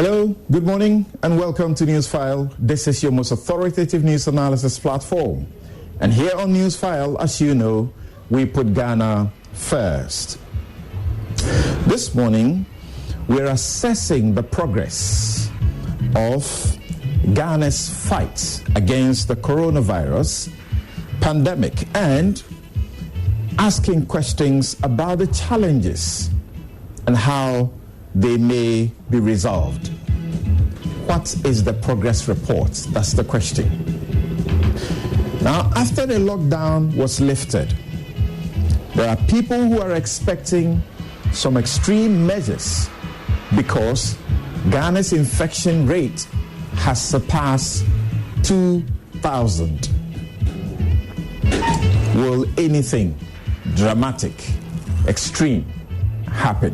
Hello, good morning, and welcome to Newsfile. This is your most authoritative news analysis platform. And here on Newsfile, as you know, we put Ghana first. This morning, we're assessing the progress of Ghana's fight against the coronavirus pandemic and asking questions about the challenges and how they may be resolved. What is the progress report? That's the question. Now, after the lockdown was lifted, there are people who are expecting some extreme measures because Ghana's infection rate has surpassed 2,000. Will anything dramatic, extreme happen?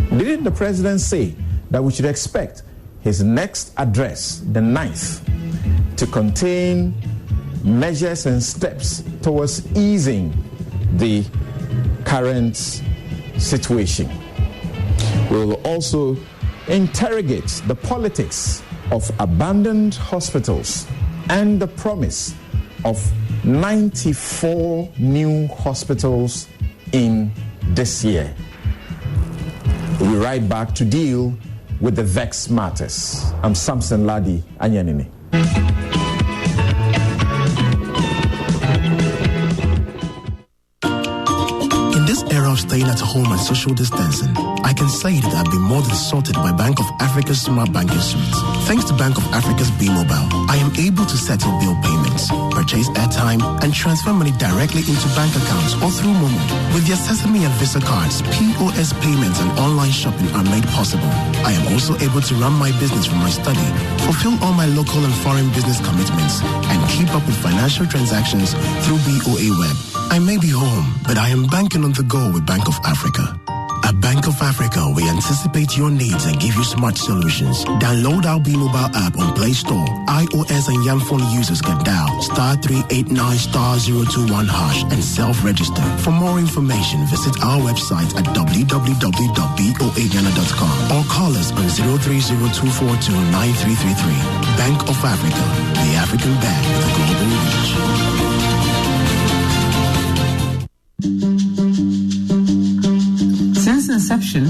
Didn't the president say that we should expect his next address, the 9th, to contain measures and steps towards easing the current situation? We will also interrogate the politics of abandoned hospitals and the promise of 94 new hospitals in this year. We'll be right back to deal with the vexed matters. I'm Samson Ladi Anyanini. In this era of staying at home and social distancing, I can say that I've been more than sorted by Bank of Africa's Smart Banking Suite. Thanks to Bank of Africa's B-Mobile, I am able to settle bill payments, purchase airtime, and transfer money directly into bank accounts or through Momo. With their Sesame and Visa cards, POS payments and online shopping are made possible. I am also able to run my business from my study, fulfill all my local and foreign business commitments, and keep up with financial transactions through BOA Web. I may be home, but I am banking on the go with Bank of Africa. At Bank of Africa, we anticipate your needs and give you smart solutions. Download our B-Mobile app on Play Store. iOS and Yam phone users can dial *389*021# and self-register. For more information, visit our website at www.boaghana.com or call us on 030-242-9333. Bank of Africa, the African bank with a global reach. Since inception,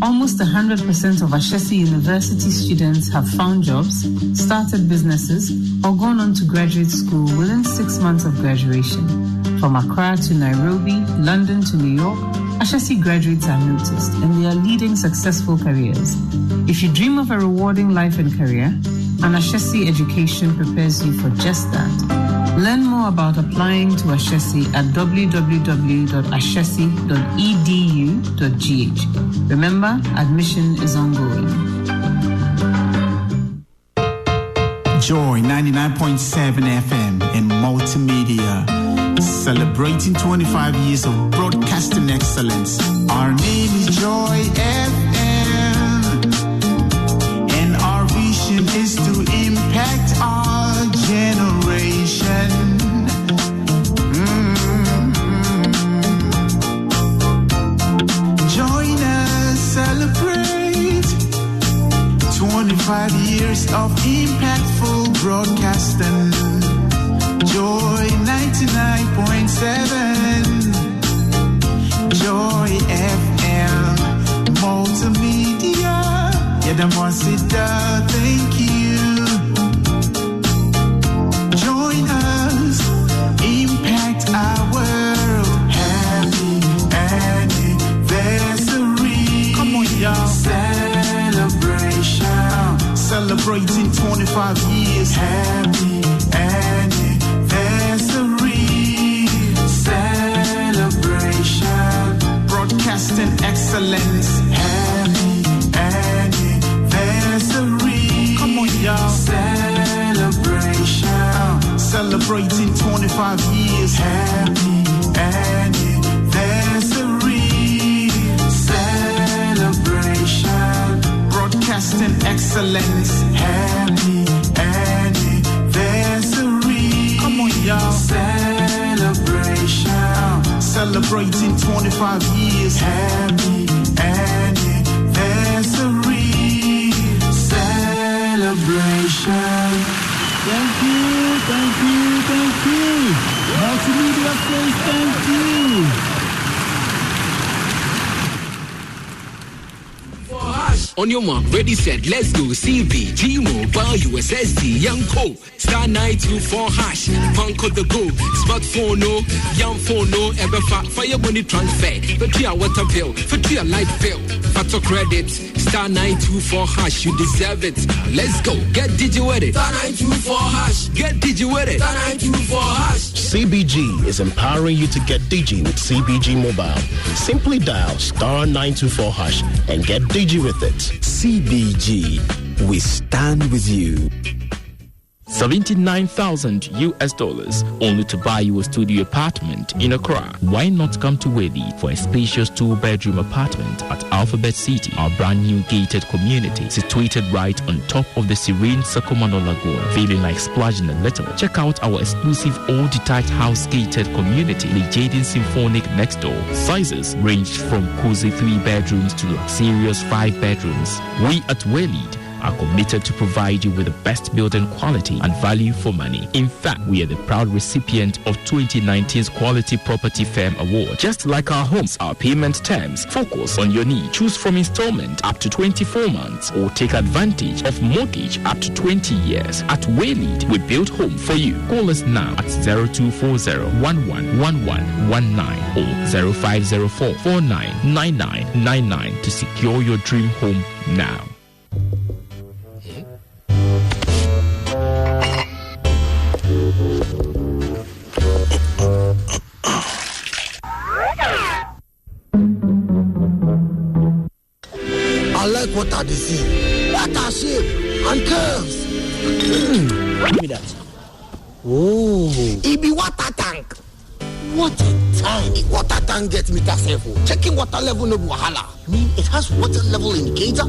almost 100% of Ashesi University students have found jobs, started businesses, or gone on to graduate school within 6 months of graduation. From Accra to Nairobi, London to New York, Ashesi graduates are noticed and they are leading successful careers. If you dream of a rewarding life and career, an Ashesi education prepares you for just that. Learn more about applying to Ashesi at www.ashesi.edu.gh. Remember, admission is ongoing. Joy 99.7 FM and multimedia, celebrating 25 years of broadcasting excellence. Our name is Joy FM, and our vision is to impact our generation. Join us, celebrate 25 years of impactful broadcasting. Joy 99.7, Joy FM, multimedia. Yeah, the Monsita, thank you. Join us, impact our world. Happy anniversary. Come on, y'all. Celebration. Celebrating 25 years. Happy anniversary. Celebration. Broadcasting excellence. Happy anniversary. Come on, y'all. Celebration. Celebrating 25 years. Happy anniversary. Celebration. Broadcasting excellence. Happy anniversary. Come on, y'all. Celebration. Celebrating 25 years. Happy anniversary. celebration. Thank you. Multimedia says thank you. On your mark, ready, set, let's go. CV, G Mobile, USSD, Young Co. Star 924 hash, Funko the go. Smartphone, no, young phone, no, ever fire money transfer. For 3 hour water bill, for 3 light bill. Factor credit, star 924 hash, you deserve it. Let's go, get digi with it. Star 924 hash, get digi with it. Star 924 hash. CBG is empowering you to get digi with CBG Mobile. Simply dial star 924 hash and get digi with it. CBG, we stand with you. $79,000 only to buy you a studio apartment in Accra. Why not come to Wadi for a spacious 2-bedroom apartment at Alphabet City, our brand new gated community situated right on top of the serene Sakomano Lagoon. Feeling like splashing a little? Check out our exclusive all-detached house gated community, the Jaden Symphonic next door. Sizes range from cozy 3 bedrooms to luxurious 5 bedrooms. We at Waleed are committed to provide you with the best building quality and value for money. In fact, we are the proud recipient of 2019's Quality Property Firm Award. Just like our homes, our payment terms focus on your need. Choose from installment up to 24 months or take advantage of mortgage up to 20 years. At Waylead, we build home for you. Call us now at 0240-111119 or 0504-499999 to secure your dream home now. What are they seeing? What are shape and curves? Give me that. Oh, it be water tank. What a tank! Water tank gets me that level. Checking water level no wahala. I mean, it has water level indicator.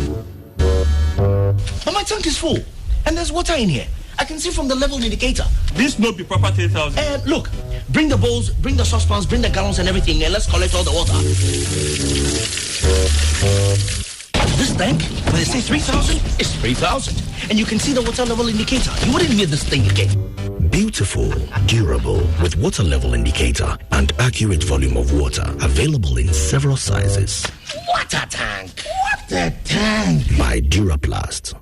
But my tank is full, and there's water in here. I can see from the level indicator. This no be proper 3,000. Look, bring the bowls, bring the saucepans, bring the gallons and everything, and let's collect all the water. This tank, when they say 3,000, it's 3,000. And you can see the water level indicator. You wouldn't hear this thing again. Beautiful, durable, with water level indicator and accurate volume of water. Available in several sizes. Water tank! What a tank! By Duraplast.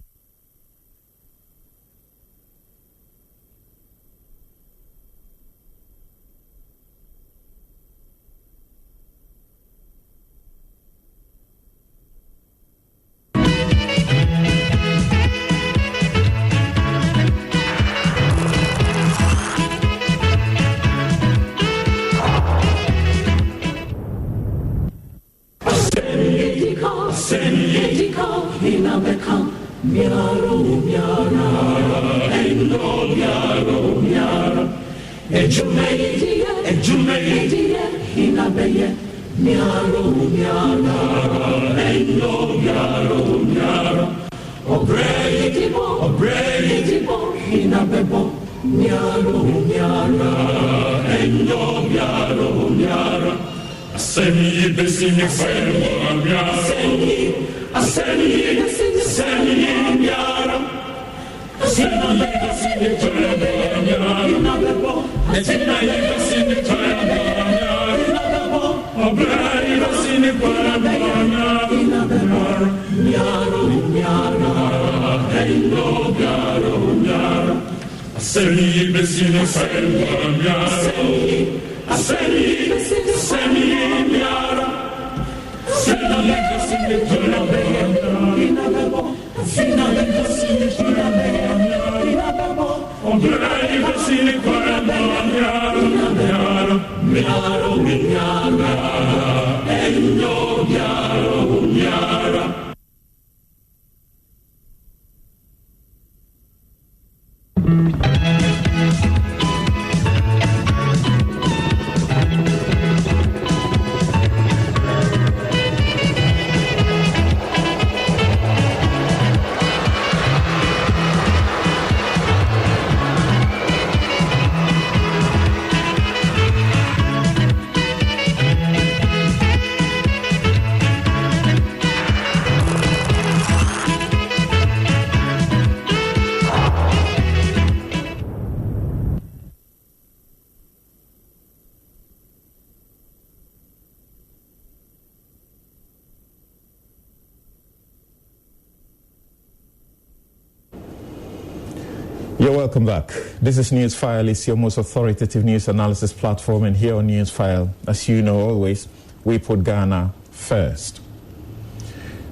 You're welcome back. This is Newsfile. It's your most authoritative news analysis platform, and here on Newsfile, as you know always, we put Ghana first.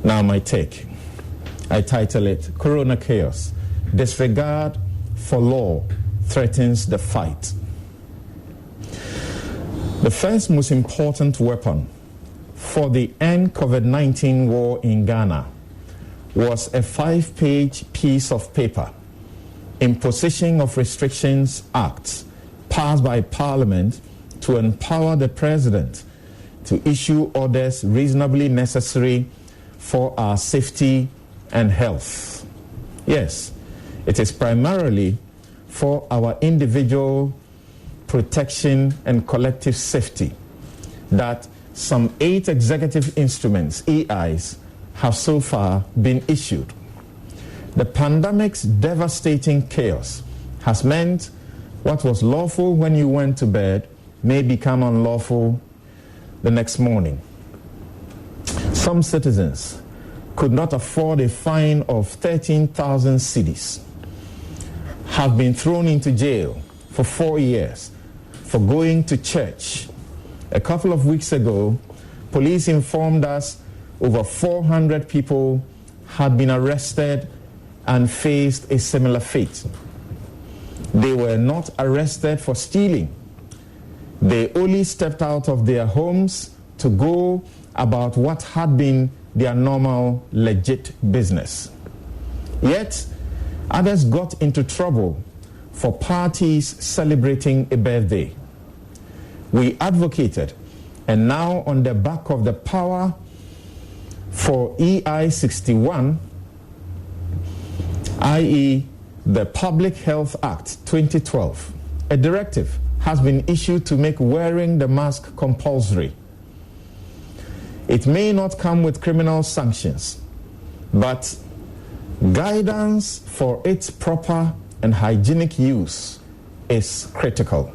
Now my take. I title it, Corona Chaos. Disregard for law threatens the fight. The first most important weapon for the end COVID-19 war in Ghana was a 5-page piece of paper, Imposition of Restrictions Act, passed by Parliament to empower the President to issue orders reasonably necessary for our safety and health. Yes, it is primarily for our individual protection and collective safety that some 8 executive instruments, EIs, have so far been issued. The pandemic's devastating chaos has meant what was lawful when you went to bed may become unlawful the next morning. Some citizens could not afford a fine of 13,000 cedis, have been thrown into jail for 4 years for going to church. A couple of weeks ago, police informed us over 400 people had been arrested and faced a similar fate. They were not arrested for stealing. They only stepped out of their homes to go about what had been their normal, legit business. Yet, others got into trouble for parties celebrating a birthday. We advocated, and now on the back of the power for EI 61, i.e. the Public Health Act 2012, a directive has been issued to make wearing the mask compulsory. It may not come with criminal sanctions, but guidance for its proper and hygienic use is critical.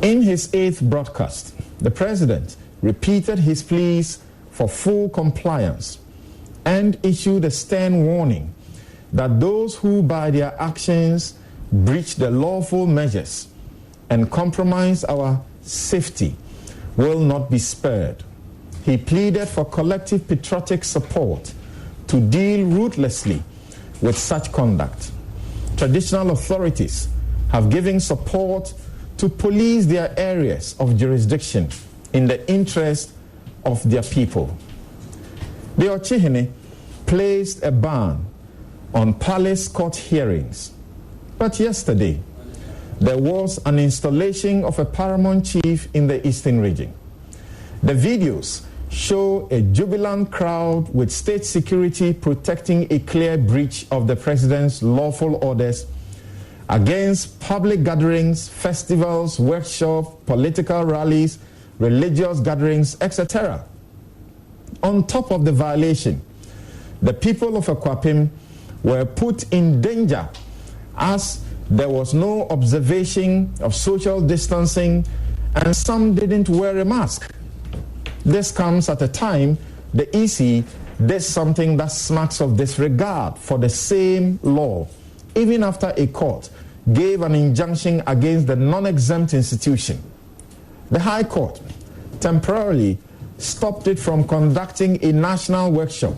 In his 8th broadcast, the President repeated his pleas for full compliance and issued a stern warning that those who by their actions breach the lawful measures and compromise our safety will not be spared. He pleaded for collective patriotic support to deal ruthlessly with such conduct. Traditional authorities have given support to police their areas of jurisdiction in the interest of their people. The Ochihene placed a ban on palace court hearings, but yesterday there was an installation of a paramount chief in the eastern region. The videos show a jubilant crowd with state security protecting a clear breach of the president's lawful orders against public gatherings, festivals, workshops, political rallies, religious gatherings, etc. On top of the violation, the people of Akwapim were put in danger as there was no observation of social distancing and some didn't wear a mask. This comes at a time the EC did something that smacks of disregard for the same law, even after a court gave an injunction against the non-exempt institution. The High Court temporarily stopped it from conducting a national workshop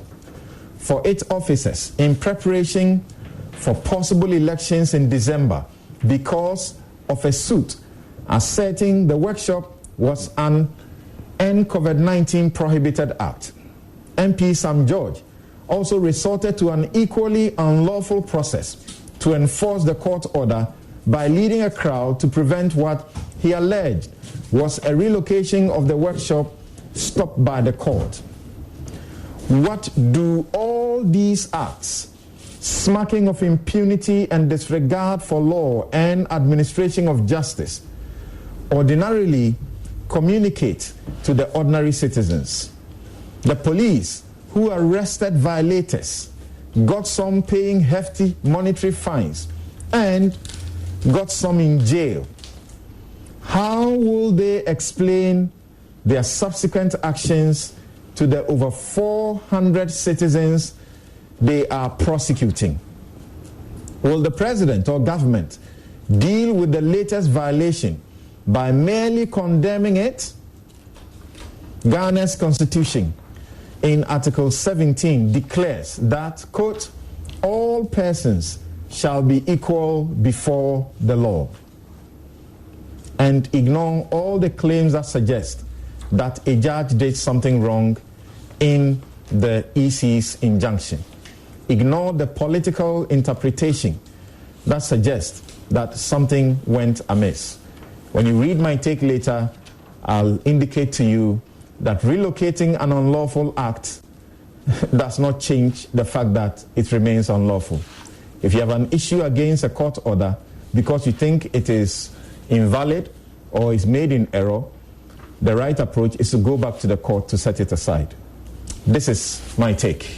for its officers in preparation for possible elections in December because of a suit asserting the workshop was an End COVID-19 Prohibited Act. MP Sam George also resorted to an equally unlawful process to enforce the court order by leading a crowd to prevent what he alleged was a relocation of the workshop stopped by the court. What do all these acts, smacking of impunity and disregard for law and administration of justice, ordinarily communicate to the ordinary citizens? The police who arrested violators got some paying hefty monetary fines and got some in jail. How will they explain their subsequent actions to the over 400 citizens they are prosecuting? Will the president or government deal with the latest violation by merely condemning it? Ghana's constitution in Article 17 declares that, quote, all persons shall be equal before the law, and ignore all the claims that suggest that a judge did something wrong in the EC's injunction. Ignore the political interpretation that suggests that something went amiss. When you read my take later, I'll indicate to you that relocating an unlawful act does not change the fact that it remains unlawful. If you have an issue against a court order because you think it is invalid or is made in error, the right approach is to go back to the court to set it aside. This is my take.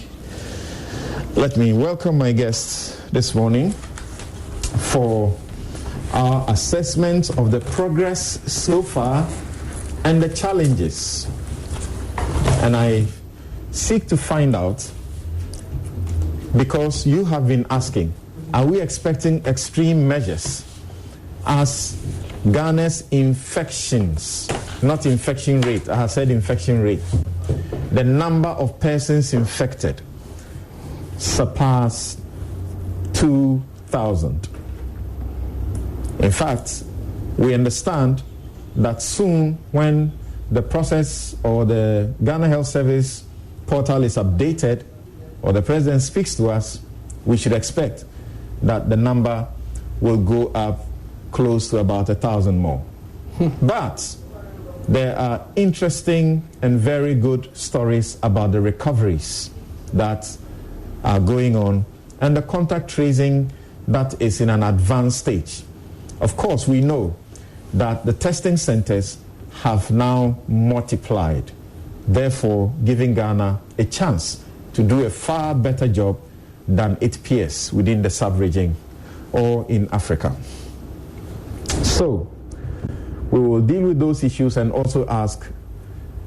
Let me welcome my guests this morning for our assessment of the progress so far and the challenges. And I seek to find out, because you have been asking, are we expecting extreme measures as Ghana's infections, not infection rate, I have said infection rate, the number of persons infected surpassed 2,000. In fact, we understand that soon, when the process or the Ghana Health Service portal is updated or the president speaks to us, we should expect that the number will go up close to about 1,000 more. But there are interesting and very good stories about the recoveries that are going on and the contact tracing that is in an advanced stage. Of course, we know that the testing centers have now multiplied, therefore giving Ghana a chance to do a far better job than its peers within the sub-region or in Africa. So, we will deal with those issues and also ask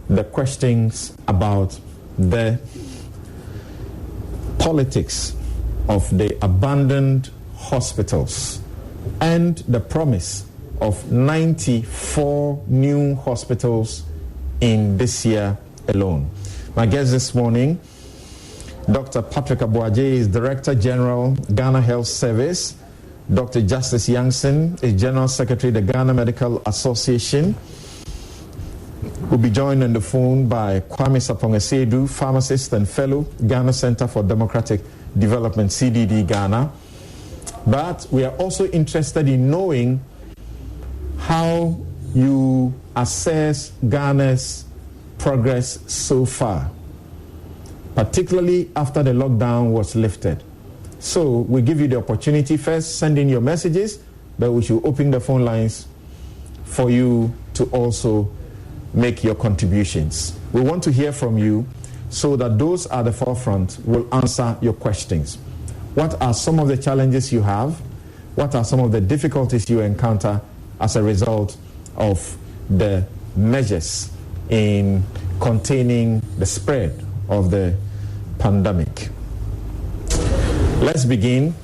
the questions about the politics of the abandoned hospitals and the promise of 94 new hospitals in this year alone. My guest this morning, Dr. Patrick Abuaje, is Director General, Ghana Health Service. Dr. Justice Youngson is General Secretary, the Ghana Medical Association. We'll be joined on the phone by Kwame Sapong-Esedu, pharmacist and fellow, Ghana Center for Democratic Development, CDD Ghana. But we are also interested in knowing how you assess Ghana's progress so far, particularly after the lockdown was lifted. So we give you the opportunity first, send in your messages, but we should open the phone lines for you to also make your contributions. We want to hear from you so that those at the forefront will answer your questions. What are some of the challenges you have? What are some of the difficulties you encounter as a result of the measures in containing the spread of the pandemic? Let's begin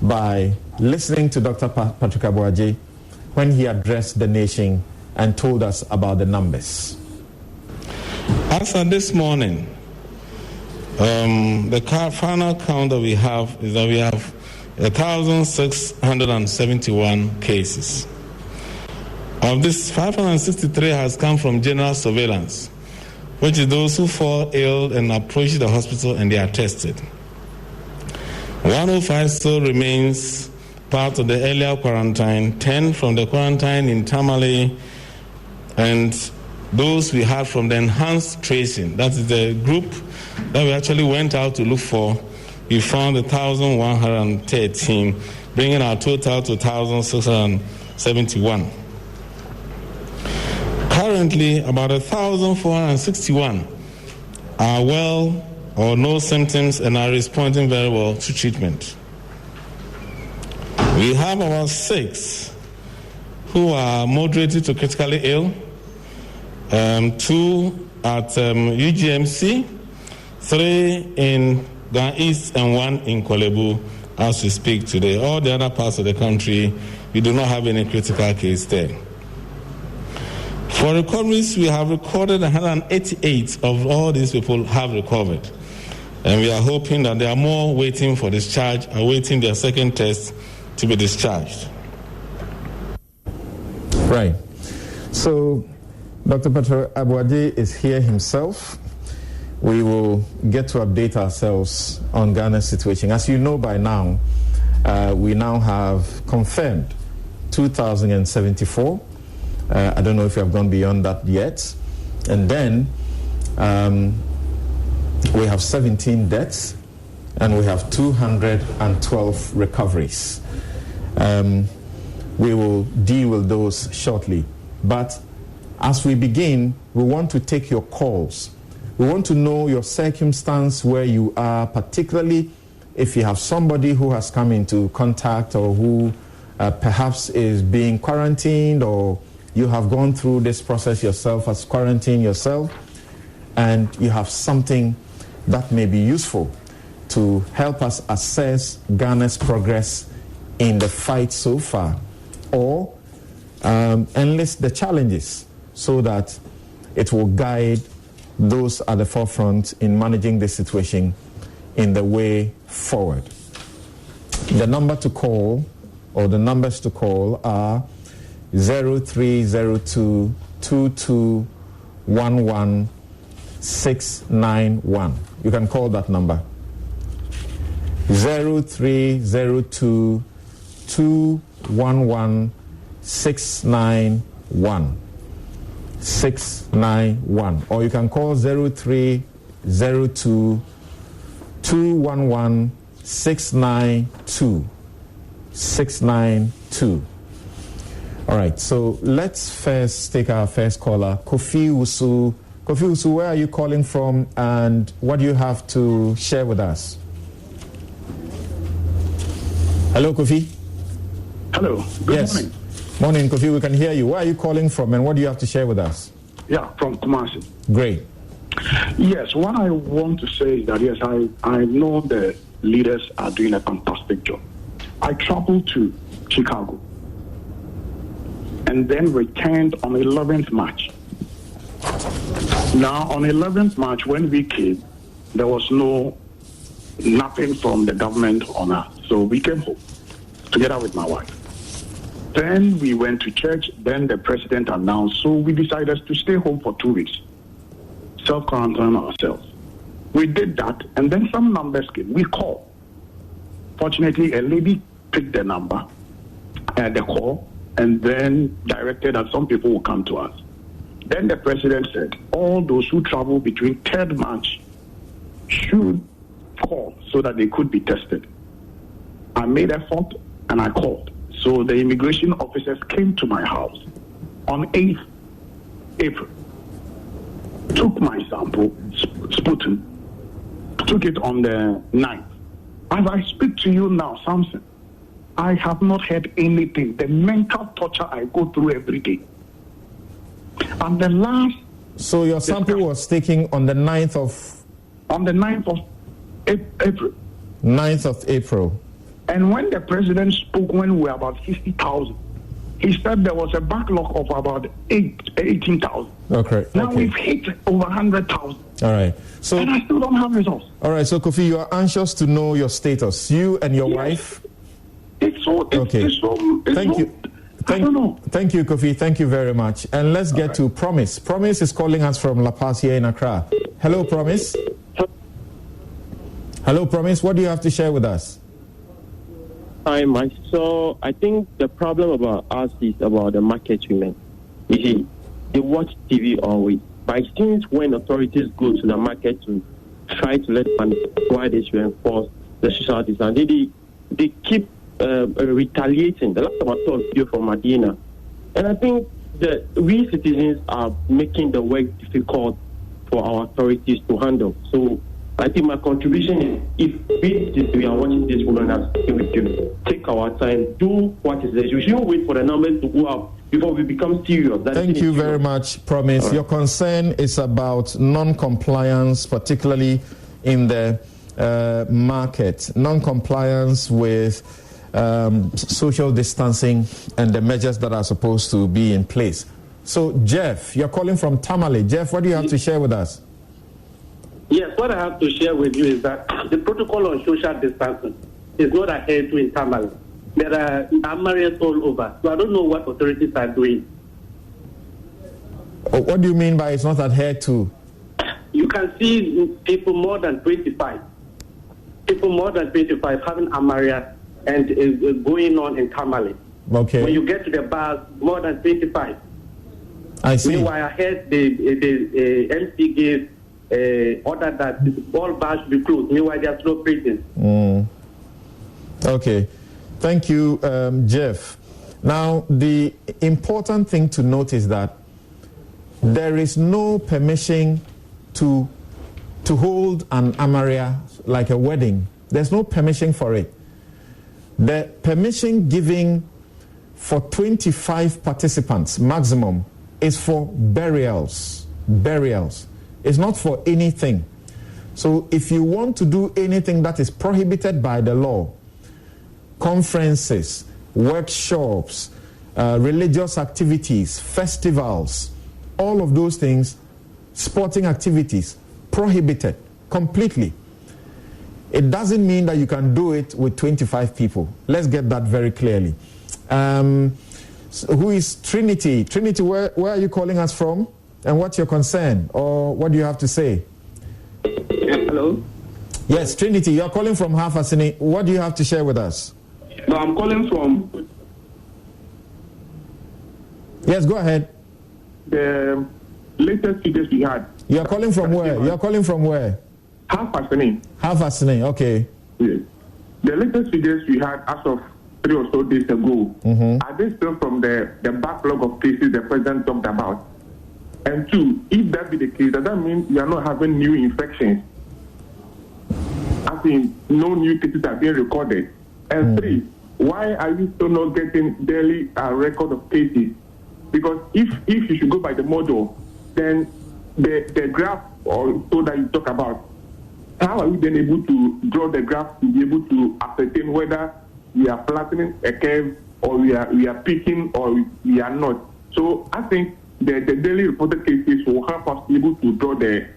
by listening to Dr. Patrick Abuaje when he addressed the nation and told us about the numbers. As of this morning, the final count that we have is that we have 1,671 cases. Of this, 563 has come from general surveillance, which is those who fall ill and approach the hospital and they are tested. 105 still remains part of the earlier quarantine, 10 from the quarantine in Tamale, and those we had from the enhanced tracing. That is the group that we actually went out to look for. We found 1,113, bringing our total to 1,671. Currently, about 1,461 are well or no symptoms and are responding very well to treatment. We have about 6 who are moderately to critically ill, 2 at UGMC, 3 in Ghana East and 1 in Kolebu, as we speak today. All the other parts of the country, we do not have any critical case there. For recoveries, we have recorded 188 of all these people have recovered. And we are hoping that there are more waiting for discharge, awaiting their second test to be discharged. Right. So, Dr. Petro Abuade is here himself. We will get to update ourselves on Ghana's situation. As you know by now, we now have confirmed 2,074. I don't know if you have gone beyond that yet. And then we have 17 deaths and we have 212 recoveries. We will deal with those shortly. But as we begin, we want to take your calls. We want to know your circumstance where you are, particularly if you have somebody who has come into contact or who perhaps is being quarantined, or you have gone through this process yourself as quarantine yourself, and you have something that may be useful to help us assess Ghana's progress in the fight so far, or enlist the challenges so that it will guide those at the forefront in managing this situation in the way forward. The number to call, or the numbers to call, are 0302 2211 691. You can call that number. 0302 211 691. 691. Or you can call 0302 211 692. 692. All right, so let's first take our first caller, Kofi Usu. Kofi Usu, where are you calling from and what do you have to share with us? Hello, Kofi. Hello, good morning. Morning, Kofi, we can hear you. Where are you calling from and what do you have to share with us? Yeah, from Kumasi. Great. Yes, what I want to say is that, yes, I know the leaders are doing a fantastic job. I traveled to Chicago and then returned on 11th March. Now, on 11th March, when we came, there was nothing from the government on us. So we came home together with my wife. Then we went to church. Then the president announced. So we decided to stay home for 2 weeks, self-quarantine ourselves. We did that, and then some numbers came. We called. Fortunately, a lady picked the number, the call, and then directed that some people will come to us. Then the president said, all those who travel between 3rd March should call so that they could be tested. I made effort and I called. So the immigration officers came to my house on 8th April, took my sample, sputum, took it on the 9th. As I speak to you now, Samson, I have not heard anything. The mental torture I go through every day. And the last... So your sample was taken on the 9th of... On the 9th of April. 9th of April. And when the president spoke when we were about 60,000, he said there was a backlog of about 18,000. Okay. Now we've hit over 100,000. All right. So, and I still don't have results. All right. So, Kofi, you are anxious to know your status. You and your wife? Thank you. Thank you, Kofi. Thank you very much. And let's get to Promise. Promise is calling us from La Paz here in Accra. Hello, Promise. Hello, Promise. What do you have to share with us? Hi, Mike. So I think the problem about us is about the market women. You see, they watch TV always. But since when authorities go to the market to try to let money, why they should enforce the social distance, they keep retaliating. The last time I saw a video from Medina, and I think that we citizens are making the work difficult for our authorities to handle. So I think my contribution is, if we are watching this woman as with you, take our time, do what is necessary. We shouldn't wait for the numbers to go up before we become serious. Thank you very much, Promise. Right. Your concern is about non-compliance, particularly in the market, non-compliance with social distancing and the measures that are supposed to be in place. So, Jeff, you're calling from Tamale. Jeff, what do you have to share with us? Yes, what I have to share with you is that the protocol on social distancing is not adhered to in Tamale. There are areas all over. So I don't know what authorities are doing. What do you mean by it's not adhered to? You can see people more than 25. People more than 25 having amaria and going on in Tamale. Okay. When you get to the bars, more than 25. I see. Meanwhile, I heard the MC gave order that all bars should be closed. Meanwhile, there's no prison. Okay. Thank you, Jeff. Now, the important thing to note is that there is no permission to hold an amaria like a wedding. There's no permission for it. The permission given for 25 participants maximum is for burials. Burials. It's not for anything. So if you want to do anything that is prohibited by the law, conferences, workshops, religious activities, festivals, all of those things, sporting activities, prohibited completely. It doesn't mean that you can do it with 25 people. Let's get that very clearly. So who is Trinity? Trinity, where are you calling us from? And what's your concern? Or what do you have to say? Hello? Yes, Trinity, you're calling from Hafasini. What do you have to share with us? No, I'm calling from... Yes, go ahead. The latest figures we had. You're calling from where? You're calling from where? Hafasini. Hafasini, okay. Yes. The latest figures we had as of 3 or so days ago, are they still from the backlog of cases the president talked about? And 2, if that be the case, does that mean we are not having new infections? I mean, no new cases are being recorded. And 3, why are you still not getting daily record of cases? Because if you should go by the model, then the graph or so that you talk about, how are we then able to draw the graph to be able to ascertain whether we are flattening a curve or we are peaking or we are not? So I think the daily reported cases will help us be able to draw the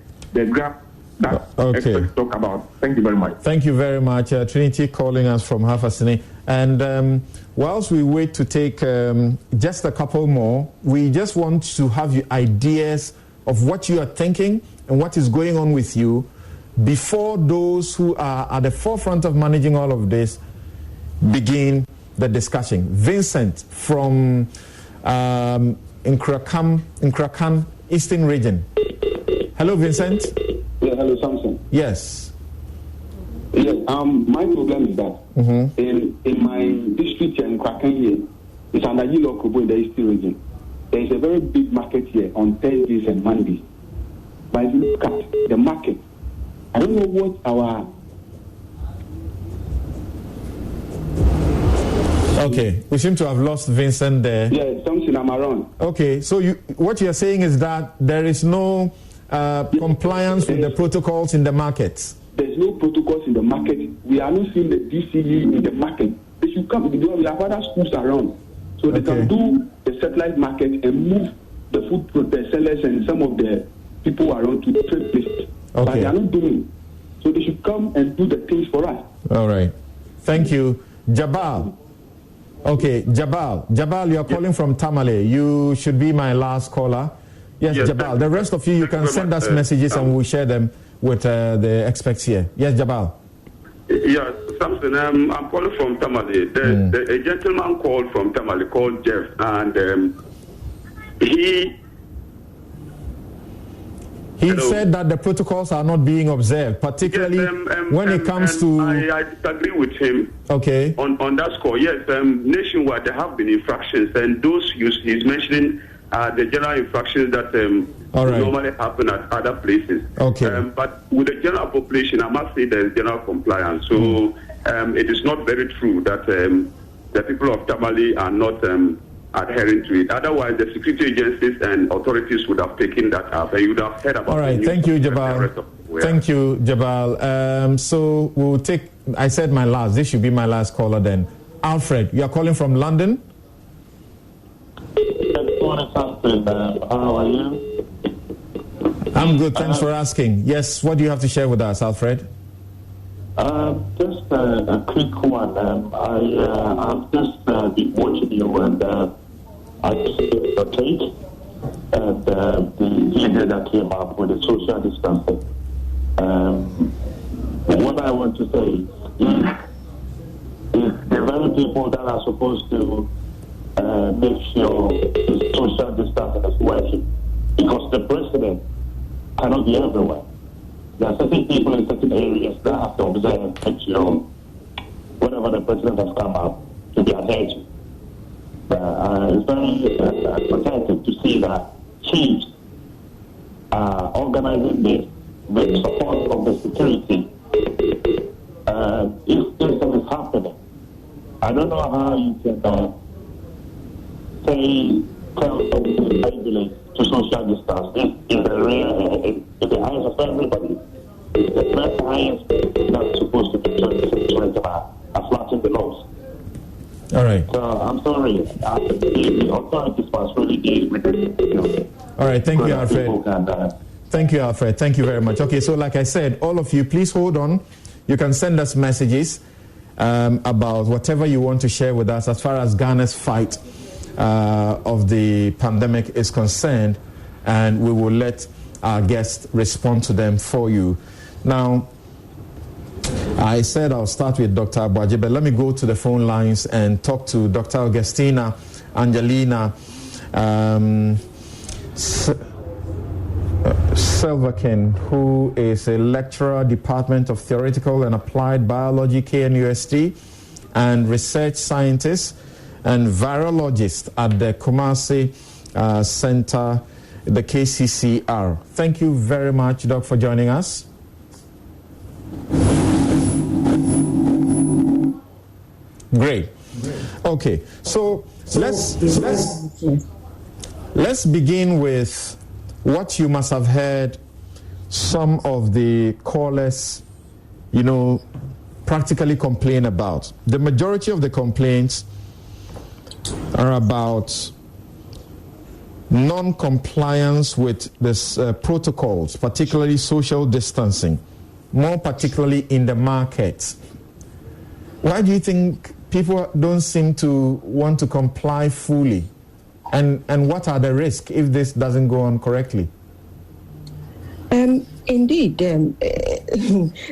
graph that experts talk about. Thank you very much. Thank you very much. Trinity calling us from Hafasini. And whilst we wait to take just a couple more, we just want to have you ideas of what you are thinking and what is going on with you before those who are at the forefront of managing all of this begin the discussion. Vincent from Nkrakan, Eastern Region. Hello, Vincent. Yeah, hello, Samson. Yes. Yes. My problem is that in my district here in Kraken here, it's under Yilo Kobo in the Eastern Region. There is a very big market here on Thursdays and Mondays. But if you look at the market, I don't know what our... Okay, we seem to have lost Vincent there. Yeah, something I'm around. Okay, so what you're saying is that there is no compliance with the protocols in the markets. There's no protocols in the market. We are not seeing the DCE in the market. They should come. We have other schools around. So they can do the satellite market and move the food the sellers and some of the people around to trade places. But they are not doing it. So they should come and do the things for us. All right. Thank you. Jabal. Okay, Jabal. Jabal, you are calling from Tamale. You should be my last caller. Yes, Jabal. The rest of you can send us messages and we'll share them with the experts here. Yes, Jabal. Yes, Samson, I'm calling from Tamale. A gentleman called from Tamale called Jeff, and he said that the protocols are not being observed, particularly when it comes to... I disagree with him on that score. Yes, nationwide there have been infractions, and those he's mentioning the general infractions that normally happen at other places. But with the general population, I must say there is general compliance. So it is not very true that the people of Tamale are not adhering to it. Otherwise, the security agencies and authorities would have taken that up. You would have heard about it. All right, thank you, Jabal. Thank you, Jabal. So we'll take, I said my last, this should be my last caller then. Alfred, you are calling from London? How are you? I'm good, thanks for asking. Yes, what do you have to share with us, Alfred? Just a quick one. I've just been watching you, and I just gave a take and the video that came up with the social distancing. What I want to say is the very people that are supposed to make sure the social distancing is working, because the president cannot be everywhere. There are certain people in certain areas that have to observe and make sure whatever the president has come up to be adhered to. It's very pathetic to see that chiefs are organizing this with support of the security. If this is happening, I don't know how you can tell them to regulate to social distance. In the eyes of everybody, the first highest that's supposed to be 26 are flattening the laws. All right. So I'm sorry. The authorities must really deal with it. All right. Thank you, Alfred. Thank you, Alfred. Thank you very much. Okay, so like I said, all of you, please hold on. You can send us messages about whatever you want to share with us as far as Ghana's fight of the pandemic is concerned, and we will let our guests respond to them for you. Now, I said I'll start with Dr. Abuaje, but let me go to the phone lines and talk to Dr. Augustina Angelina Silverkin, who is a lecturer, Department of Theoretical and Applied Biology, KNUST, and research scientist and virologist at the Kumasi Center, the KCCR. Thank you very much, Doc, for joining us. Great. Okay, so let's begin with what you must have heard some of the callers, practically complain about. The majority of the complaints are about non-compliance with this protocols, particularly social distancing, more particularly in the markets. Why do you think people don't seem to want to comply fully? And what are the risks if this doesn't go on correctly? Indeed.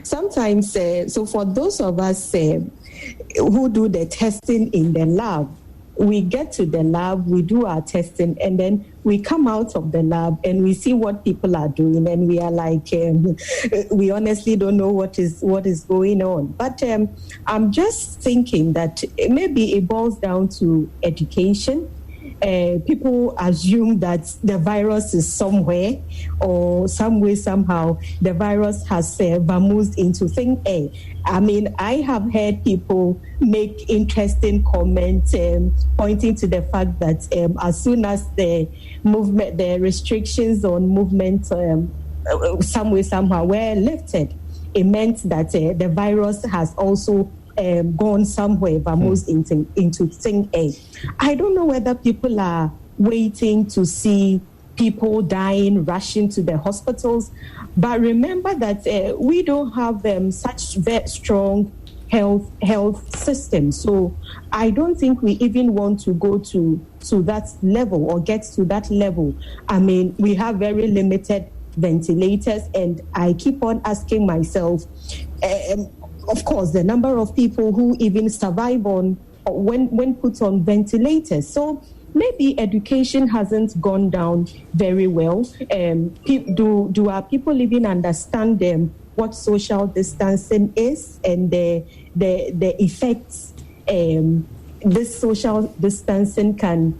Sometimes, so for those of us who do the testing in the lab, we get to the lab, we do our testing, and then we come out of the lab and we see what people are doing, and we are like, we honestly don't know what is going on. But I'm just thinking that maybe it boils down to education. People assume that the virus is somewhere, or some way, somehow, the virus has vamoosed into thing A. I mean, I have heard people make interesting comments pointing to the fact that as soon as the restrictions on movement some way, somehow were lifted, it meant that the virus has also gone somewhere, vamoosed into thing A. I don't know whether people are waiting to see people dying, rushing to the hospitals, but remember that we don't have such very strong health system. So I don't think we even want to go to that level or get to that level. I mean, we have very limited ventilators, and I keep on asking myself, of course, the number of people who even survive on when put on ventilators. So maybe education hasn't gone down very well. Do our people even understand what social distancing is and the effects this social distancing can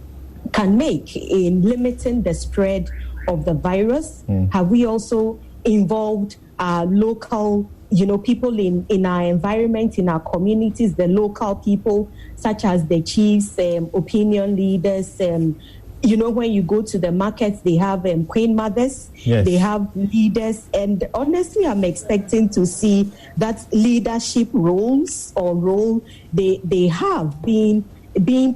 make in limiting the spread of the virus? Have we also involved our local people in our environment, in our communities, the local people, such as the chiefs, opinion leaders, you know, when you go to the markets, they have queen mothers, they have leaders, and honestly, I'm expecting to see that leadership roles or role they have been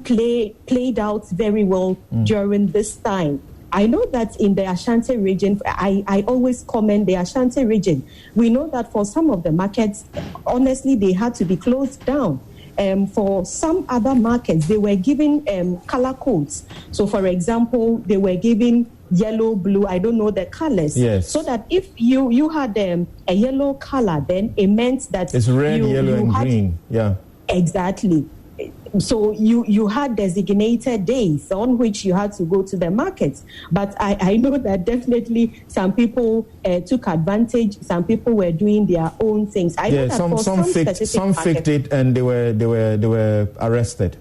played out very well during this time. I know that in the Ashanti region, I always comment the Ashanti region. We know that for some of the markets, honestly, they had to be closed down. For some other markets, they were given color codes. So, for example, they were given yellow, blue, I don't know the colors. Yes. So that if you had a yellow color, then it meant that it's red, yellow, and green. Yeah. Exactly. So you had designated days on which you had to go to the markets. But I know that definitely some people took advantage. Some people were doing their own things. I know that some faked it and they were arrested.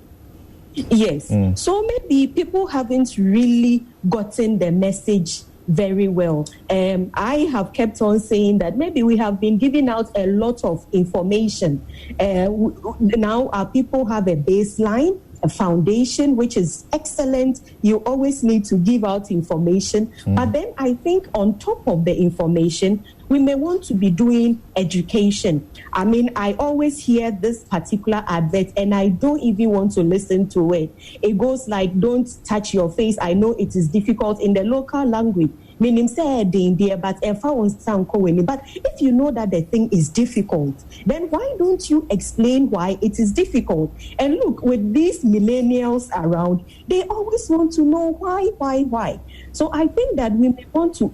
Yes. So maybe people haven't really gotten the message very well. I have kept on saying that maybe we have been giving out a lot of information. Now our people have a baseline, a foundation, which is excellent. You always need to give out information. But then I think on top of the information, we may want to be doing education. I mean, I always hear this particular advert and I don't even want to listen to it. It goes like, don't touch your face. I know it is difficult in the local language. Meaning, but if you know that the thing is difficult, then why don't you explain why it is difficult? And look, with these millennials around, they always want to know why. So I think that we may want to,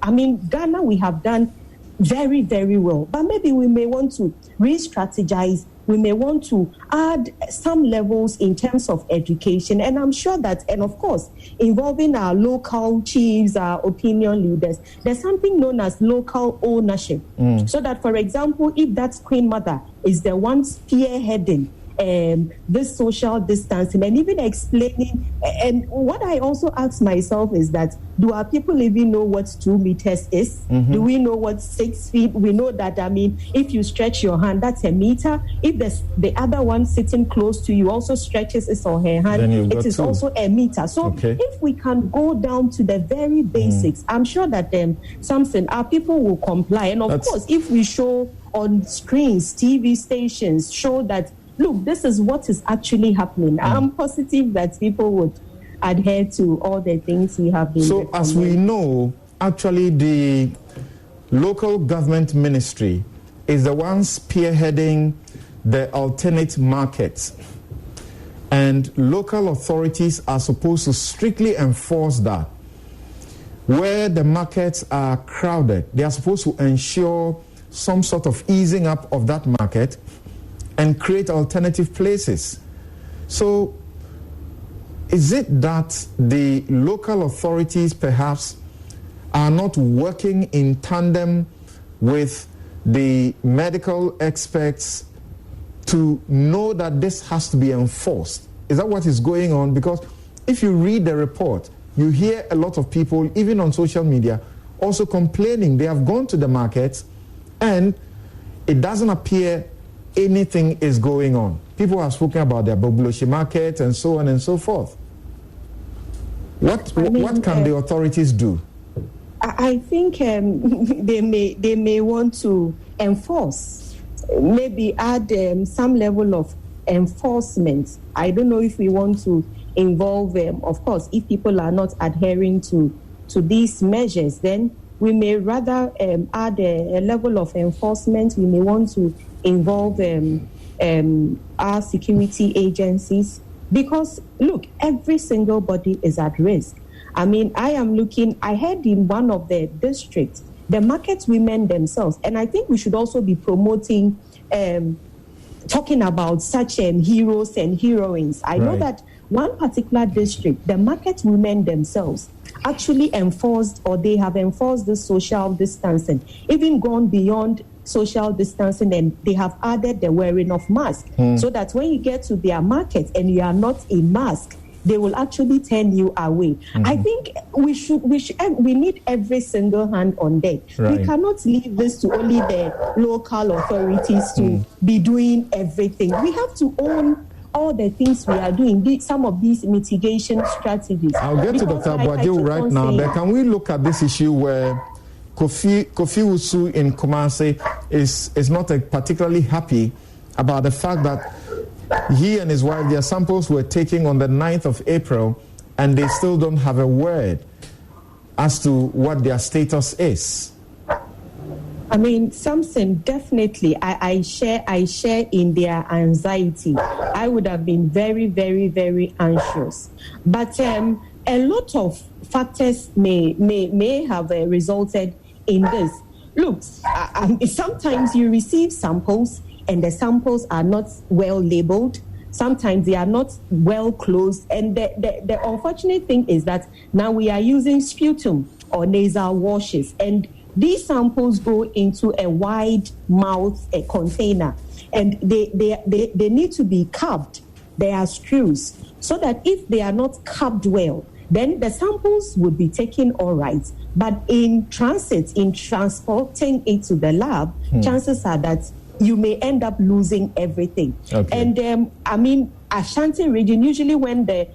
Ghana, we have done very, very well. But maybe we may want to re-strategize. We may want to add some levels in terms of education. And I'm sure that, and of course, involving our local chiefs, our opinion leaders, there's something known as local ownership. So that, for example, if that queen mother is the one spearheading this social distancing and even explaining, and what I also ask myself is that, do our people even know what 2 meters is? Do we know what 6 feet? We know that, if you stretch your hand, that's a meter. If the other one sitting close to you also stretches his or her hand, it is also a meter. So if we can go down to the very basics, I'm sure that something our people will comply. And of course, if we show on screens, TV stations, show that, look, this is what is actually happening. I'm positive that people would adhere to all the things we have been. So, as we know, actually, the local government ministry is the one spearheading the alternate markets. And local authorities are supposed to strictly enforce that. Where the markets are crowded, they are supposed to ensure some sort of easing up of that market and create alternative places. So, is it that the local authorities perhaps are not working in tandem with the medical experts to know that this has to be enforced? Is that what is going on? Because if you read the report, you hear a lot of people, even on social media, also complaining. They have gone to the markets and it doesn't appear anything is going on. People have spoken about their Boboloshi market and so on and so forth. What can the authorities do? I think they may want to enforce, maybe add some level of enforcement. I don't know if we want to involve of course, if people are not adhering to these measures, then we may rather add a level of enforcement. We may want to involve our security agencies, because look, every single body is at risk. I heard in one of the districts, the market women themselves, and I think we should also be promoting, talking about such heroes and heroines. I know that one particular district, the market women themselves actually enforced, or they have enforced the social distancing, even gone beyond social distancing, and they have added the wearing of masks, so that when you get to their market and you are not in mask, they will actually turn you away. I think we need every single hand on deck. We cannot leave this to only the local authorities to be doing everything. We have to own all the things we are doing, some of these mitigation strategies. I'll get to Dr. Boadio right now, but can we look at this issue where Kofi Usu in Kumasi is not particularly happy about the fact that he and his wife, their samples were taken on the 9th of April, and they still don't have a word as to what their status is? I mean, Samson, definitely, I share in their anxiety. I would have been very, very, very anxious. But a lot of factors may have resulted in this. Look, sometimes you receive samples and the samples are not well labeled. Sometimes they are not well closed. And the unfortunate thing is that now we are using sputum or nasal washes, and these samples go into a wide mouth container, and they need to be capped. There are screws, so that if they are not capped well, then the samples would be taken all right. But in transit, in transporting it to the lab, chances are that you may end up losing everything. Okay. And I mean, Ashanti region, usually when the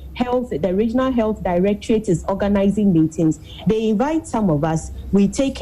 regional health directorate is organizing meetings, they invite some of us. We take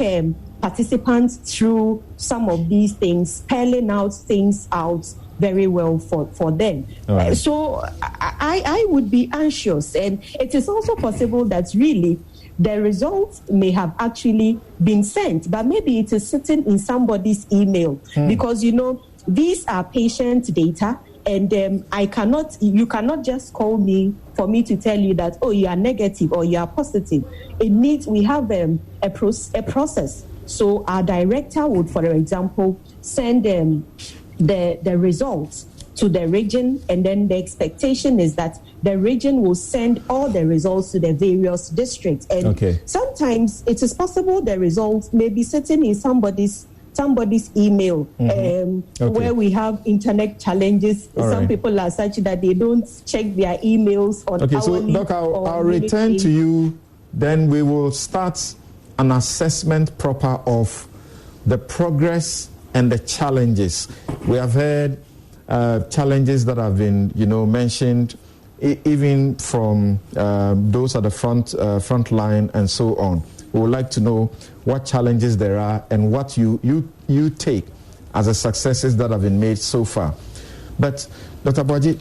participants through some of these things, spelling out things out very well for them. Right. So I would be anxious. And it is also possible that really the results may have actually been sent, but maybe it is sitting in somebody's email because, you know, these are patient data, and you cannot just call me for me to tell you that, oh, you are negative or you are positive. We have a process. So our director would, for example, send the results to the region, and then the expectation is that the region will send all the results to the various districts. And sometimes it is possible the results may be sitting in somebody's email, where we have internet challenges. Some people are such that they don't check their emails on hourly. So Doc, I'll return to you. Then we will start an assessment proper of the progress and the challenges. We have heard challenges that have been, mentioned, even from those at the front line and so on. We would like to know what challenges there are and what you take as the successes that have been made so far. But Dr. Boadio,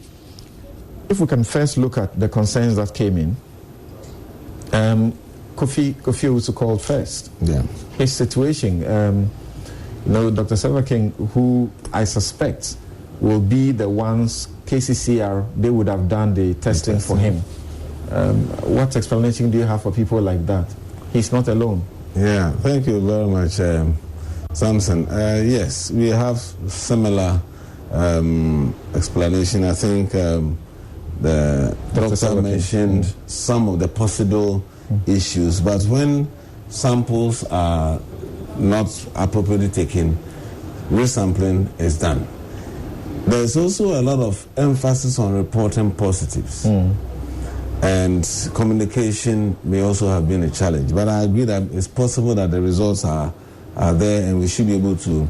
if we can first look at the concerns that came in. Kofi was called first. Yeah. His situation, Dr. Silver King, who I suspect will be the ones, KCCR, they would have done the testing for him. What explanation do you have for people like that? He's not alone. Yeah, thank you very much, Samson. Yes, we have similar explanation. I think the doctor mentioned some of the possible issues, but when samples are not appropriately taken, resampling is done. There is also a lot of emphasis on reporting positives, and communication may also have been a challenge. But I agree that it's possible that the results are there, and we should be able to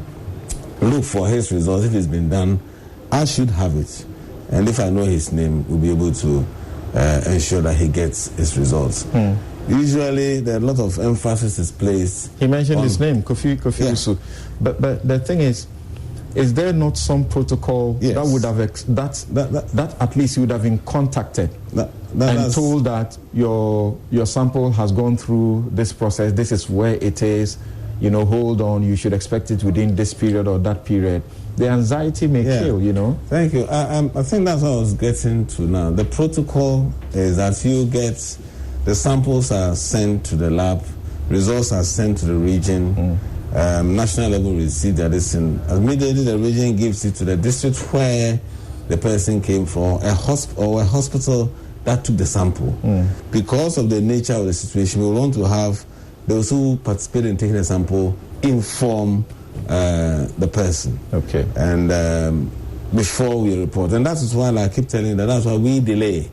look for his results. If it's been done, I should have it, and if I know his name, we'll be able to ensure that he gets his results. Usually, there are a lot of emphasis is placed. He mentioned his name, Kofi Usu. But the thing is there not some protocol that would have that at least you would have been contacted and told that your sample has gone through this process, this is where it is, hold on, you should expect it within this period or that period. The anxiety may kill, Thank you. I think that's what I was getting to now. The protocol is that the samples are sent to the lab, results are sent to the region, national level receive that immediately the region gives it to the district where the person came from, a hospital that took the sample. Because of the nature of the situation, we want to have those who participate in taking the sample inform the person. Okay. And before we report. And that is why I keep telling you that's why we delay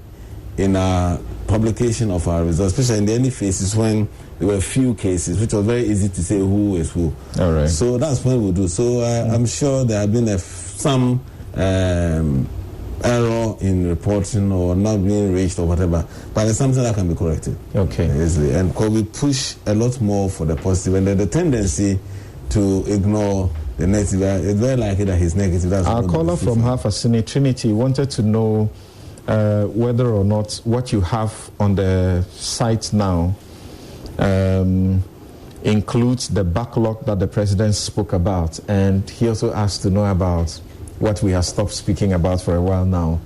in our publication of our results, especially in the early phases when there were few cases, which was very easy to say who is who. All right. So that's what we'll do. So I'm sure there have been some error in reporting or not being reached or whatever, but it's something that can be corrected. Okay. Easily. And because we push a lot more for the positive, and the tendency to ignore the negative, it's very likely that he's negative. That's our caller from Half-Assini Trinity wanted to know whether or not what you have on the site now includes the backlog that the president spoke about, and he also asked to know about what we have stopped speaking about for a while now.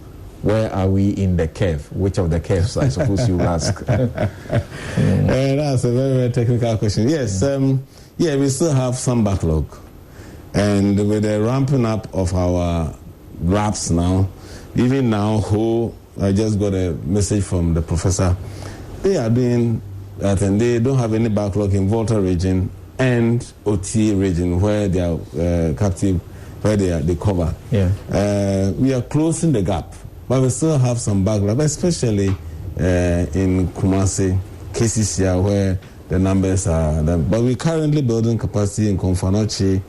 Where are we in the curve? Which of the curves, I suppose you ask? That's a very, very technical question. Yes, we still have some backlog. And with the ramping up of our labs now, even now, I just got a message from the professor, they are doing that, and they don't have any backlog in Volta region and OT region where they are captive, where they cover. Yeah. We are closing the gap, but we still have some backlog, especially in Kumasi, cases here where the numbers are. But we're currently building capacity in Konfanochi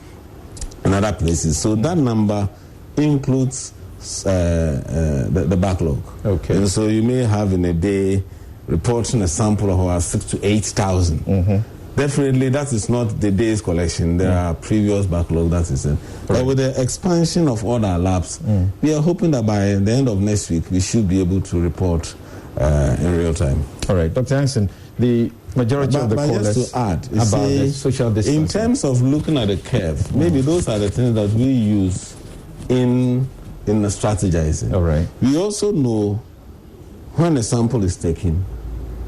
and other places. So that number includes the backlog. Okay. And so you may have in a day reporting a sample of about 6,000 to 8,000. Mm-hmm. Definitely, that is not the day's collection. There are previous backlog, that is it. Right. But with the expansion of all our labs, we are hoping that by the end of next week, we should be able to report in real time. All right, Dr. Hansen, the majority of the callers just to add, about the social distancing. In terms of looking at the curve, maybe those are the things that we use in the strategizing. All right. We also know when a sample is taken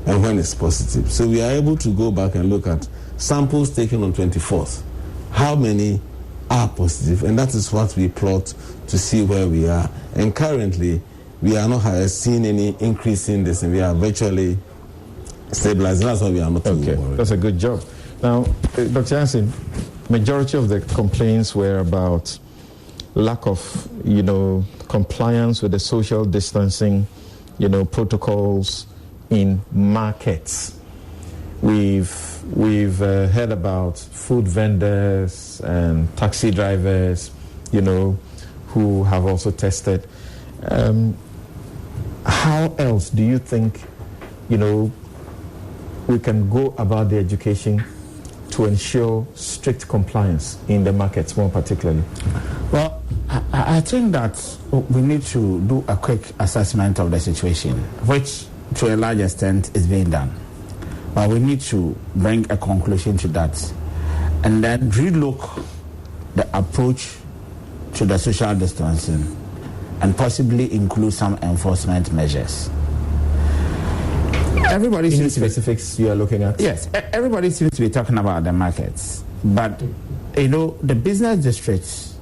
and when it's positive. So we are able to go back and look at samples taken on 24th. How many are positive? And that is what we plot to see where we are. And currently, we are not seeing any increase in this, and we are virtually stabilizing. That's why we are not too worried. That's a good job. Now, Dr. Hansen, majority of the complaints were about lack of, compliance with the social distancing, protocols in markets. We've heard about food vendors and taxi drivers, who have also tested. How else do you think, we can go about the education to ensure strict compliance in the markets more particularly? Well, I think that we need to do a quick assessment of the situation, which to a large extent is being done. But we need to bring a conclusion to that and then relook the approach to the social distancing and possibly include some enforcement measures. Everybody seems specifics you are looking at? Yes, everybody seems to be talking about the markets, but the business districts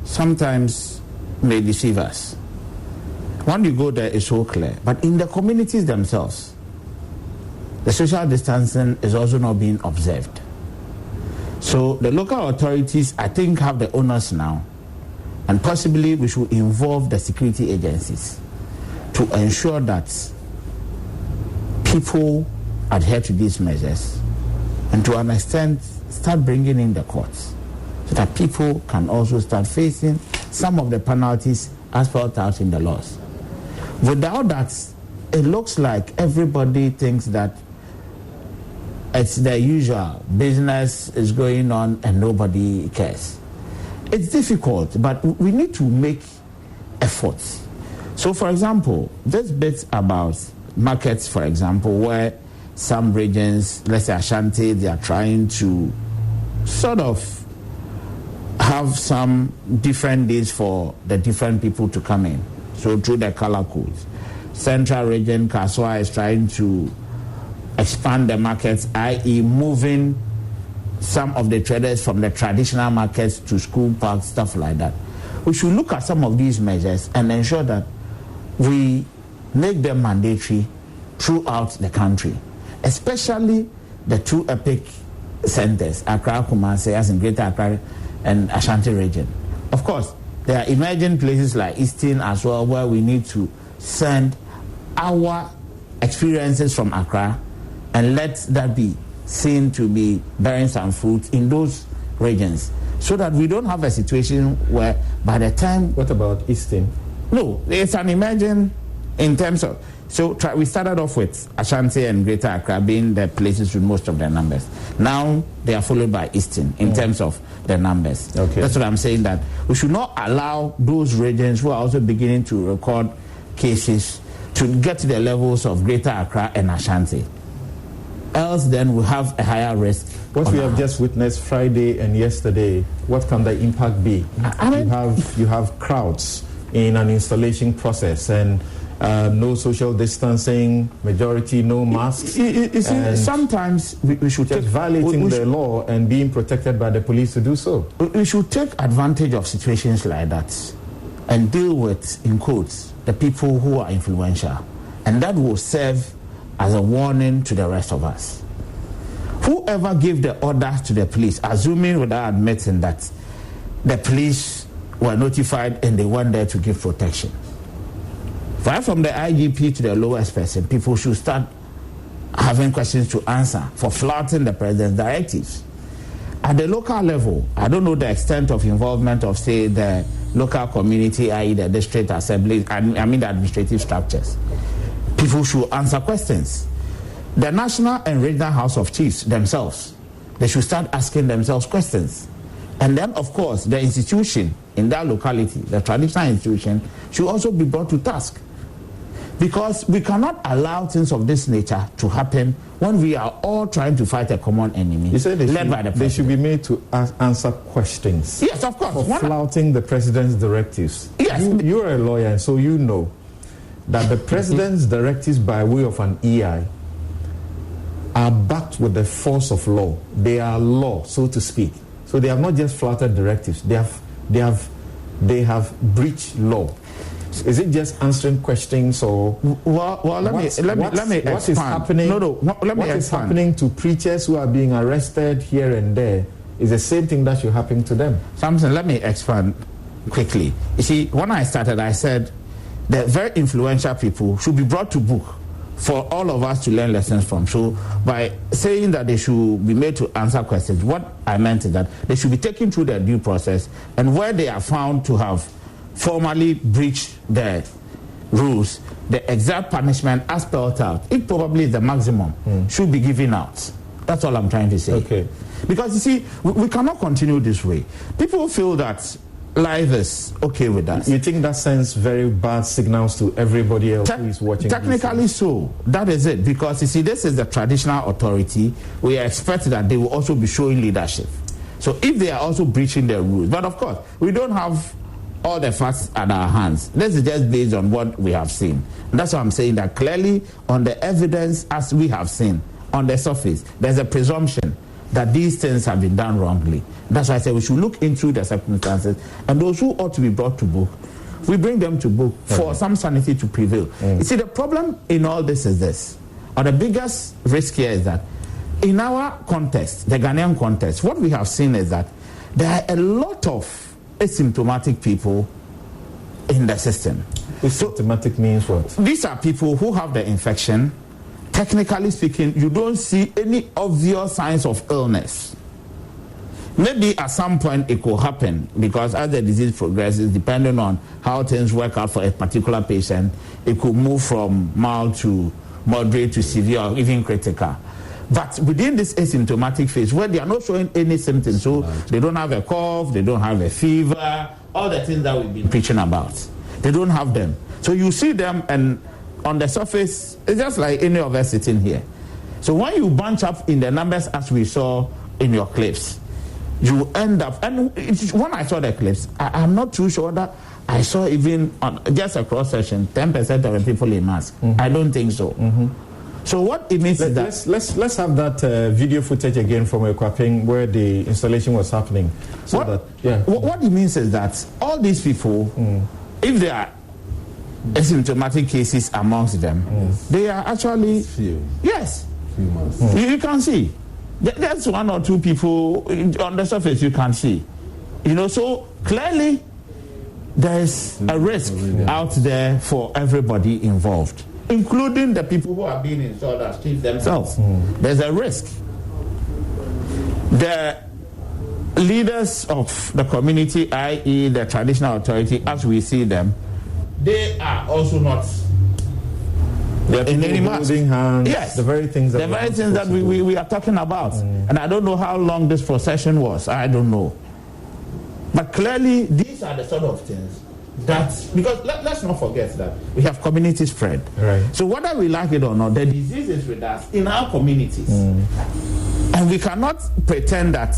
sometimes may deceive us. When you go there, it's so clear, but in the communities themselves, the social distancing is also not being observed. So the local authorities, I think, have the onus now, and possibly we should involve the security agencies to ensure that people adhere to these measures, and to an extent start bringing in the courts so that people can also start facing some of the penalties as spelled out in the laws. Without that, it looks like everybody thinks that it's the usual, business is going on and nobody cares. It's difficult, but we need to make efforts. So, for example, this bit about markets, for example, where some regions, let's say Ashanti, they are trying to sort of have some different days for the different people to come in. So through the color codes. Central region, Kaswa is trying to expand the markets, i.e. moving some of the traders from the traditional markets to school parks, stuff like that. We should look at some of these measures and ensure that we make them mandatory throughout the country, especially the two epic centers, Accra, Kumasi, as in Greater Accra and Ashanti region. Of course, there are emerging places like Eastern as well, where we need to send our experiences from Accra and let that be seen to be bearing some fruit in those regions, so that we don't have a situation where by the time... What about Eastern? No, it's an emerging in terms of. So we started off with Ashanti and Greater Accra being the places with most of the numbers. Now they are followed by Eastern in terms of the numbers. Okay. That's what I'm saying, that we should not allow those regions who are also beginning to record cases to get to the levels of Greater Accra and Ashanti. Else then we have a higher risk. What we have just witnessed Friday and yesterday, what can the impact be? You have crowds in an installation process and no social distancing, majority no masks. You see, sometimes we should take violating the law and being protected by the police to do so. We should take advantage of situations like that and deal with, in quotes, the people who are influential, and that will serve as a warning to the rest of us. Whoever gave the order to the police, assuming without admitting that the police were notified and they went there to give protection, right from the IGP to the lowest person, people should start having questions to answer for flouting the president's directives. At the local level, I don't know the extent of involvement of, say, the local community, i.e. the district assembly, I mean the administrative structures. People should answer questions. The National and Regional House of Chiefs themselves, they should start asking themselves questions. And then, of course, the institution in that locality, the traditional institution, should also be brought to task. Because we cannot allow things of this nature to happen when we are all trying to fight a common enemy. You said led by the president. They should be made to answer questions. Yes, of course. For flouting the president's directives. Yes. You're a lawyer, and so you know that the president's directives by way of an EI are backed with the force of law. They are law, so to speak. So they have not just flouted directives. They have breached law. Is it just answering questions, or let me expand. What is happening? What is happening to preachers who are being arrested here and there is the same thing that should happen to them. Samson, let me expand quickly. You see, when I started, I said that very influential people should be brought to book for all of us to learn lessons from. So by saying that they should be made to answer questions, what I meant is that they should be taken through the due process, and where they are found to have formally breached the rules, the exact punishment as spelled out, it probably is the maximum, should be given out. That's all I'm trying to say. Okay. Because you see, we cannot continue this way. People feel that life is okay with us. You think that sends very bad signals to everybody else who is watching? Technically so. That is it. Because you see, this is the traditional authority. We expect that they will also be showing leadership. So if they are also breaching their rules, but of course, we don't have all the facts at our hands. This is just based on what we have seen. And that's why I'm saying that clearly on the evidence as we have seen, on the surface, there's a presumption that these things have been done wrongly. That's why I say we should look into the circumstances, and those who ought to be brought to book, we bring them to book for some sanity to prevail. You see, the problem in all this is this, or the biggest risk here is that in our context, the Ghanaian context, what we have seen is that there are a lot of asymptomatic people in the system. Asymptomatic means what? These are people who have the infection. Technically speaking, you don't see any obvious signs of illness. Maybe at some point it could happen, because as the disease progresses, depending on how things work out for a particular patient, it could move from mild to moderate to severe or even critical. But within this asymptomatic phase, where they are not showing any symptoms, so they don't have a cough, they don't have a fever, all the things that we've been preaching about, they don't have them. So you see them, and on the surface, it's just like any of us sitting here. So when you bunch up in the numbers as we saw in your clips, you end up, and when I saw the clips, I'm not too sure that I saw even on just a cross section 10% of the people in mask. I don't think so. So what it means is that let's have that video footage again from Ekwaping where the installation was happening. So what it means is that all these people, if there are asymptomatic cases amongst them, they are actually yes. You can see. There's one or two people on the surface you can see. You know, so clearly there's a risk out there for everybody involved, including the people who are being installed as chiefs themselves. There's a risk. The leaders of the community, i.e. the traditional authority, as we see them, they are also not in any mask. Hands, yes, the very things that we are talking about. And I don't know how long this procession was. I don't know. But clearly, these are the sort of things that, because let's not forget that we have community spread. Right. So whether we like it or not, the disease is with us in our communities. And we cannot pretend that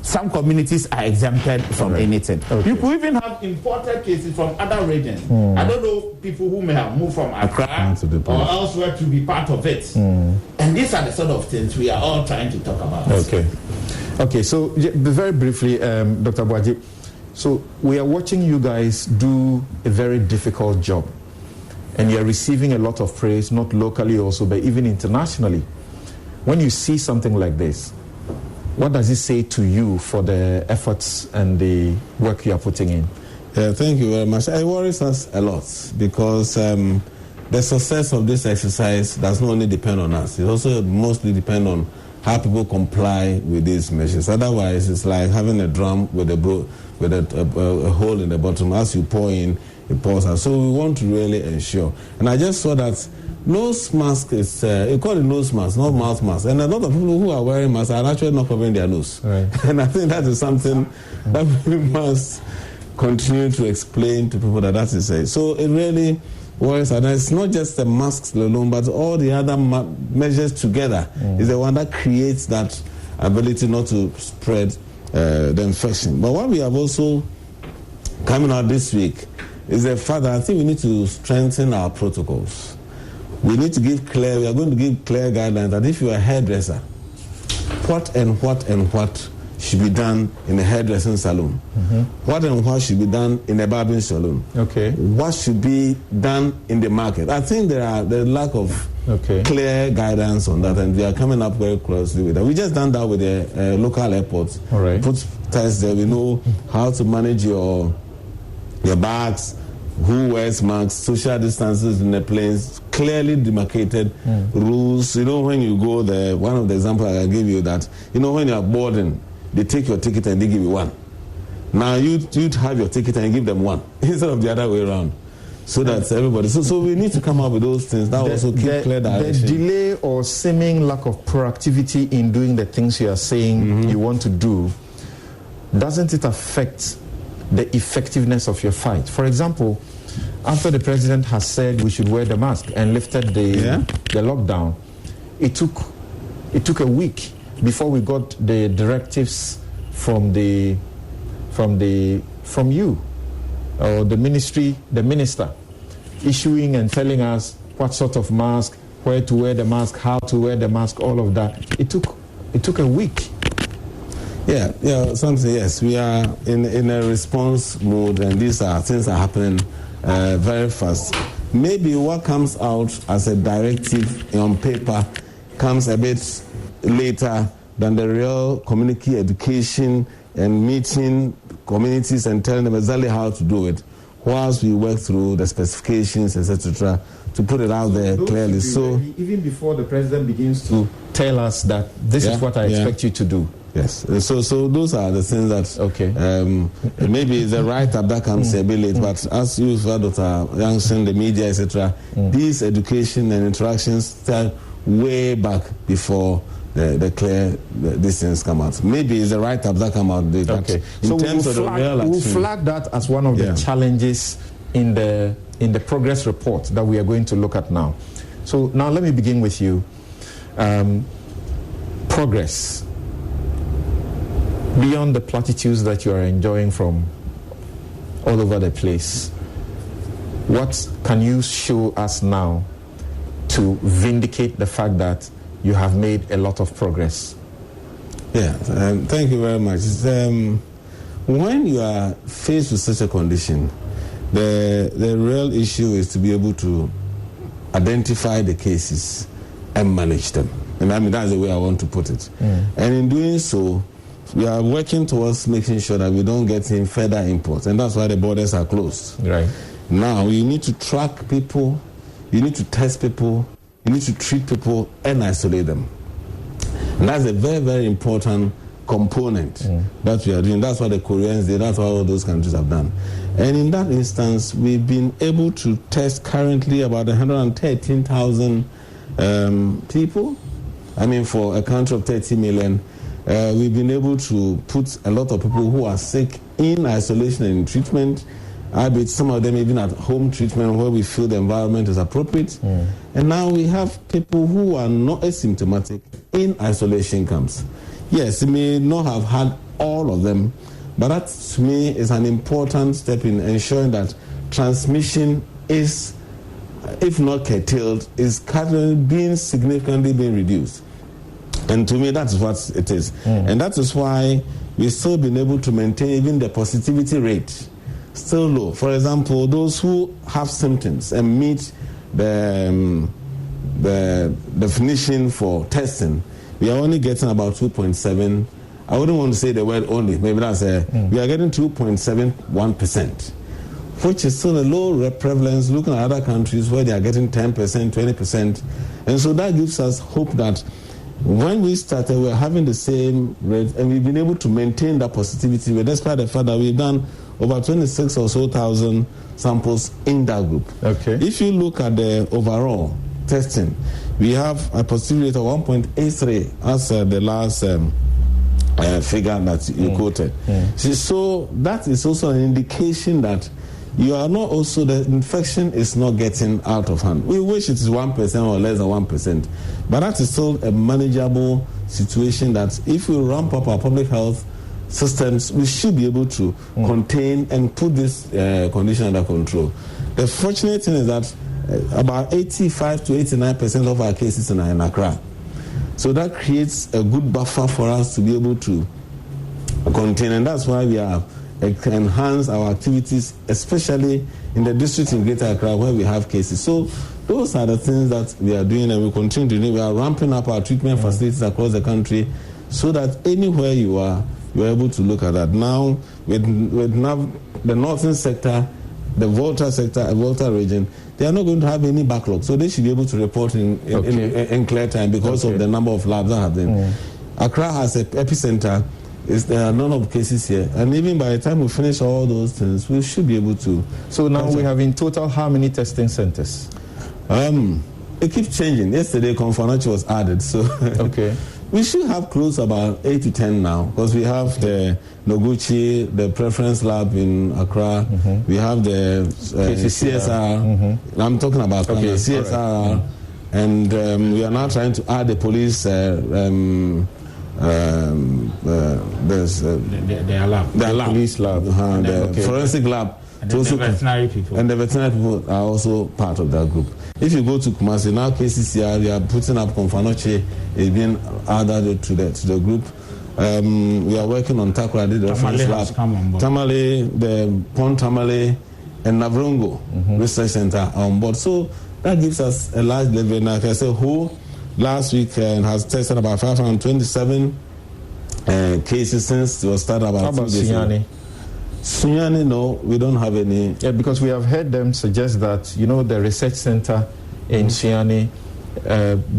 some communities are exempted from anything. Okay. People even have imported cases from other regions. I don't know people who may have moved from Accra or elsewhere to be part of it. And these are the sort of things we are all trying to talk about. Okay, so very briefly, Dr. Boaji, so we are watching you guys do a very difficult job, and you're receiving a lot of praise, not locally also, but even internationally. When you see something like this, what does it say to you for the efforts and the work you are putting in? Thank you very much. It worries us a lot because the success of this exercise does not only depend on us, it also mostly depends on how people comply with these measures. Otherwise, it's like having a drum with a hole in the bottom. As you pour in, it pours out. So we want to really ensure. And I just saw that nose mask is, you call it nose mask, not mouth mask. And a lot of people who are wearing masks are actually not covering their nose. Right. And I think that is something that we must continue to explain to people that is it. So it really worries. And it's not just the masks alone, but all the other measures together is the one that creates that ability not to spread the infection. But what we have also coming out this week is the fact that I think we need to strengthen our protocols. We need to we are going to give clear guidelines that if you are a hairdresser, what should be done in a hairdressing salon, what and what should be done in a barbering salon, what should be done in the market. I think there's lack of clear guidance on that, and we are coming up very closely with that. We just done that with the local airports. Put tests there. We know how to manage your bags, who wears masks, social distances in the planes, clearly demarcated rules. You know, when you go there, one of the examples I give you that, you know, when you are boarding, they take your ticket and they give you one. Now you'd have your ticket and give them one instead of the other way around, so that everybody. So we need to come up with those things that also keep clear direction. The delay or seeming lack of proactivity in doing the things you are saying you want to do, doesn't it affect the effectiveness of your fight? For example, after the president has said we should wear the mask and lifted the lockdown, it took a week before we got the directives from you or the minister issuing and telling us what sort of mask, where to wear the mask, how to wear the mask, all of that. It took a week. Something. Yes, we are in a response mode, and these are things are happening very fast. Maybe what comes out as a directive on paper comes a bit later than the real community education and meeting communities and telling them exactly how to do it, whilst we work through the specifications, etc., to put it out there clearly. So even before the president begins to tell us that this is what I expect you to do. Yes. So those are the things that maybe the write-up that comes a bit late, but as you said, Dr. Youngson, the media, etc., these education and interactions start way back before the clear these things come out. Maybe it's the write-up that come out late. Okay. So we'll flag that as one of the challenges in the progress report that we are going to look at now. So now let me begin with you. Progress. Beyond the platitudes that you are enjoying from all over the place, what can you show us now to vindicate the fact that you have made a lot of progress? Thank you very much. When you are faced with such a condition, the real issue is to be able to identify the cases and manage them. And I mean, that's the way I want to put it. And in doing so, we are working towards making sure that we don't get in further imports, and that's why the borders are closed. Right. Now, you need to track people, you need to test people, you need to treat people and isolate them. And that's a very, very important component that we are doing. That's what the Koreans did. That's what all those countries have done. And in that instance, we've been able to test currently about 113,000 people. I mean, for a country of 30 million, we've been able to put a lot of people who are sick in isolation and in treatment. Albeit some of them even at home treatment where we feel the environment is appropriate. And now we have people who are not asymptomatic in isolation camps. Yes, we may not have had all of them, but that to me is an important step in ensuring that transmission is, if not curtailed, is significantly being reduced. And to me, that's what it is. And that is why we've still been able to maintain even the positivity rate still low. For example, those who have symptoms and meet the definition for testing, we are only getting about 2.7. I wouldn't want to say the word only. Maybe that's we are getting 2.71%, which is still a low prevalence looking at other countries where they are getting 10%, 20%. And so that gives us hope that when we started, we were having the same rate, and we've been able to maintain that positivity rate despite the fact that we've done over 26 or so thousand samples in that group. Okay. If you look at the overall testing, we have a positivity rate of 1.83 as the last figure that you quoted. So that is also an indication that you are not also, the infection is not getting out of hand. We wish it is 1% or less than 1%, but that is still a manageable situation that if we ramp up our public health systems, we should be able to contain and put this condition under control. The fortunate thing is that about 85 to 89% of our cases are in Accra. So that creates a good buffer for us to be able to contain, and that's why we have enhanced our activities, especially in the district in Greater Accra where we have cases. So those are the things that we are doing, and we continue to do. We are ramping up our treatment facilities across the country so that anywhere you are able to look at that. Now, with the northern sector, the Volta region, they are not going to have any backlog, so they should be able to report in clear time because of the number of labs that have been. Accra has an epicenter. There are none of cases here, and even by the time we finish all those things, we should be able to. So now we have in total how many testing centers? It keeps changing. Yesterday, Konfanachi was added, so we should have close about 8 to 10 now, because we have the Noguchi, the preference lab in Accra. We have the CSR. I'm talking about CSR, and we are now trying to add the police. There's the police lab, the forensic lab, and the veterinary people. And the veterinary people are also part of that group. If you go to Kumasi, now KCCR, they are putting up Konfanoche, is being added to the group. We are working on Takoradi, the reference lab. Tamale, the Pont Tamale, and Navrongo Research Center are on board. So that gives us a large level. Like I said, who last week has tested about 527 cases since it was started about 2 days ago. Sunyani, no, we don't have any. Yeah, because we have heard them suggest that, the research center in Sunyani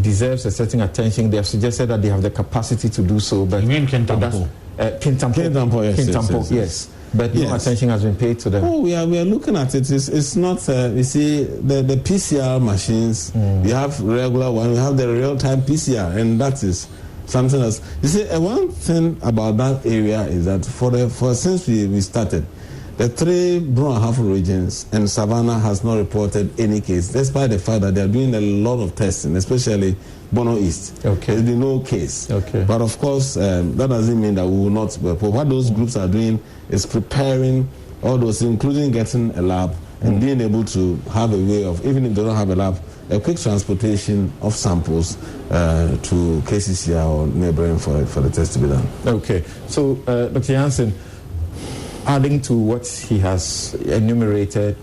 deserves a certain attention. They have suggested that they have the capacity to do so. But you mean Kintampo? Kintampo, yes. But no attention has been paid to them. Oh, we are looking at it. It's not, you see, the PCR machines, we have regular one, we have the real-time PCR, and that is something else. You see, one thing about that area is that since we started, the 3 Brun-Ahafo regions and Savannah has not reported any case, despite the fact that they are doing a lot of testing, especially Bono East. There's been no case. But of course, that doesn't mean that we will not. But what those groups are doing is preparing all those, including getting a lab and being able to have a way of, even if they don't have a lab, a quick transportation of samples to KCCR or neighboring for the test to be done. Okay. So, Dr. Jansen, adding to what he has enumerated,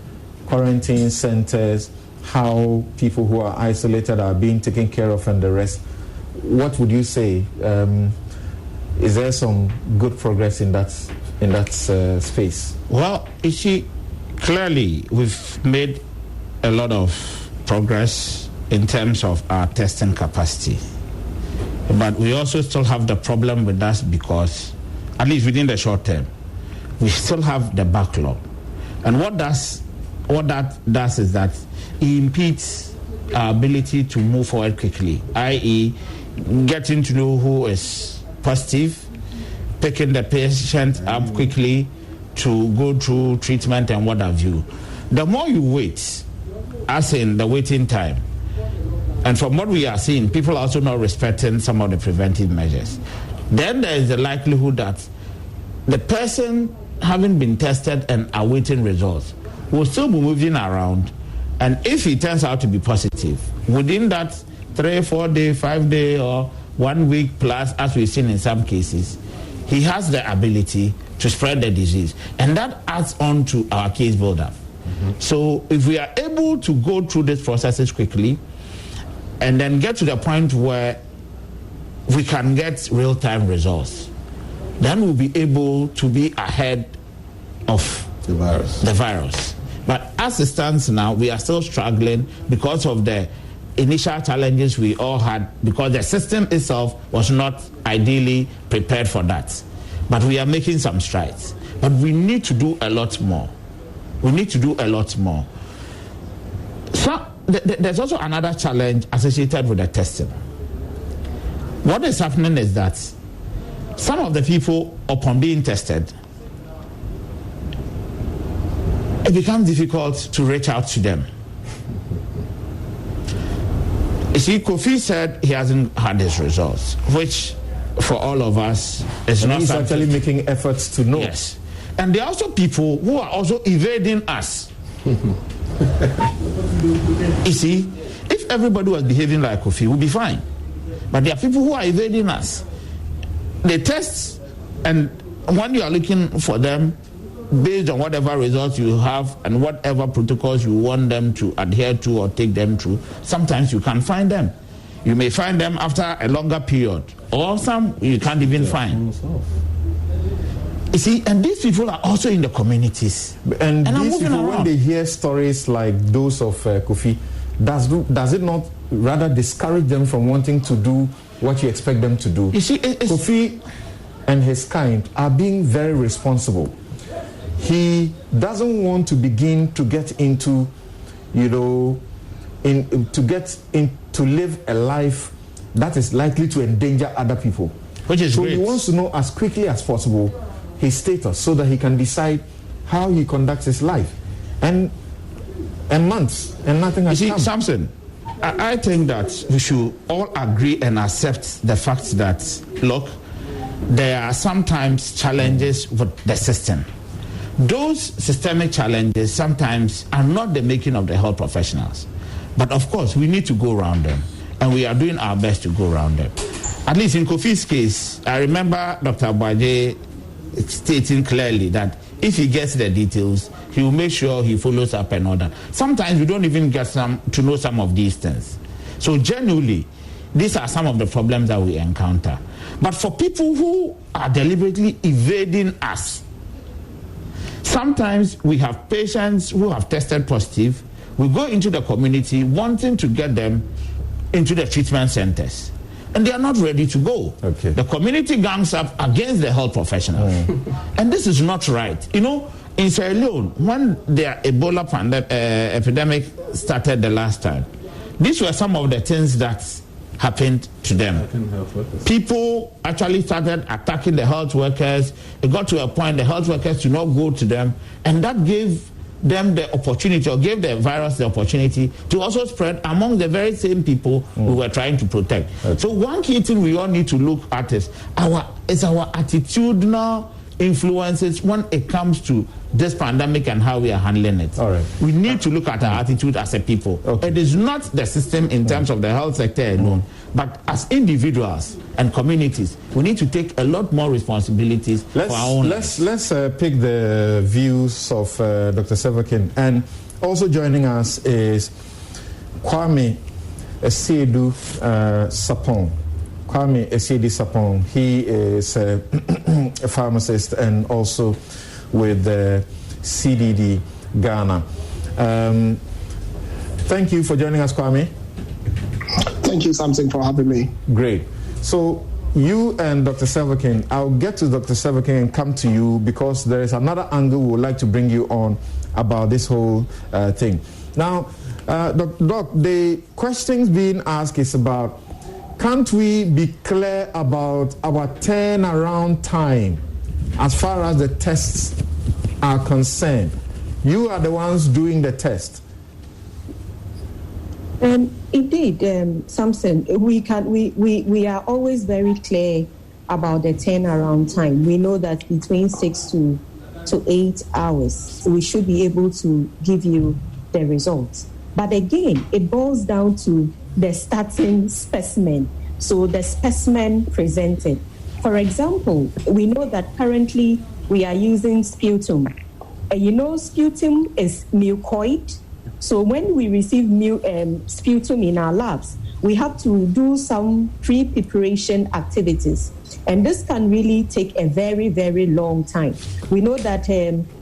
quarantine centers, how people who are isolated are being taken care of and the rest, what would you say? Is there some good progress in that space? Well, you see, clearly we've made a lot of progress in terms of our testing capacity. But we also still have the problem with us because, at least within the short term, we still have the backlog. And what that does is that it impedes our ability to move forward quickly, i.e., getting to know who is positive, picking the patient up quickly to go through treatment and what have you. The more you wait, as in the waiting time, and from what we are seeing, people are also not respecting some of the preventive measures, then there is the likelihood that the person having been tested and awaiting results will still be moving around, and if he turns out to be positive, within that 3, 4 day, 5 day, or 1 week plus, as we've seen in some cases, he has the ability to spread the disease, and that adds on to our case buildup. So if we are able to go through these processes quickly and then get to the point where we can get real-time results, then we'll be able to be ahead of the virus. But as it stands now, we are still struggling because of the initial challenges we all had, because the system itself was not ideally prepared for that. But we are making some strides. But we need to do a lot more. We need to do a lot more. So there's also another challenge associated with the testing. What is happening is that some of the people, upon being tested, it becomes difficult to reach out to them. You see, Kofi said he hasn't had his results, which for all of us is and not he's something. Actually making efforts to know. Yes. And there are also people who are also evading us. You see, if everybody was behaving like Kofi, we'd be fine. But there are people who are evading us. They test, and when you are looking for them, based on whatever results you have and whatever protocols you want them to adhere to or take them through, sometimes you can't find them. You may find them after a longer period, or some you can't even find. You see, and these people are also in the communities. And these people, when they hear stories like those of Kofi, does it not rather discourage them from wanting to do what you expect them to do? You see, Kofi and his kind are being very responsible. He doesn't want to begin to get into, to live a life that is likely to endanger other people. Which is great. He wants to know as quickly as possible his status so that he can decide how he conducts his life. And months, and nothing has come. Samson, I think that we should all agree and accept the fact that, look, there are sometimes challenges with the system. Those systemic challenges sometimes are not the making of the health professionals. But of course, we need to go around them. And we are doing our best to go around them. At least in Kofi's case, I remember Dr. Abaje stating clearly that if he gets the details, he will make sure he follows up and all that. Sometimes we don't even get to know some of these things. So genuinely, these are some of the problems that we encounter. But for people who are deliberately evading us, sometimes we have patients who have tested positive. We go into the community wanting to get them into the treatment centers, and they are not ready to go. Okay. The community gangs up against the health professionals. And this is not right. You know, in Sierra Leone, when the Ebola epidemic started the last time, these were some of the things that happened to them. People actually started attacking the health workers. It got to a point the health workers did not go to them, and that gave them the opportunity, or gave the virus the opportunity to also spread among the very same people we were trying to protect. So one key thing we all need to look at is our attitudinal influences when it comes to this pandemic and how we are handling it. All right. We need to look at our attitude as a people. It is not the system in terms of the health sector alone, but as individuals and communities, we need to take a lot more responsibilities for our own lives. Let's pick the views of Dr. Severkin. And also joining us is Kwame Esiedu Sapong. Kwame Esiedu Sapong. He is a pharmacist and also with the CDD Ghana. Thank you for joining us, Kwame. Thank you, Samson, for having me. Great. So you and Dr. Selvakin, I'll get to Dr. Selvakin and come to you because there is another angle we would like to bring you on about this whole thing. Now, Doc, the questions being asked is about, can't we be clear about our turnaround time as far as the tests are concerned? You are the ones doing the test. Indeed, Samson, we are always very clear about the turnaround time. We know that between 6 to 8 hours, we should be able to give you the results. But again, it boils down to the starting specimen, so the specimen presented. For example, we know that currently we are using sputum. Sputum is mucoid. So when we receive sputum in our labs, we have to do some pre-preparation activities. And this can really take a very, very long time. We know that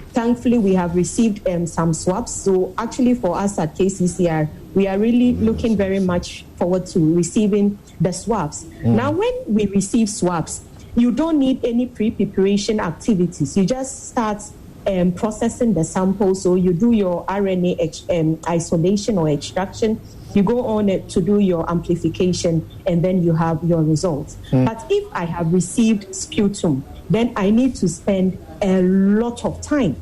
thankfully we have received some swabs. So actually for us at KCCR, we are really looking very much forward to receiving the swabs. Now, when we receive swabs, you don't need any pre-preparation activities. You just start processing the sample. So you do your RNA isolation or extraction. You go on to do your amplification, and then you have your results. But if I have received sputum, then I need to spend a lot of time.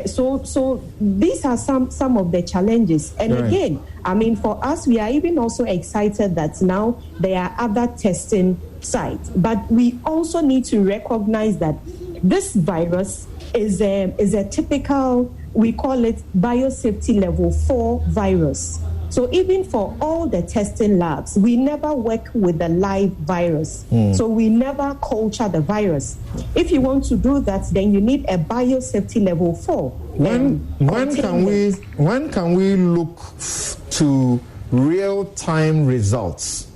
So these are some of the challenges. And again, I mean, for us, we are even also excited that now there are other testing sites. But we also need to recognize that this virus is a typical, we call it biosafety level 4 virus. So even for all the testing labs, we never work with the live virus. So we never culture the virus. If you want to do that, then you need a biosafety level 4. When can we look to real-time results?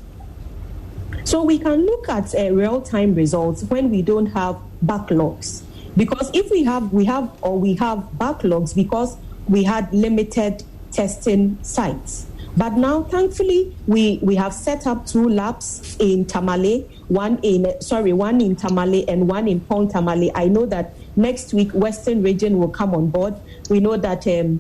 So we can look at real-time results when we don't have backlogs. Because if we have backlogs because we had limited testing sites. But now, thankfully, we have set up 2 labs in Tamale, one in Tamale and one in Pont Tamale. I know that next week, Western Region will come on board. We know that in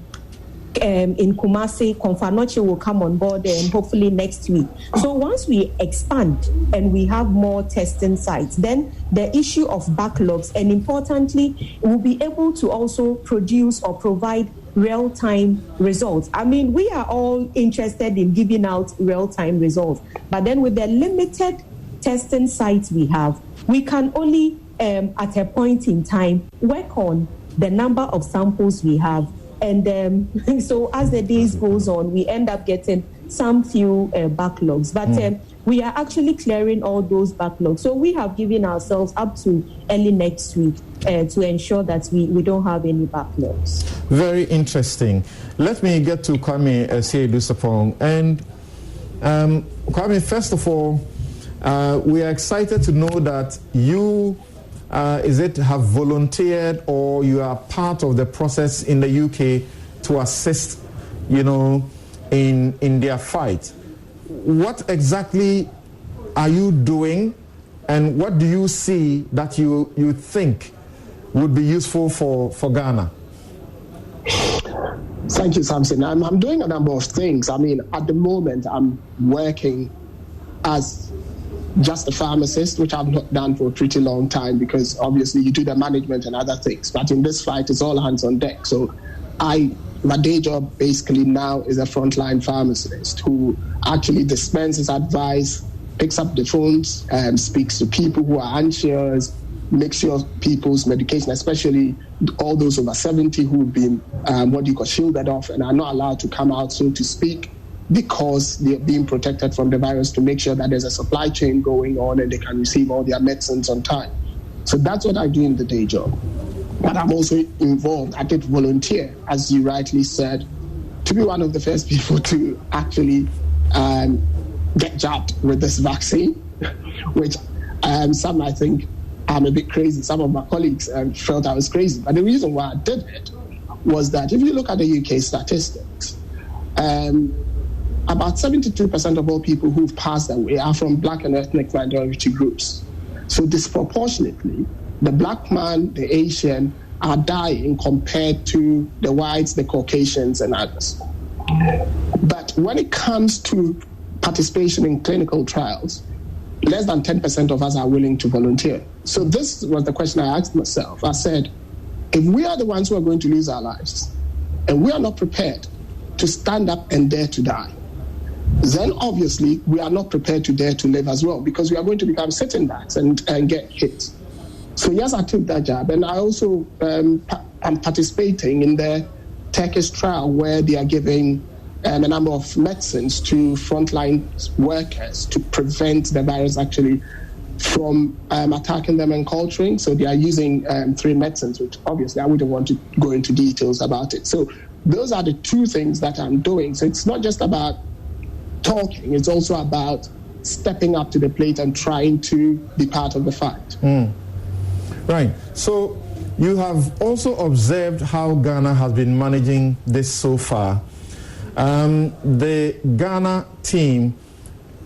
Kumasi, Konfanoche will come on board hopefully next week. So once we expand and we have more testing sites, then the issue of backlogs, and importantly, we'll be able to also produce or provide real-time results. I mean, we are all interested in giving out real-time results, but then with the limited testing sites we have, we can only, at a point in time, work on the number of samples we have. And so as the days goes on, we end up getting some few backlogs. But we are actually clearing all those backlogs. So we have given ourselves up to early next week to ensure that we don't have any backlogs. Very interesting. Let me get to Kwame Seyedusapong. And Kwame, first of all, we are excited to know that you have volunteered or you are part of the process in the UK to assist, in their fight. What exactly are you doing, and what do you see that you think would be useful for Ghana? Thank you, Samson. I'm doing a number of things. I mean, at the moment, I'm working as just a pharmacist, which I've not done for a pretty long time because obviously you do the management and other things. But in this fight, it's all hands on deck. So my day job basically now is a frontline pharmacist who actually dispenses advice, picks up the phones, speaks to people who are anxious, makes sure people's medication, especially all those over 70 who've been shielded off and are not allowed to come out, so to speak, because they're being protected from the virus, to make sure that there's a supply chain going on and they can receive all their medicines on time. So that's what I do in the day job. But I'm also involved. I did volunteer, as you rightly said, to be one of the first people to actually get jabbed with this vaccine, which some I think I'm a bit crazy. Some of my colleagues felt I was crazy. But the reason why I did it was that if you look at the UK statistics, about 72% of all people who've passed away are from black and ethnic minority groups. So disproportionately, the black man, the Asian, are dying compared to the whites, the Caucasians, and others. But when it comes to participation in clinical trials, less than 10% of us are willing to volunteer. So this was the question I asked myself. I said, if we are the ones who are going to lose our lives, and we are not prepared to stand up and dare to die, then obviously we are not prepared to dare to live as well, because we are going to become sitting backs and get hit. So yes, I took that job, and I also am participating in the Turkish trial where they are giving a number of medicines to frontline workers to prevent the virus actually from attacking them and culturing. So they are using 3 medicines, which obviously I wouldn't want to go into details about it. So those are the 2 things that I'm doing. So it's not just about talking, it's also about stepping up to the plate and trying to be part of the fight. Right. So you have also observed how Ghana has been managing this so far. The Ghana team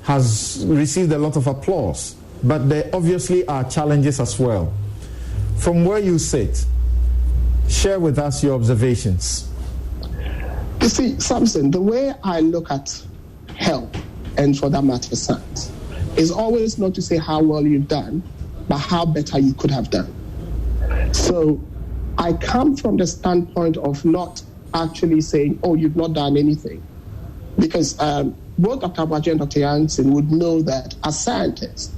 has received a lot of applause, but there obviously are challenges as well. From where you sit, share with us your observations. You see, Samson, the way I look at help, and for that matter, science, is always not to say how well you've done, but how better you could have done. So I come from the standpoint of not actually saying, oh, you've not done anything. Because both Dr. Abuaji and Dr. Jansen would know that as scientists,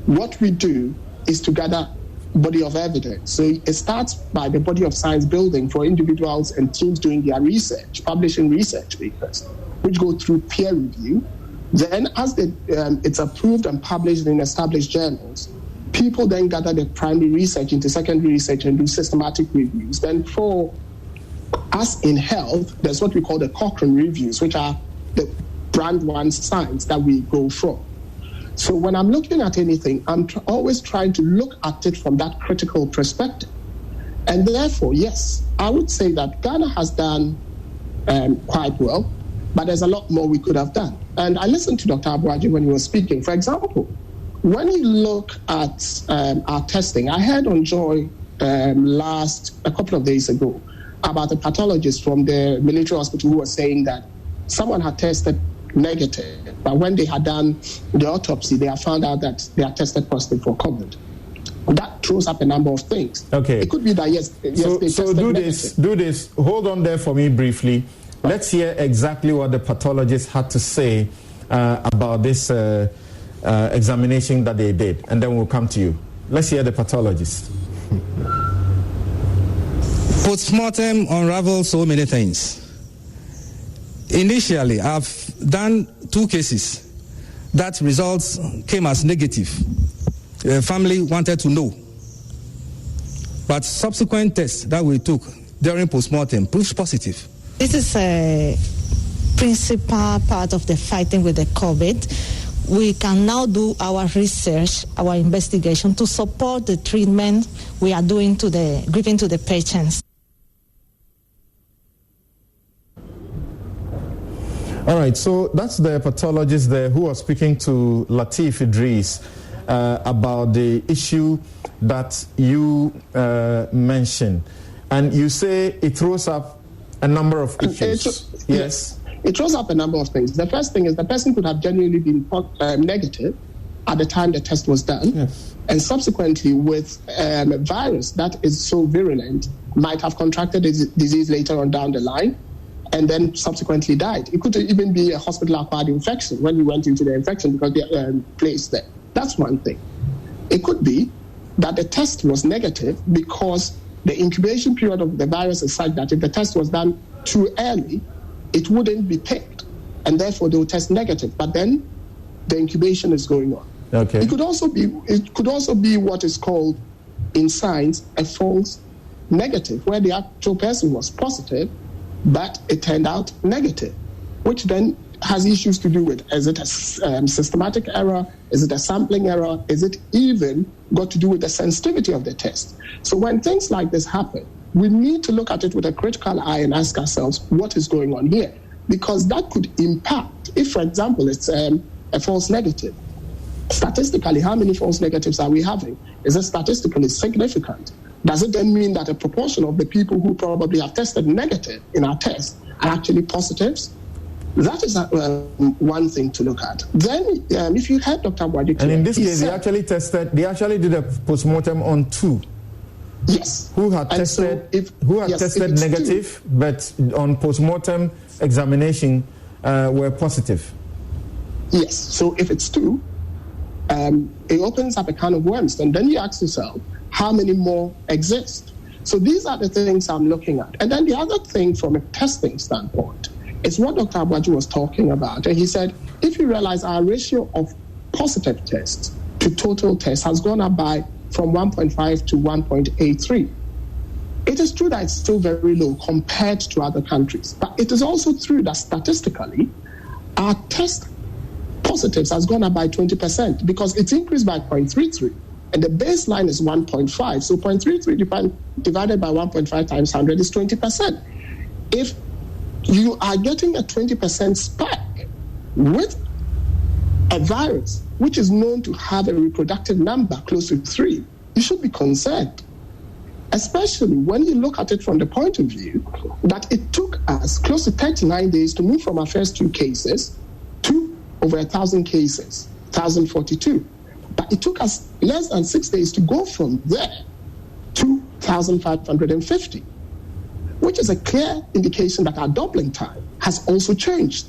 what we do is to gather body of evidence. So it starts by the body of science building for individuals and teams doing their research, publishing research papers, which go through peer review. Then as it's approved and published in established journals, people then gather the primary research into secondary research and do systematic reviews. Then for us in health, there's what we call the Cochrane reviews, which are the brand one science that we go from. So when I'm looking at anything, I'm always trying to look at it from that critical perspective. And therefore, yes, I would say that Ghana has done quite well, but there's a lot more we could have done. And I listened to Dr. Abuaji when he was speaking. For example, when you look at our testing, I heard on Joy a couple of days ago about a pathologist from the military hospital who was saying that someone had tested negative, but when they had done the autopsy, they had found out that they had tested positive for COVID. That throws up a number of things. Okay. It could be that yes they tested negative. Do this. Hold on there for me briefly. Let's hear exactly what the pathologist had to say about this examination that they did, and then we'll come to you. Let's hear the pathologist. Postmortem unravels so many things. Initially, I've done 2 cases that results came as negative. The family wanted to know. But subsequent tests that we took during postmortem proved positive. This is a principal part of the fighting with the COVID. We can now do our research, our investigation to support the treatment we are doing giving to the patients. All right, so that's the pathologist there who was speaking to Latif Idris about the issue that you mentioned. And you say it throws up a number of issues. Yes. It throws up a number of things. The first thing is the person could have genuinely been negative at the time the test was done. Yes. And subsequently with a virus that is so virulent, might have contracted the disease later on down the line, and then subsequently died. It could even be a hospital-acquired infection when we went into the infection because they placed there. That's one thing. It could be that the test was negative because the incubation period of the virus is such that if the test was done too early, it wouldn't be picked, and therefore they will test negative. But then the incubation is going on. Okay. It could also be what is called in science a false negative, where the actual person was positive, but it turned out negative, which then has issues to do with, is it a systematic error? Is it a sampling error? Is it even got to do with the sensitivity of the test? So when things like this happen, we need to look at it with a critical eye and ask ourselves, what is going on here? because that could impact, if, for example, it's a false negative. Statistically, how many false negatives are we having? Is it statistically significant? Does it then mean that a proportion of the people who probably have tested negative in our test are actually positives? That is one thing to look at. Then, if you had Dr. Wadike, and in this case, they actually did a postmortem on 2. Yes. Who had tested negative, but on postmortem examination were positive. Yes. So if it's 2, it opens up a can of worms, and then you ask yourself, how many more exist? So these are the things I'm looking at. And then the other thing from a testing standpoint is what Dr. Abuaju was talking about. And he said, if you realize our ratio of positive tests to total tests has gone up from 1.5 to 1.83. It is true that it's still very low compared to other countries, but it is also true that statistically, our test positives has gone up by 20% because it's increased by 0.33, and the baseline is 1.5. So 0.33 divided by 1.5 times 100 is 20%. If you are getting a 20% spike with a virus which is known to have a reproductive number close to 3, you should be concerned, especially when you look at it from the point of view that it took us close to 39 days to move from our first 2 cases to over 1,000 cases, 1,042. But it took us less than 6 days to go from there to 1,550, which is a clear indication that our doubling time has also changed.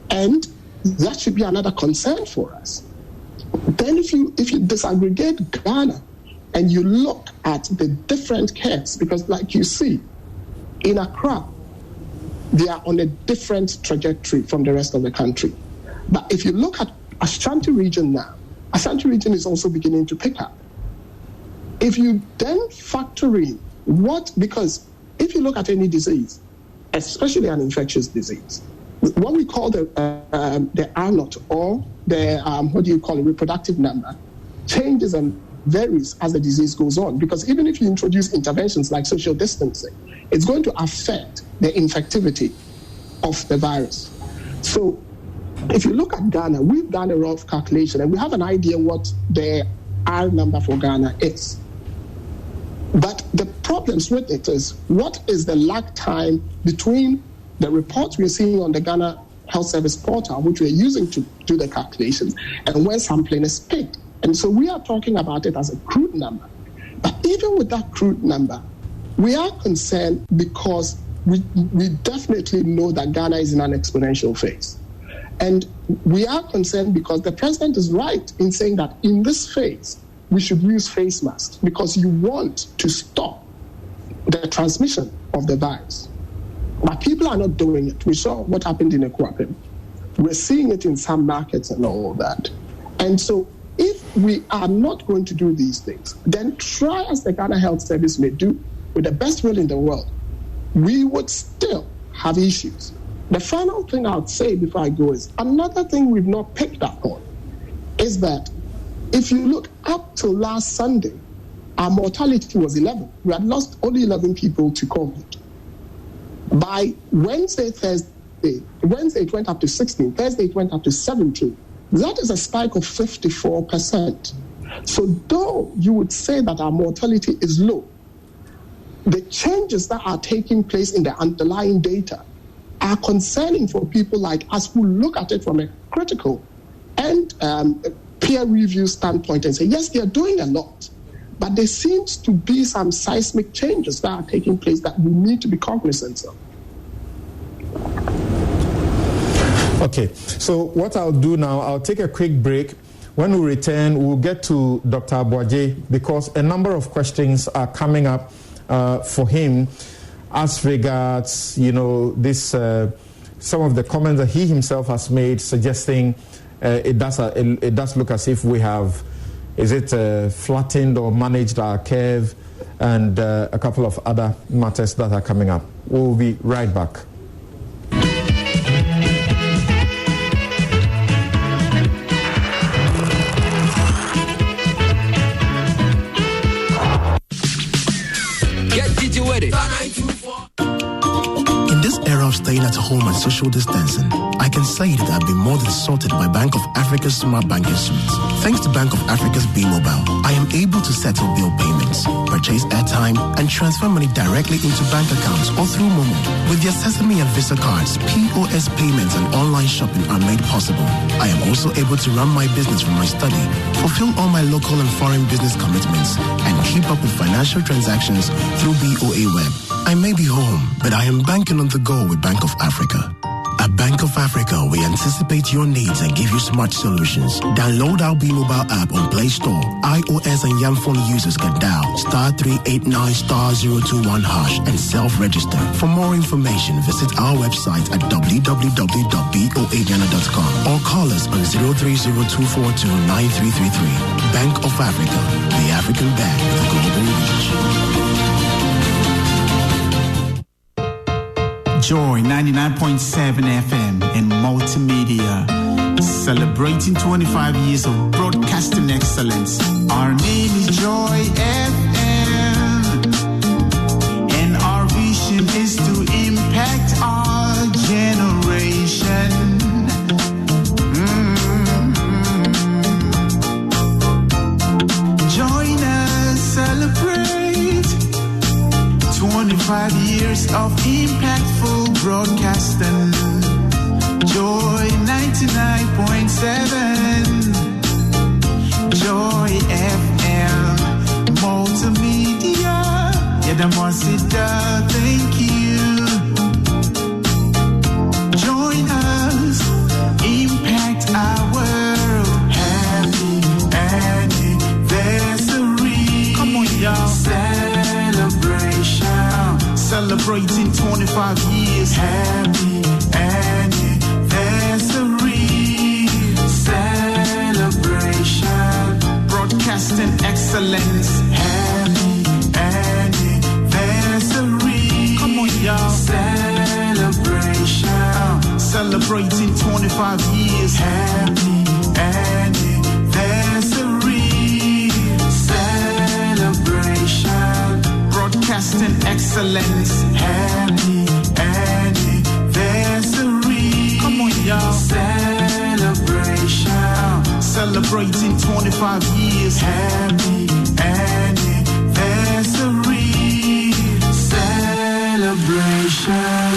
And that should be another concern for us. Then if you disaggregate Ghana and you look at the different cases, because like you see, in Accra, they are on a different trajectory from the rest of the country. But if you look at Ashanti region now, Ashanti region is also beginning to pick up. If you then factor in because if you look at any disease, especially an infectious disease, what we call the R0 or the reproductive number changes and varies as the disease goes on. Because even if you introduce interventions like social distancing, it's going to affect the infectivity of the virus. So if you look at Ghana, we've done a rough calculation and we have an idea what the R number for Ghana is. But the problems with it is, what is the lag time between the reports we're seeing on the Ghana Health Service portal, which we're using to do the calculations, and when sampling is picked? And so we are talking about it as a crude number. But even with that crude number, we are concerned because we definitely know that Ghana is in an exponential phase. And we are concerned because the president is right in saying that in this phase, we should use face masks because you want to stop the transmission of the virus. But people are not doing it. We saw what happened in Ekwapim. We're seeing it in some markets and all that. And so if we are not going to do these things, then try as the Ghana Health Service may do with the best will in the world, we would still have issues. The final thing I would say before I go is, another thing we've not picked up on is that if you look up till last Sunday, our mortality was 11. We had lost only 11 people to COVID. By Wednesday it went up to 16. Thursday it went up to 17. That is a spike of 54%. So though you would say that our mortality is low, the changes that are taking place in the underlying data are concerning for people like us who look at it from a critical and peer review standpoint and say, yes, they are doing a lot, but there seems to be some seismic changes that are taking place that we need to be cognizant of. Okay, so what I'll do now, I'll take a quick break. When we return, we'll get to Dr. Abuaje because a number of questions are coming up for him as regards, this some of the comments that he himself has made suggesting it does look as if we have, flattened or managed our curve, and a couple of other matters that are coming up. We'll be right back. In In this era of staying at home and social distancing, I can say that I've been more than sorted by Bank of Africa's smart banking suite. Thanks to Bank of Africa's B Mobile, I am able to settle bill payments, purchase airtime, and transfer money directly into bank accounts or through Momo. With their Sesame and Visa cards, POS payments and online shopping are made possible. I am also able to run my business from my study, fulfill all my local and foreign business commitments, and keep up with financial transactions through BOA Web. I may be home, but I am banking on the go with Bank of Africa. At Bank of Africa, we anticipate your needs and give you smart solutions. Download our B Mobile app on Play Store. iOS and Yam phone users can dial *389*021# and self-register. For more information, visit our website at www.boaghana.com or call us on 030-242-9333. Bank of Africa, the African bank with global reach. Joy 99.7 FM and multimedia, celebrating 25 years of broadcasting excellence. Our name is Joy FM, and our vision is to impact our generation. Join us, celebrate 25 years of impactful broadcasting. Joy 99.7. Joy FM. Multimedia. Yadamasita, thank you. Join us. Impact our world. Happy anniversary. Come on, y'all. Celebrating 25 years. Happy anniversary. Celebration. Broadcasting excellence. Happy anniversary. Come on, y'all. Celebration. Celebrating 25 years. Happy anniversary. Celebration. Broadcasting excellence. Happy anniversary. Come on, y'all. Celebration. Celebrating 25 years. Happy anniversary. Celebration.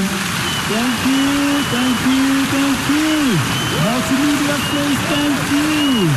Thank you, thank you, thank you. Multimedia Place, thank you.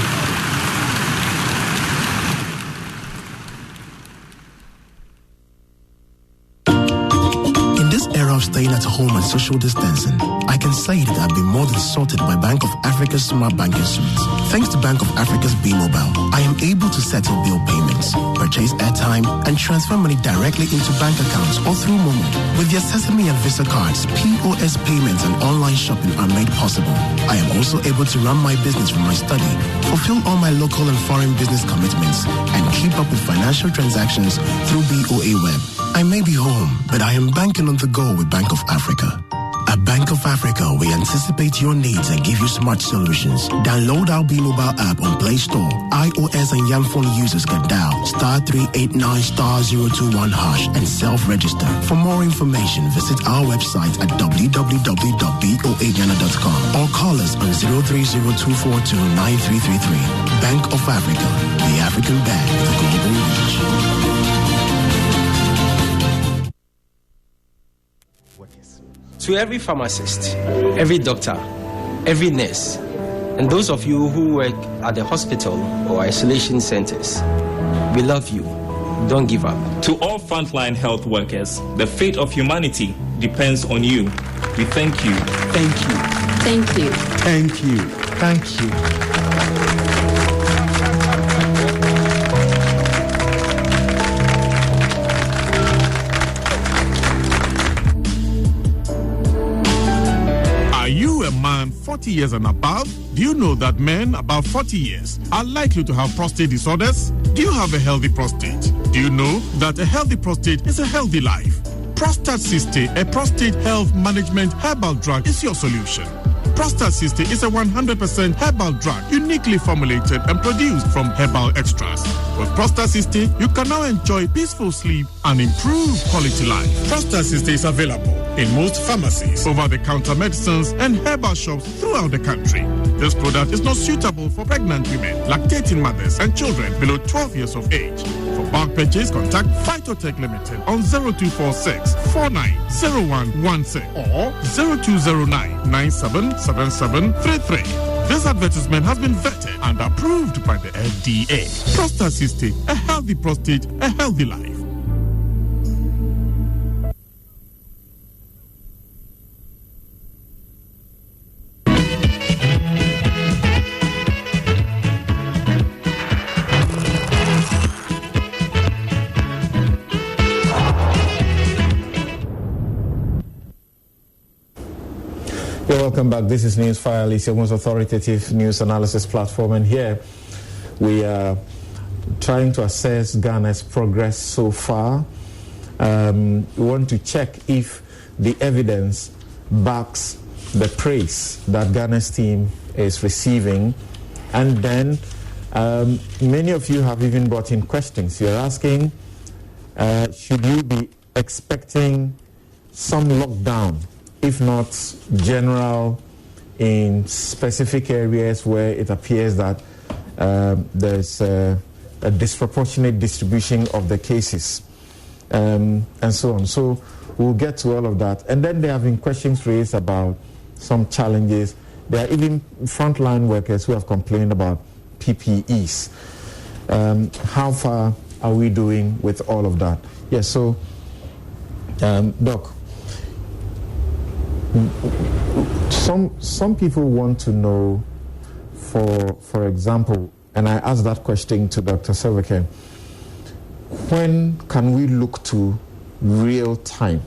Of staying at home and social distancing, I can say that I've been more than sorted by Bank of Africa's smart banking suite. Thanks to Bank of Africa's B Mobile, I am able to settle bill payments, purchase airtime, and transfer money directly into bank accounts or through Momo. With their Sesame and Visa cards, POS payments and online shopping are made possible. I am also able to run my business from my study, fulfill all my local and foreign business commitments, and keep up with financial transactions through BOA Web. I may be home, but I am banking on the go with Bank of Africa. At Bank of Africa, we anticipate your needs and give you smart solutions. Download our B Mobile app on Play Store. iOS and Yam phone users can dial *389*021# and self-register. For more information, visit our website at www.boaghana.com or call us on 030-242-9333. Bank of Africa, the African bank with global reach. To every pharmacist, every doctor, every nurse, and those of you who work at the hospital or isolation centers, we love you. Don't give up. To all frontline health workers, the fate of humanity depends on you. We thank you. Thank you. Thank you. Thank you. Thank you. Are you a man 40 years and above? Do you know that men above 40 years are likely to have prostate disorders? Do you have a healthy prostate? Do you know that a healthy prostate is a healthy life? Prostate Cyste, a prostate health management herbal drug, is your solution. Prostate Cyste is a 100% herbal drug, uniquely formulated and produced from herbal extracts. With Prostate Cyste, you can now enjoy peaceful sleep and improve quality life. Prostate Cyste is available in most pharmacies, over-the-counter medicines, and herbal shops throughout the country. This product is not suitable for pregnant women, lactating mothers, and children below 12 years of age. For bulk purchase, contact Phytotech Limited on 0246 490116 or 0209 977733. This advertisement has been vetted and approved by the FDA. Prostate, a healthy prostate, a healthy life. Welcome back. This is News File. It's your most authoritative news analysis platform, and here we are trying to assess Ghana's progress so far. We want to check if the evidence backs the praise that Ghana's team is receiving, and then many of you have even brought in questions. You're asking, should you be expecting some lockdown, if not general, in specific areas where it appears that there's a disproportionate distribution of the cases, and so on. So we'll get to all of that. And then there have been questions raised about some challenges. There are even frontline workers who have complained about PPEs. How far are we doing with all of that? Yes, so, Doc, some people want to know, for example, and I asked that question to Dr. Silverken, when can we look to real-time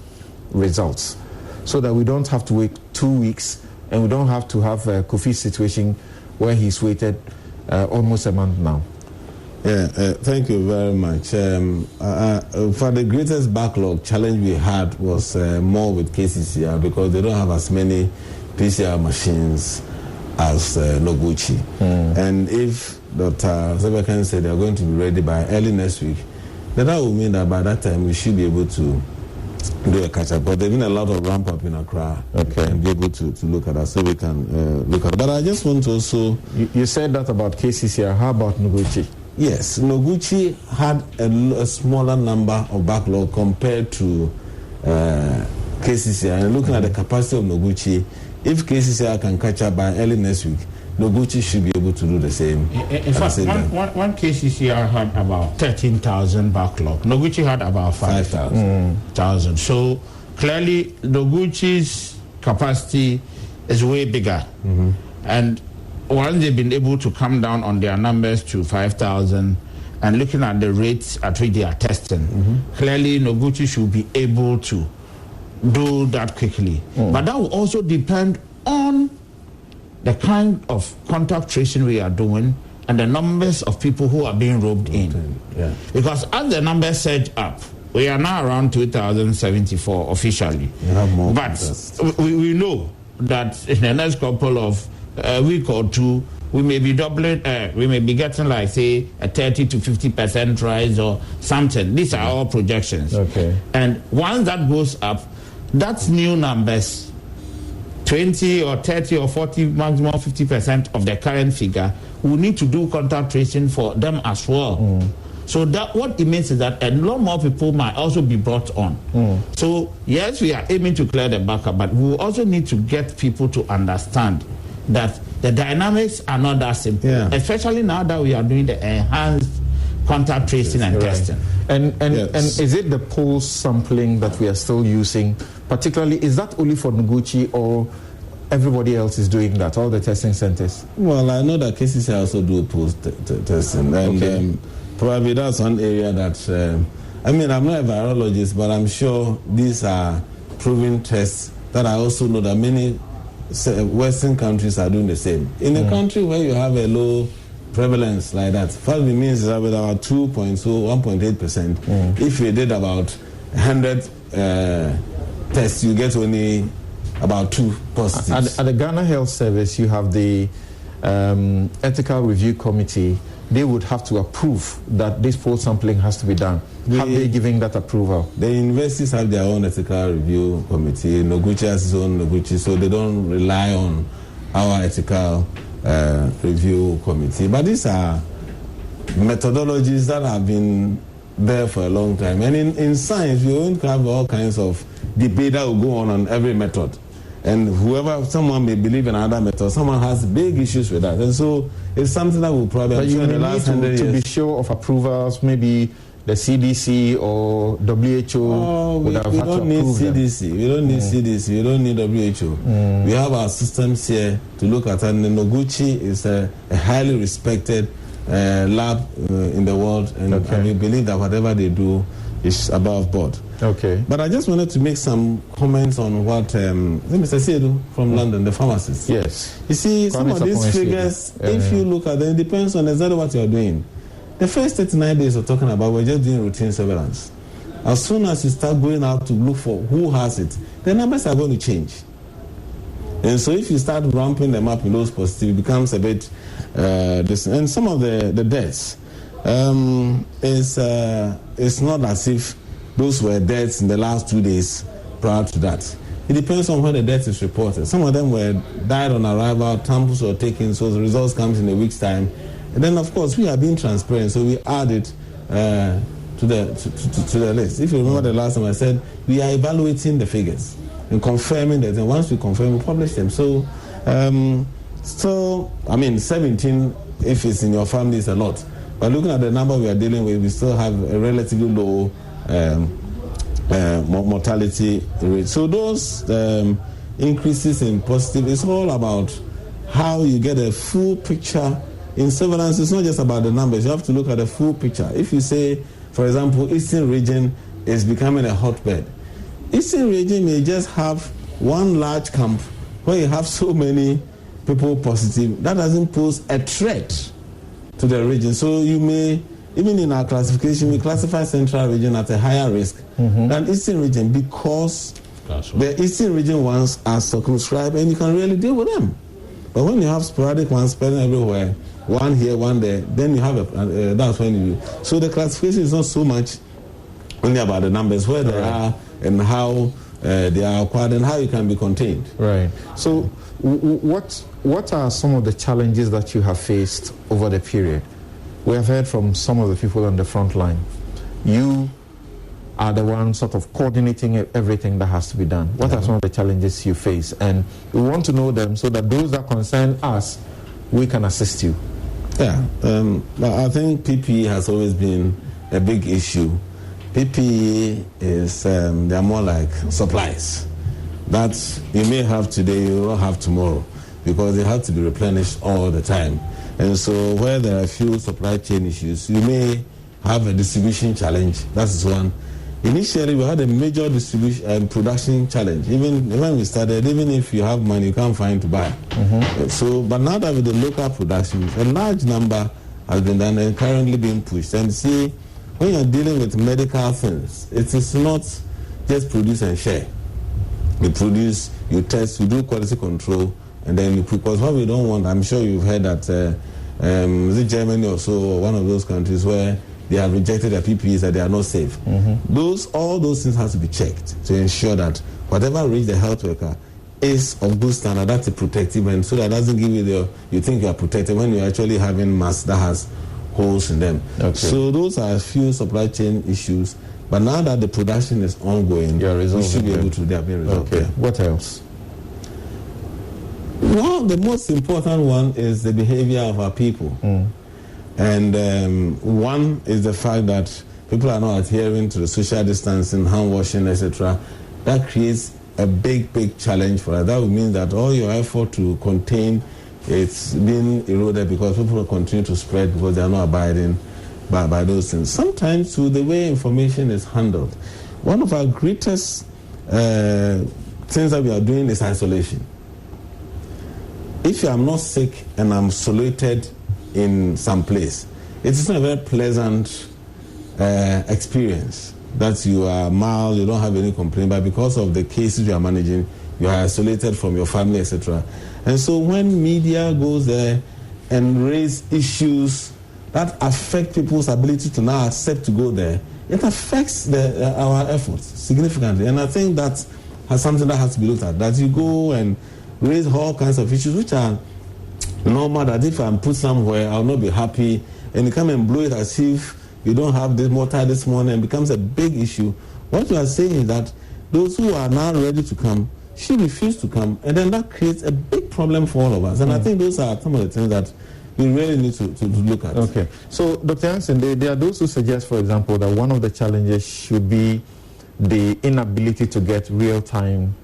results so that we don't have to wait 2 weeks and we don't have to have a Kofi's situation where he's waited almost a month now? Yeah, thank you very much. For the greatest backlog challenge we had was more with KCCR because they don't have as many PCR machines as Noguchi. And if Dr. Zebekan said they are going to be ready by early next week, then that will mean that by that time we should be able to do a catch-up. But there's been a lot of ramp-up in Accra, and be able to look at that so we can look at it. But I just want to also... You said that about KCCR. How about Noguchi? Yes, Noguchi had a smaller number of backlog compared to KCCR. And looking at the capacity of Noguchi, if KCCR can catch up by early next week, Noguchi should be able to do the same. In fact, one KCCR had about 13,000 backlog. Noguchi had about 5,000. So clearly, Noguchi's capacity is way bigger. And once they've been able to come down on their numbers to 5,000 and looking at the rates at which they are testing, clearly Noguchi should be able to do that quickly. But that will also depend on the kind of contact tracing we are doing and the numbers of people who are being roped in. Because as the numbers surge up, we are now around 2,074 officially. But we know that in the next couple of a week or two, we may be doubling, we may be getting like, say, a 30 to 50% rise or something. These are all projections. And once that goes up, that's new numbers, 20 or 30 or 40, maximum 50% of the current figure. We need to do contact tracing for them as well. So that what it means is that a lot more people might also be brought on. So yes, we are aiming to clear the backup, but we also need to get people to understand that the dynamics are not that simple, especially now that we are doing the enhanced contact tracing and testing. And is it the pulse sampling that we are still using? Particularly, is that only for Noguchi or everybody else is doing that, all the testing centers? Well, I know that KCC also do pulse testing, and probably that's one area that, I mean, I'm not a virologist, but I'm sure these are proven tests that I also know that many Western countries are doing the same. In a country where you have a low prevalence like that, first it means that with about 1.8%, if you did about 100 tests, you get only about 2 positives. At the Ghana Health Service, you have the Ethical Review Committee they would have to approve that this poll sampling has to be done. Have they given that approval? The universities have their own ethical review committee. Noguchi has his own Noguchi, so they don't rely on our ethical review committee. But these are methodologies that have been there for a long time. And in science, we won't have all kinds of debate that will go on every method. And someone may believe in another method, someone has big issues with that. And so it's something that will probably... But you need to be sure of approvals, maybe the CDC or WHO would have had to approve them. We don't need CDC, we don't need WHO. We have our systems here to look at, and Noguchi is a highly respected lab in the world, and we believe that whatever they do is above board. Okay. But I just wanted to make some comments on what Mr. Siedu from London, the pharmacist. Yes. You see, some of these figures, if you look at them, it depends on exactly what you're doing. The first 39 days we're talking about, we're just doing routine surveillance. As soon as you start going out to look for who has it, the numbers are going to change. And so if you start ramping them up in those positive, it becomes a bit... and some of the deaths, it's not as if those were deaths in the last 2 days prior to that. It depends on when the death is reported. Some of them died on arrival, samples were taken, so the results comes in a week's time. And then, of course, we are being transparent, so we add it to the list. If you remember the last time I said, we are evaluating the figures and confirming that. And once we confirm, we publish them. So, 17, if it's in your family, is a lot. But looking at the number we are dealing with, we still have a relatively low mortality rate. So those increases in positive, it's all about how you get a full picture. In surveillance, it's not just about the numbers. You have to look at the full picture. If you say, for example, Eastern region is becoming a hotbed, Eastern region may just have one large camp where you have so many people positive. That doesn't pose a threat to the region. So you may, even in our classification, we classify Central region at a higher risk than Eastern region because the Eastern region ones are circumscribed and you can really deal with them. But when you have sporadic ones spreading everywhere, one here, one there, then you have that's when you... So the classification is not so much only about the numbers, where they are and how they are acquired and how you can be contained. Right. So what are some of the challenges that you have faced over the period? We have heard from some of the people on the front line. You are the one sort of coordinating everything that has to be done. What are some of the challenges you face? And we want to know them so that those that concern us, we can assist you. Yeah, I think PPE has always been a big issue. PPE is, they're more like supplies that you may have today, you will have tomorrow, because they have to be replenished all the time. And so where there are a few supply chain issues, you may have a distribution challenge. That's one. Initially, we had a major distribution production challenge. Even when we started, even if you have money, you can't find to buy. So, but now that with the local production, a large number has been done and currently being pushed. And see, when you're dealing with medical things, it is not just produce and share. You produce, you test, you do quality control, and then you put, because what we don't want, I'm sure you've heard that, is it Germany or so, one of those countries where they have rejected their PPEs that they are not safe. All those things have to be checked to ensure that whatever reach the health worker is of good standard. That's a protective, and so that doesn't give you you think you are protected when you're actually having masks that has holes in them. So those are a few supply chain issues. But now that the production is ongoing, we should be able to be resolved. What else? Well, the most important one is the behavior of our people. And one is the fact that people are not adhering to the social distancing, hand washing, etc. That creates a big challenge for us. That would mean that all your effort to contain, it's been eroded because people will continue to spread because they are not abiding by those things. Sometimes through the way information is handled. One of our greatest things that we are doing is isolation. If I am not sick and I'm isolated in some place, it is not a very pleasant experience that you are mild, you don't have any complaint, but because of the cases you are managing, you are isolated from your family, etc. And so when media goes there and raise issues that affect people's ability to now accept to go there, it affects our efforts significantly. And I think that's something that has to be looked at. That you go and raise all kinds of issues which are normal, that if I'm put somewhere, I'll not be happy, and you come and blow it as if you don't have this mortar this morning, and becomes a big issue. What you are saying is that those who are now ready to come should refuse to come, and then that creates a big problem for all of us. And I think those are some of the things that we really need to look at. Okay. So, Dr. Hansen, there are those who suggest, for example, that one of the challenges should be the inability to get real-time,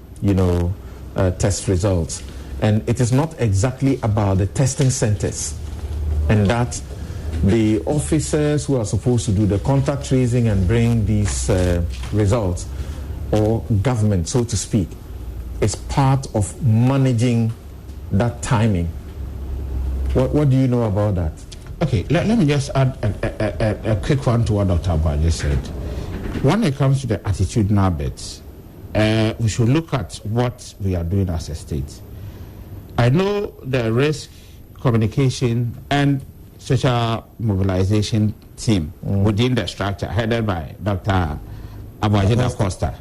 test results. And it is not exactly about the testing centers, and that the officers who are supposed to do the contact tracing and bring these results, or government, so to speak, is part of managing that timing. What do you know about that? Okay, let me just add a quick one to what Dr. Abaji said. When it comes to the attitudinal bits, we should look at what we are doing as a state. I know the risk communication and social mobilization team within the structure headed by Dr. Abaji Costa.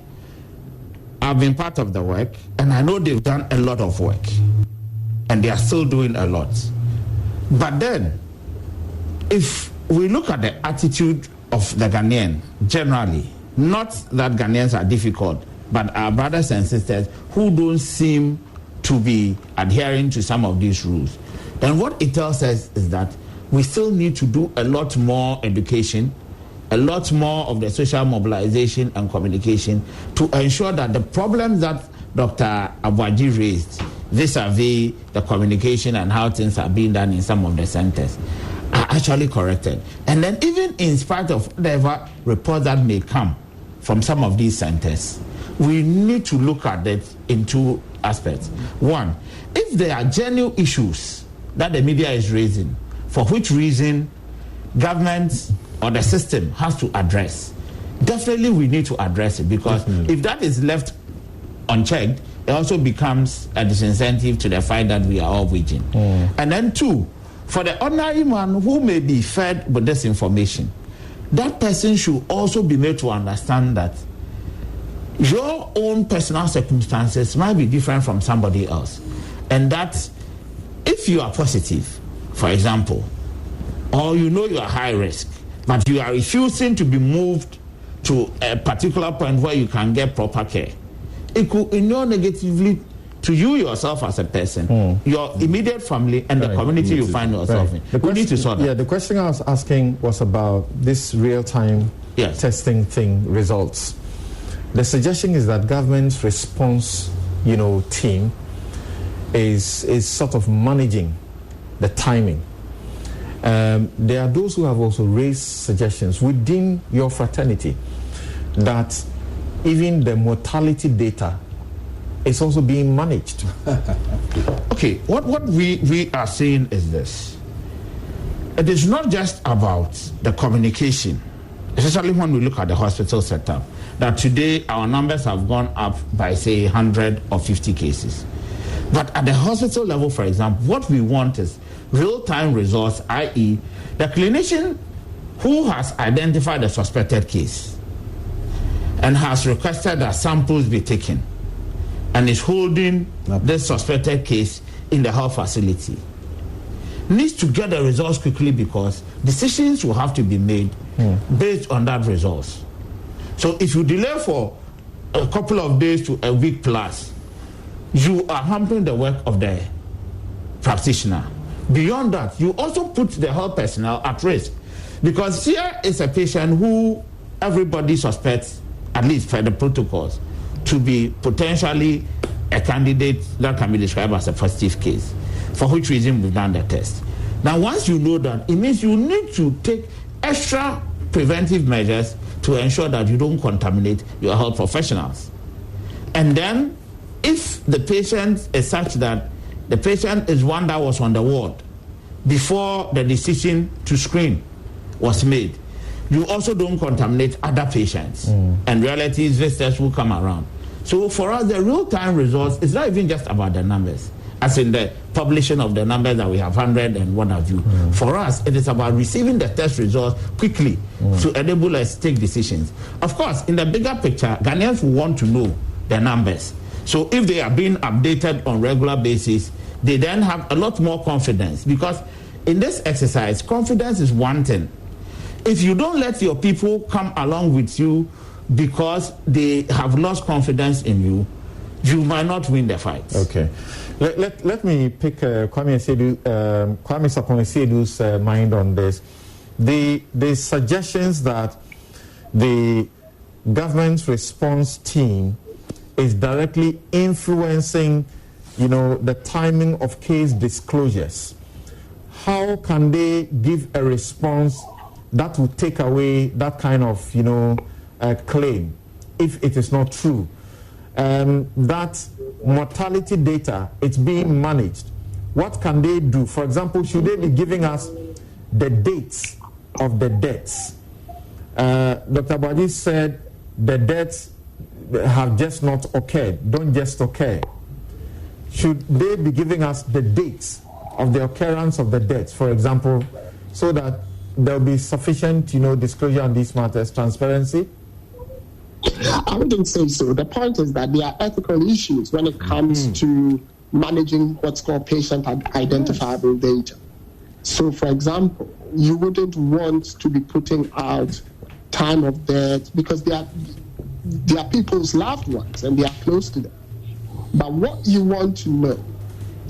I've been part of the work, and I know they've done a lot of work, and they are still doing a lot. But then, if we look at the attitude of the Ghanaian generally, not that Ghanaians are difficult, but our brothers and sisters who don't seem to be adhering to some of these rules, then what it tells us is that we still need to do a lot more education, a lot more of the social mobilization and communication to ensure that the problems that Dr. Abaji raised vis-a-vis the communication and how things are being done in some of the centers are actually corrected. And then even in spite of whatever report that may come from some of these centers, we need to look at it in two aspects. One, if there are genuine issues that the media is raising, for which reason government or the system has to address, definitely we need to address it, because if that is left unchecked, it also becomes a disincentive to the fight that we are all waging. And then two, for the ordinary man who may be fed with this information, that person should also be made to understand that your own personal circumstances might be different from somebody else, and that if you are positive, for example, or you know you are high risk, but you are refusing to be moved to a particular point where you can get proper care, it could inure negatively to you yourself as a person, your immediate family, and the community you find yourself in. We need to sort that. Yeah, the question I was asking was about this real-time testing thing results. The suggestion is that government's response, team is sort of managing the timing. There are those who have also raised suggestions within your fraternity that even the mortality data is also being managed. Okay, what we are saying is this. It is not just about the communication, especially when we look at the hospital setup, that today our numbers have gone up by, say, 100 or 50 cases. But at the hospital level, for example, what we want is real-time results, i.e., the clinician who has identified a suspected case and has requested that samples be taken and is holding this suspected case in the health facility needs to get the results quickly, because decisions will have to be made based on that results. So if you delay for a couple of days to a week plus, you are hampering the work of the practitioner. Beyond that, you also put the health personnel at risk, because here is a patient who everybody suspects, at least for the protocols, to be potentially a candidate that can be described as a positive case, for which reason we've done the test. Now, once you know that, it means you need to take extra preventive measures to ensure that you don't contaminate your health professionals. And then, if the patient is such that the patient is one that was on the ward before the decision to screen was made, you also don't contaminate other patients and relatives, visitors who come around. So for us, the real-time results is not even just about the numbers, as in the publishing of the numbers that we have 100 and what have you. For us, it is about receiving the test results quickly to enable us to take decisions. Of course, in the bigger picture, Ghanaians want to know the numbers. So if they are being updated on regular basis, they then have a lot more confidence, because in this exercise, confidence is one thing. If you don't let your people come along with you because they have lost confidence in you, you might not win the fight. Okay. Let me pick Kwame Sapon-Sedu's mind on this. The suggestions that the government's response team is directly influencing, the timing of case disclosures. How can they give a response that will take away that kind of, claim if it is not true? That mortality data, it's being managed. What can they do? For example, should they be giving us the dates of the deaths? Dr. Baji said the deaths have just not occurred, don't just occur. Should they be giving us the dates of the occurrence of the deaths, for example, so that there will be sufficient, disclosure on these matters, transparency? I wouldn't say so. The point is that there are ethical issues when it comes to managing what's called patient identifiable data. So, for example, you wouldn't want to be putting out time of death because they are people's loved ones and they are close to them. But what you want to know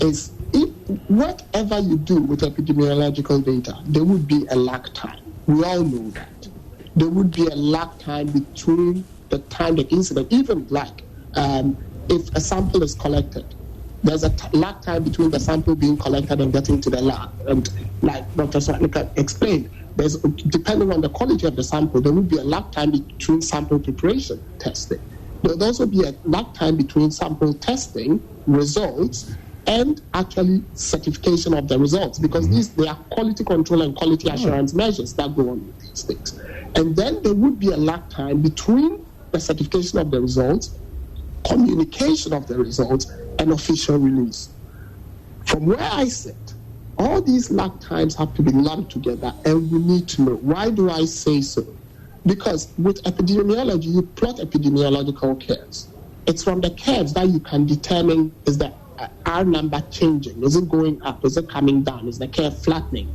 is if whatever you do with epidemiological data, there would be a lag time. We all know that. There would be a lag time between the time the incident, even like if a sample is collected, there's a lag time between the sample being collected and getting to the lab. And like Dr. Swanika explained, depending on the quality of the sample, there would be a lag time between sample preparation testing. There would also be a lag time between sample testing results and actually certification of the results, because they are quality control and quality assurance measures that go on with these things. And then there would be a lag time between the certification of the results, communication of the results, and official release. From where I sit, all these lag times have to be lumped together, and we need to know. Why do I say so? Because with epidemiology, you plot epidemiological curves. It's from the curves that you can determine, is the R number changing? Is it going up? Is it coming down? Is the curve flattening?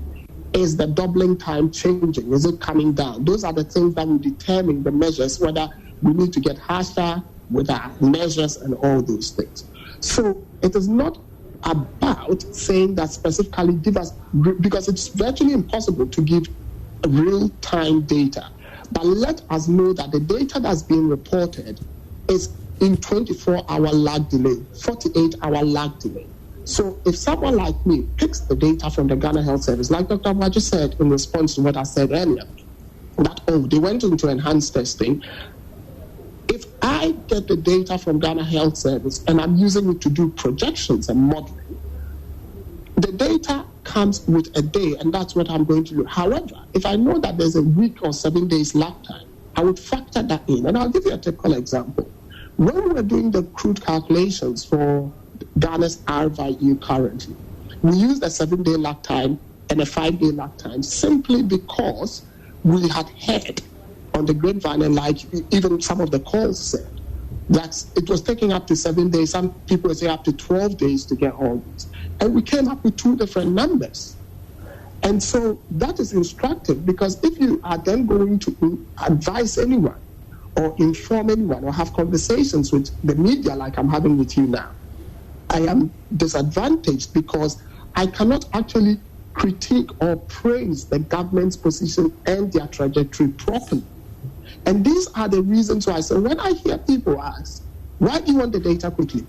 Is the doubling time changing? Is it coming down? Those are the things that will determine the measures, whether we need to get harsher with our measures and all those things. So it is not about saying that specifically give us, because it's virtually impossible to give real-time data. But let us know that the data that's being reported is in 24-hour lag delay, 48-hour lag delay. So if someone like me picks the data from the Ghana Health Service, like Dr. Baji said in response to what I said earlier, that, they went into enhanced testing. If I get the data from Ghana Health Service and I'm using it to do projections and modeling, the data comes with a day, and that's what I'm going to do. However, if I know that there's a week or 7 days lag time, I would factor that in. And I'll give you a typical example. When we were doing the crude calculations for Ghana's R value currently, we used a 7-day lag time and a 5-day lag time simply because we had heard on the grapevine, and like even some of the calls said, that it was taking up to 7 days. Some people say up to 12 days to get all this. And we came up with two different numbers. And so that is instructive, because if you are then going to advise anyone or inform anyone or have conversations with the media like I'm having with you now, I am disadvantaged because I cannot actually critique or praise the government's position and their trajectory properly. And these are the reasons why I say, when I hear people ask, why do you want the data quickly?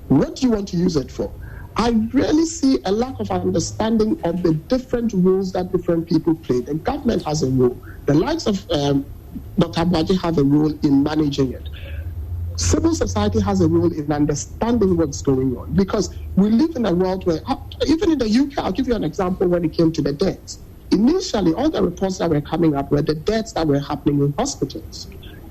What do you want to use it for? I really see a lack of understanding of the different roles that different people play. The government has a role. The likes of Dr. Baji have a role in managing it. Civil society has a role in understanding what's going on, because we live in a world where, even in the UK, I'll give you an example when it came to the deaths. Initially, all the reports that were coming up were the deaths that were happening in hospitals.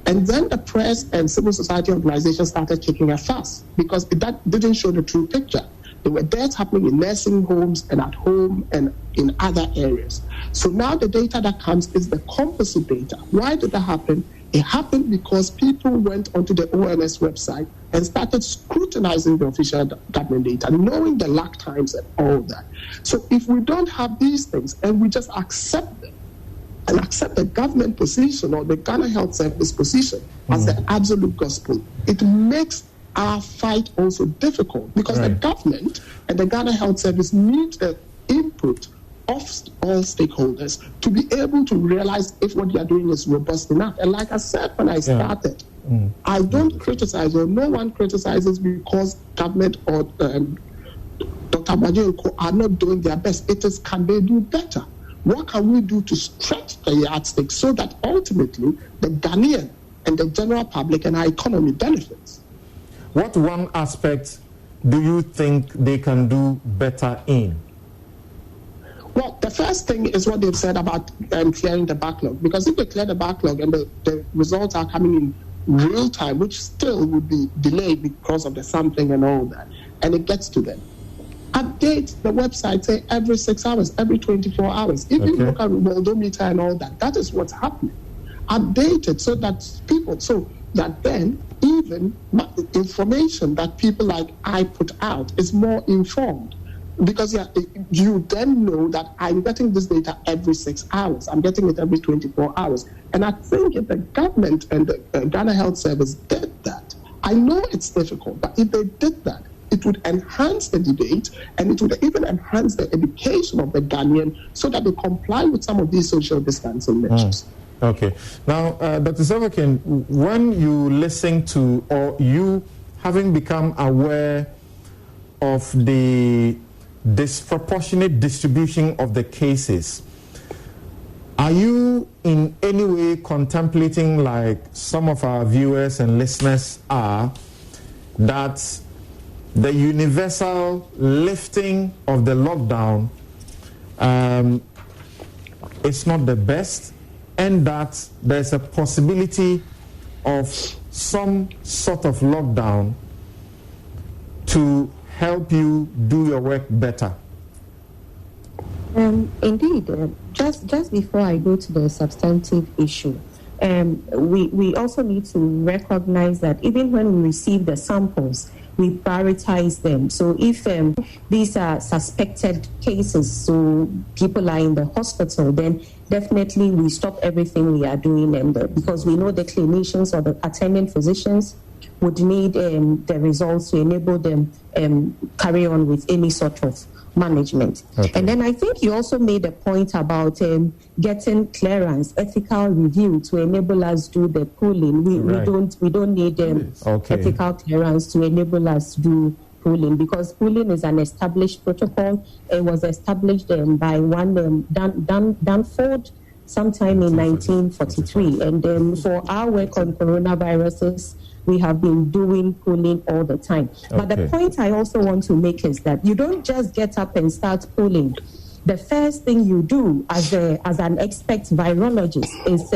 And then the press and civil society organizations started kicking a fuss because that didn't show the true picture. There were deaths happening in nursing homes and at home and in other areas. So now the data that comes is the composite data. Why did that happen? It happened because people went onto the ONS website and started scrutinizing the official government data, knowing the lag times and all that. So if we don't have these things and we just accept them and accept the government position or the Ghana Health Service position as the absolute gospel, it makes our fight also difficult because the government and the Ghana Health Service need the input of all stakeholders to be able to realize if what they are doing is robust enough. And like I said when I started, I don't criticize, or no one criticizes because government or Dr. Bajenko are not doing their best. It is, can they do better? What can we do to stretch the yardstick so that ultimately the Ghanaian and the general public and our economy benefits? What one aspect do you think they can do better in? Well, the first thing is what they've said about clearing the backlog. Because if they clear the backlog and the results are coming in real time, which still would be delayed because of the sampling and all that, and it gets to them, update the website, say every 6 hours, every 24 hours. If you look at Worldometer and all that, that is what's happening. Update it so that then even information that people like I put out is more informed. Because you then know that I'm getting this data every 6 hours. I'm getting it every 24 hours. And I think if the government and the Ghana Health Service did that, I know it's difficult, but if they did that, it would enhance the debate and it would even enhance the education of the Ghanaian so that they comply with some of these social distancing measures. Okay. Now, Dr. Savakin, when you listen to, or you having become aware of the disproportionate distribution of the cases, are you in any way contemplating, like some of our viewers and listeners are, that the universal lifting of the lockdown is not the best, and that there's a possibility of some sort of lockdown to help you do your work better? Indeed. Just before I go to the substantive issue, we also need to recognize that even when we receive the samples, we prioritize them. So if these are suspected cases, so people are in the hospital, then definitely we stop everything we are doing, and because we know the clinicians or the attending physicians would need the results to enable them carry on with any sort of management. Okay. And then I think you also made a point about getting clearance, ethical review to enable us do the pooling. We don't need ethical clearance to enable us do pooling, because pooling is an established protocol. It was established by one Danford sometime in 1943. And for our work on coronaviruses, we have been doing pooling all the time. Okay. But the point I also want to make is that you don't just get up and start pooling. The first thing you do as an expert virologist is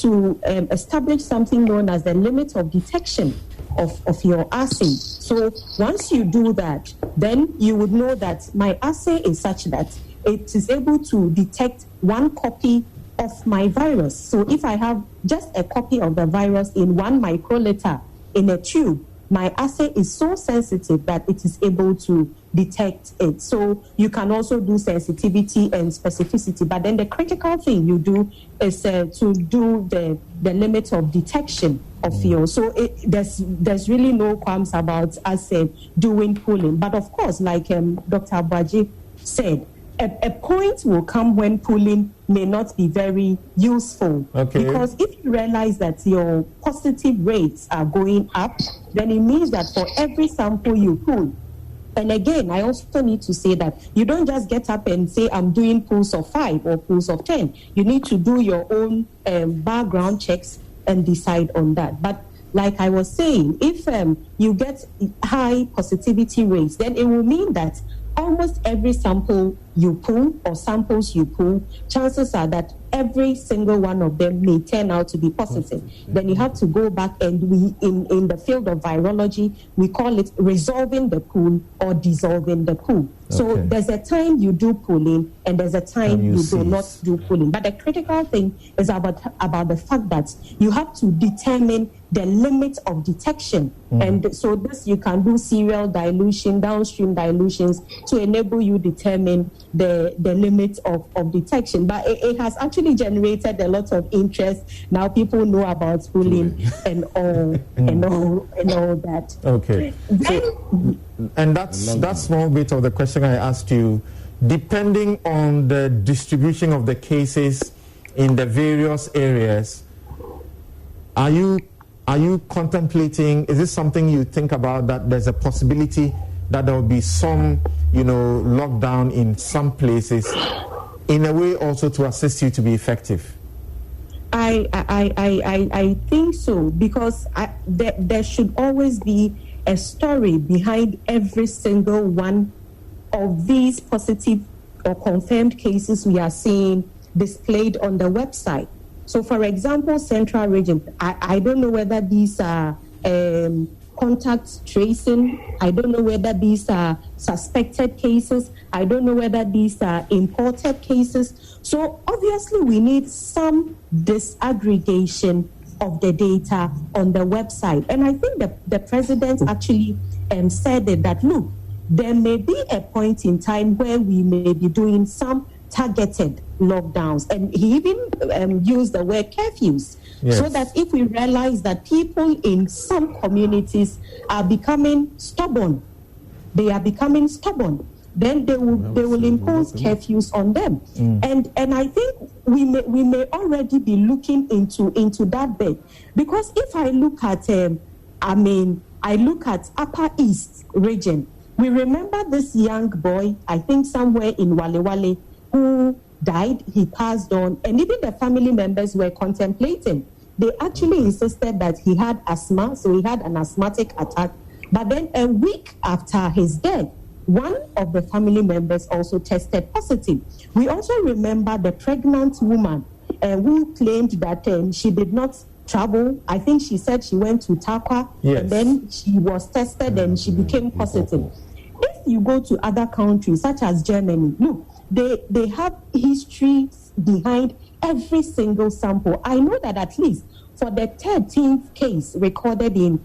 to establish something known as the limit of detection of your assay. So once you do that, then you would know that my assay is such that it is able to detect one copy of my virus. So if I have just a copy of the virus in 1 microliter in a tube, my assay is so sensitive that it is able to detect it. So you can also do sensitivity and specificity. But then the critical thing you do is to do the limit of detection of yours. So there's really no qualms about us doing pooling. But of course, like Dr. Abuaji said, a point will come when pooling may not be very useful. Okay. Because if you realize that your positive rates are going up, then it means that for every sample you pool, and again, I also need to say that you don't just get up and say, I'm doing pools of 5 or pools of 10. You need to do your own background checks and decide on that. But like I was saying, if you get high positivity rates, then it will mean that almost every sample you pull or samples you pull, chances are that every single one of them may turn out to be positive. Then you have to go back, and we in the field of virology, we call it resolving the pool or dissolving the pool. So there's a time you do pooling and there's a time you do not do pooling. But the critical thing is about the fact that you have to determine the limit of detection. And so this, you can do serial dilution, downstream dilutions to enable you determine the limit of detection. But it has actually generated a lot of interest. Now people know about pooling and all and all that. Okay. So, and that small bit of the question I asked you, depending on the distribution of the cases in the various areas, are you contemplating, is this something you think about, that there's a possibility that there will be some, lockdown in some places, in a way also to assist you to be effective? I think so, because there should always be a story behind every single one of these positive or confirmed cases we are seeing displayed on the website. So, for example, Central Region, I don't know whether these are contact tracing. I don't know whether these are suspected cases. I don't know whether these are imported cases. So, obviously, we need some disaggregation of the data on the website. And I think the president actually said that, look, there may be a point in time where we may be doing some targeted lockdowns. And he even used the word curfews. Yes. So that if we realize that people in some communities are becoming stubborn, then they will impose curfews on them. And I think we may already be looking into that bit, because if I look at I look at Upper East region. We remember this young boy, I think somewhere in Wale, who died. He passed on, and even the family members were contemplating. They actually insisted that he had asthma, so he had an asthmatic attack. But then a week after his death, one of the family members also tested positive. We also remember the pregnant woman who claimed that she did not travel. I think she said she went to Takwa, and then she was tested and she became positive. If you go to other countries, such as Germany, look, they have histories behind every single sample. I know that at least for the 13th case recorded in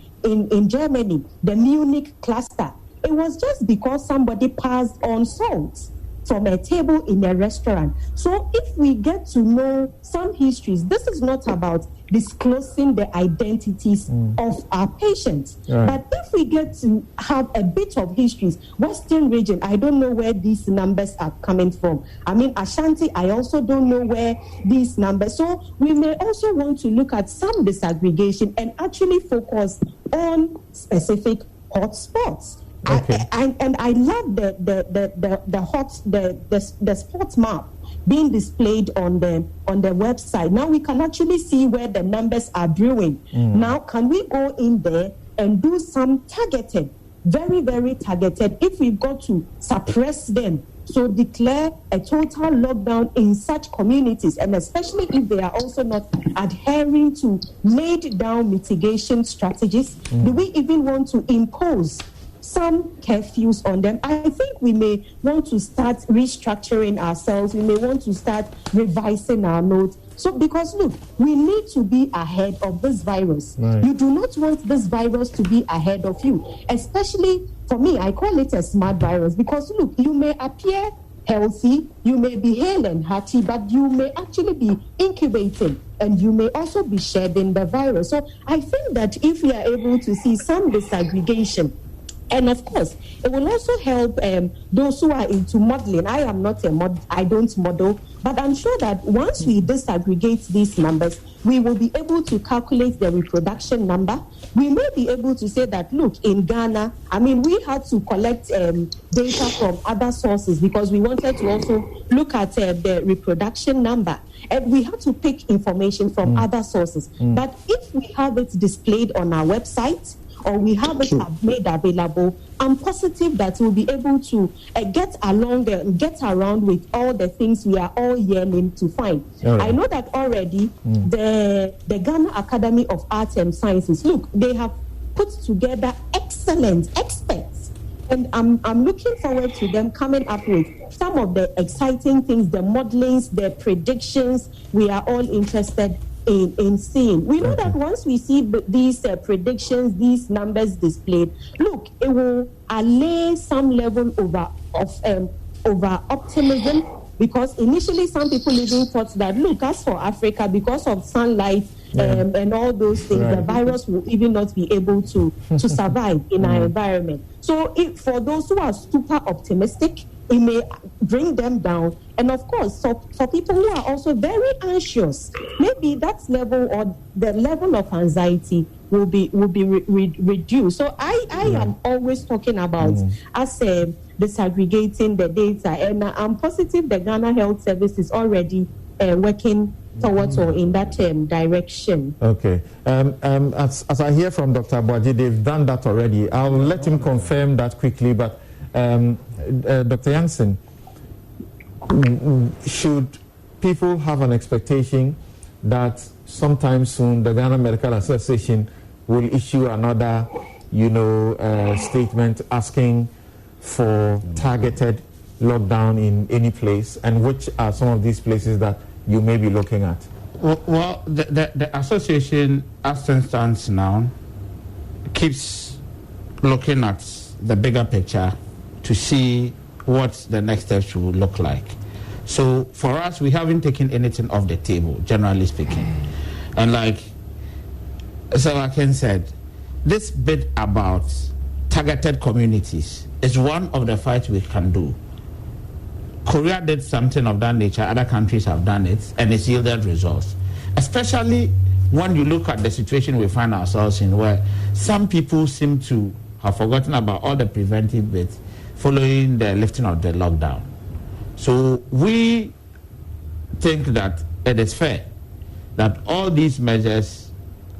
Germany, the Munich cluster, it was just because somebody passed on salt from a table in a restaurant. So if we get to know some histories, this is not about disclosing the identities of our patients. Right. But if we get to have a bit of histories, Western region, I don't know where these numbers are coming from. I mean, Ashanti, I also don't know where these numbers. So we may also want to look at some disaggregation and actually focus on specific hotspots. Okay. And I love the sports map being displayed on the website. Now we can actually see where the numbers are brewing. Now, can we go in there and do some targeted, very, very targeted, if we've got to suppress them, so declare a total lockdown in such communities, and especially if they are also not adhering to laid down mitigation strategies? Do we even want to impose some curfews on them? I think we may want to start restructuring ourselves. We may want to start revising our notes. So, because look, we need to be ahead of this virus. Right. You do not want this virus to be ahead of you. Especially for me, I call it a smart virus, because look, you may appear healthy, you may be hale and hearty, but you may actually be incubating, and you may also be shedding the virus. So I think that if we are able to see some disaggregation, and of course, it will also help those who are into modeling. I am not I don't model, but I'm sure that once we disaggregate these numbers, we will be able to calculate the reproduction number. We may be able to say that, look, in Ghana, I mean, we had to collect data from other sources because we wanted to also look at the reproduction number. And we had to pick information from other sources. But if we have it displayed on our website, or we haven't made available, I'm positive that we'll be able to get around with all the things we are all yearning to find. I know that already the Ghana Academy of Arts and Sciences, look, they have put together excellent experts. And I'm looking forward to them coming up with some of the exciting things, the modelings, the predictions we are all interested in seeing. We know that once we see these predictions, these numbers displayed, look, it will allay some level over optimism, because initially some people even thought that, look, as for Africa, because of sunlight and all those things, the virus will even not be able to survive in our environment. So for those who are super optimistic, it may bring them down. And of course, for people who are also very anxious, maybe that level or the level of anxiety will be reduced. So I am always talking about us disaggregating the data, and I'm positive the Ghana Health Service is already working towards or in that direction. Okay. As I hear from Dr. Boaji, they've done that already. I'll let him confirm that quickly, but Dr. Jansen, should people have an expectation that sometime soon the Ghana Medical Association will issue another, statement asking for targeted lockdown in any place, and which are some of these places that you may be looking at? Well, the association, as it stands now, keeps looking at the bigger picture to see what the next steps should look like. So for us, we haven't taken anything off the table, generally speaking. And like Ken said, this bit about targeted communities is one of the fights we can do. Korea did something of that nature, other countries have done it, and it's yielded results. Especially when you look at the situation we find ourselves in, where some people seem to have forgotten about all the preventive bits following the lifting of the lockdown. So we think that it is fair that all these measures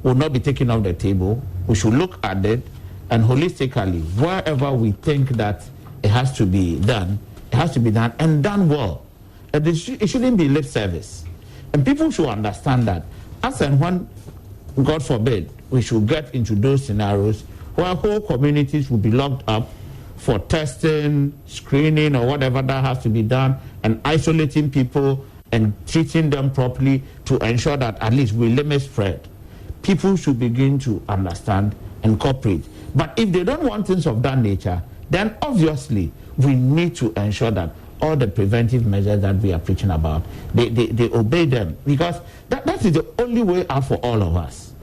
will not be taken off the table. We should look at it, and holistically, wherever we think that it has to be done, it has to be done, and done well. And it shouldn't be lip service. And people should understand that as and when, God forbid, we should get into those scenarios where whole communities will be locked up for testing, screening, or whatever that has to be done, and isolating people and treating them properly to ensure that at least we limit spread. People should begin to understand and cooperate. But if they don't want things of that nature, then obviously we need to ensure that all the preventive measures that we are preaching about, they obey them, because that is the only way out for all of us.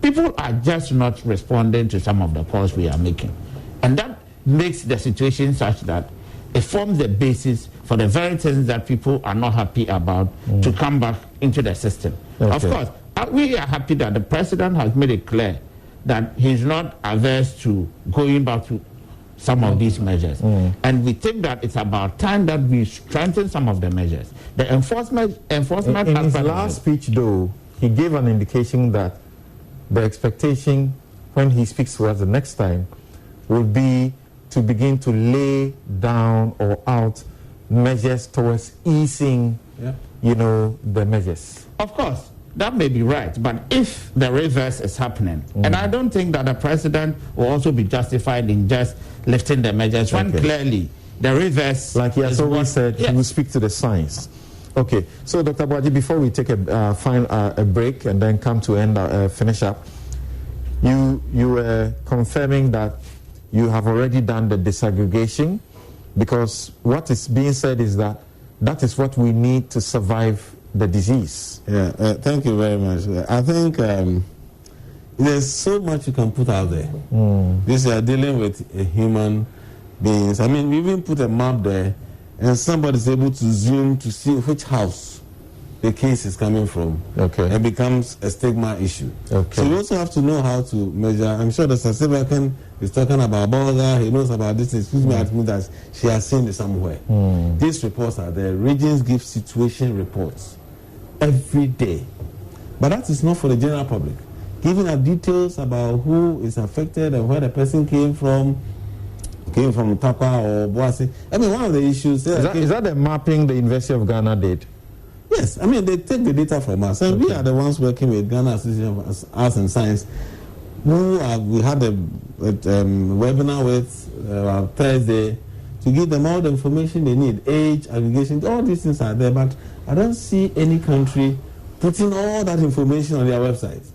People are just not responding to some of the calls we are making. And that makes the situation such that it forms the basis for the very things that people are not happy about to come back into the system. Okay. Of course, we are happy that the president has made it clear that he's not averse to going back to some of these measures. And we think that it's about time that we strengthen some of the measures. The enforcement in his last speech, though, he gave an indication that the expectation when he speaks to us the next time will be to begin to lay down or out measures towards easing, the measures. Of course, that may be right, but if the reverse is happening, and I don't think that the president will also be justified in just lifting the measures when clearly the reverse, like he has always said, he will speak to the science. Okay, so Dr. Boaji, before we take a break and then come to finish up, you were confirming that you have already done the disaggregation, because what is being said is that is what we need to survive the disease. Yeah, thank you very much. I think there's so much you can put out there. This you are dealing with human beings. I mean, we even put a map there, and somebody's able to zoom to see which house the case is coming from. Okay. It becomes a stigma issue. Okay. So we also have to know how to measure. I'm sure that Sasebakan is talking about border. He knows about this. Excuse me, admit that she has seen it somewhere. These reports are there. Regions give situation reports every day. But that is not for the general public. giving us details about who is affected and where the person came from Takwa or Boise. I mean, one of the issues... Is that the mapping the University of Ghana did? Yes, I mean, they take the data from us, and we are the ones working with Ghana Association of Arts and Science, we had a webinar with Thursday to give them all the information they need, age, aggregation, all these things are there, but I don't see any country putting all that information on their website.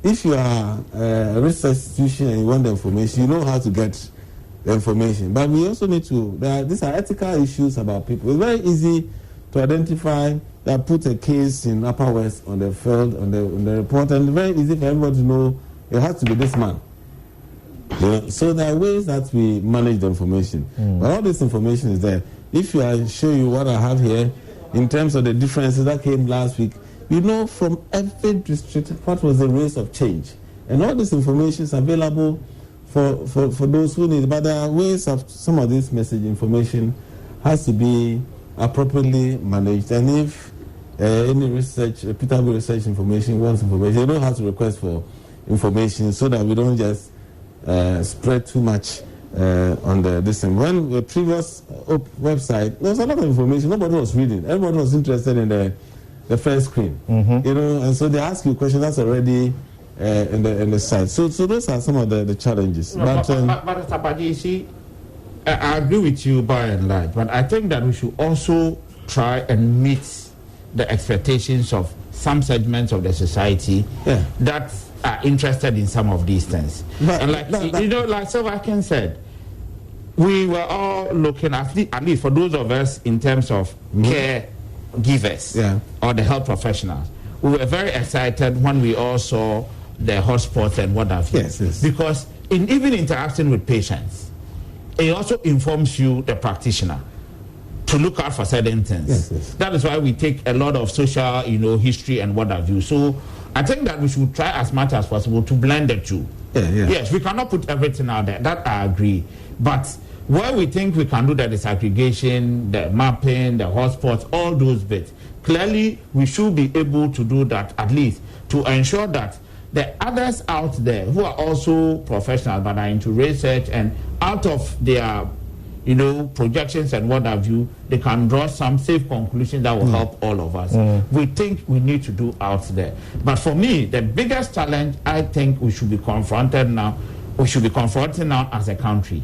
If you are a research institution and you want the information, you know how to get the information. But we also need to, these are ethical issues about people. It's very easy to identify that put a case in Upper West on the field, on the report, and very easy for everybody to know it has to be this man. So there are ways that we manage the information. But all this information is there. If I show you what I have here, in terms of the differences that came last week, you know from every district what was the rate of change. And all this information is available for those who need it. But there are ways of some of this message information has to be appropriately managed. And if any research, reputable research information wants information, you don't have to request for information so that we don't just spread too much on this thing. When the previous website, there was a lot of information, nobody was reading. Everybody was interested in the first screen. And so they ask you questions that's already in the site. So those are some of the challenges. But you see, I agree with you by and large, but I think that we should also try and meet the expectations of some segments of the society that are interested in some of these things. And like Sylvain said, we were all looking at least for those of us in terms of care givers or the health professionals. We were very excited when we all saw the hotspots and what have you. Yes. Because even interacting with patients, it also informs you, the practitioner, to look out for certain things. Yes. That is why we take a lot of social, history and what have you. So I think that we should try as much as possible to blend the two. Yes, we cannot put everything out there. That I agree. But where we think we can do the disaggregation, the mapping, the hotspots, all those bits, clearly we should be able to do that at least to ensure that the others out there who are also professionals but are into research and out of their projections and what have you, they can draw some safe conclusions that will help all of us. We think we need to do out there. But for me, the biggest challenge I think we should be confronting now as a country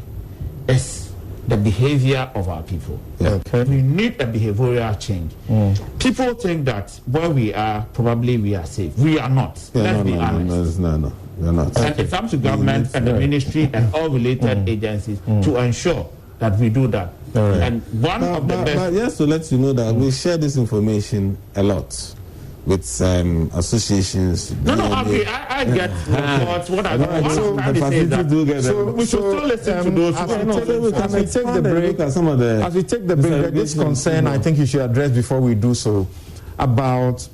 is the behavior of our people. We need a behavioral change. People think that where we are, probably we are safe. We are not. Let's be honest. No, we are not. And it's up to government and the ministry and all related agencies to ensure that we do that. And one of the best... But just to let you know that we share this information a lot with associations. I get reports. What I'm trying to say is that. So we should still listen to those. As we take the break, there is concern I think you should address before we do so about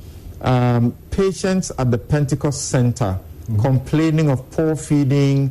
patients at the Pentecost Center complaining of poor feeding,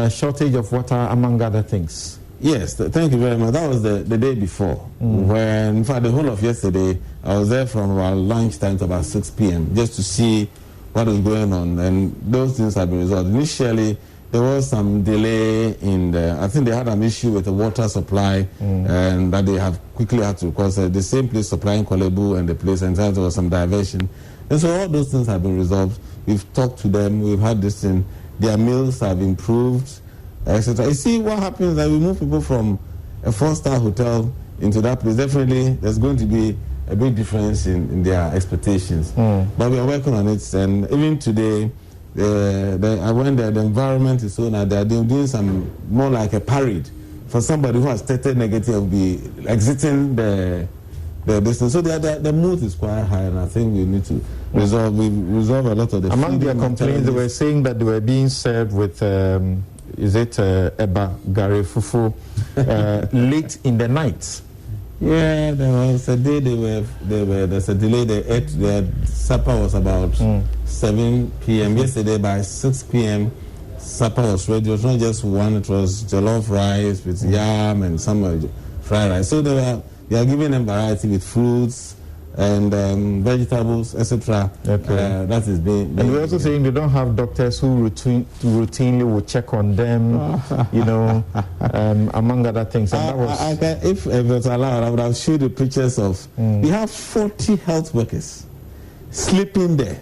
shortage of water, among other things. Yes, thank you very much. That was the day before. When, in fact, the whole of yesterday, I was there from about lunchtime to about 6 p.m. just to see what was going on, and those things have been resolved. Initially, there was some delay in I think they had an issue with the water supply, and that they have quickly had to, because the same place supplying Kolebu and the place, and there was some diversion. And so all those things have been resolved. We've talked to them, we've had this thing, their meals have improved, etc. You see what happens that we move people from a 4-star hotel into that place. Definitely there's going to be a big difference in their expectations. But we are working on it, and even today when the environment is so now, they're doing some more like a parade for somebody who has tested negative will be exiting the distance. So the mood is quite high, and I think we need to resolve a lot of the... Among their complaints, they were saying that they were being served with Eba Gare Fufu late in the night. Yeah, there was a day there's a delay. They ate, their supper was about 7 p.m. Yesterday by 6 p.m. supper was ready. It was not just one, it was jollof rice with yam and some fried rice. So they are giving them variety with fruits, and vegetables, etc. Okay. That is being. And we're also saying they don't have doctors who routinely will check on them, among other things. And if it was allowed, I would have showed the pictures of. We have 40 health workers sleeping there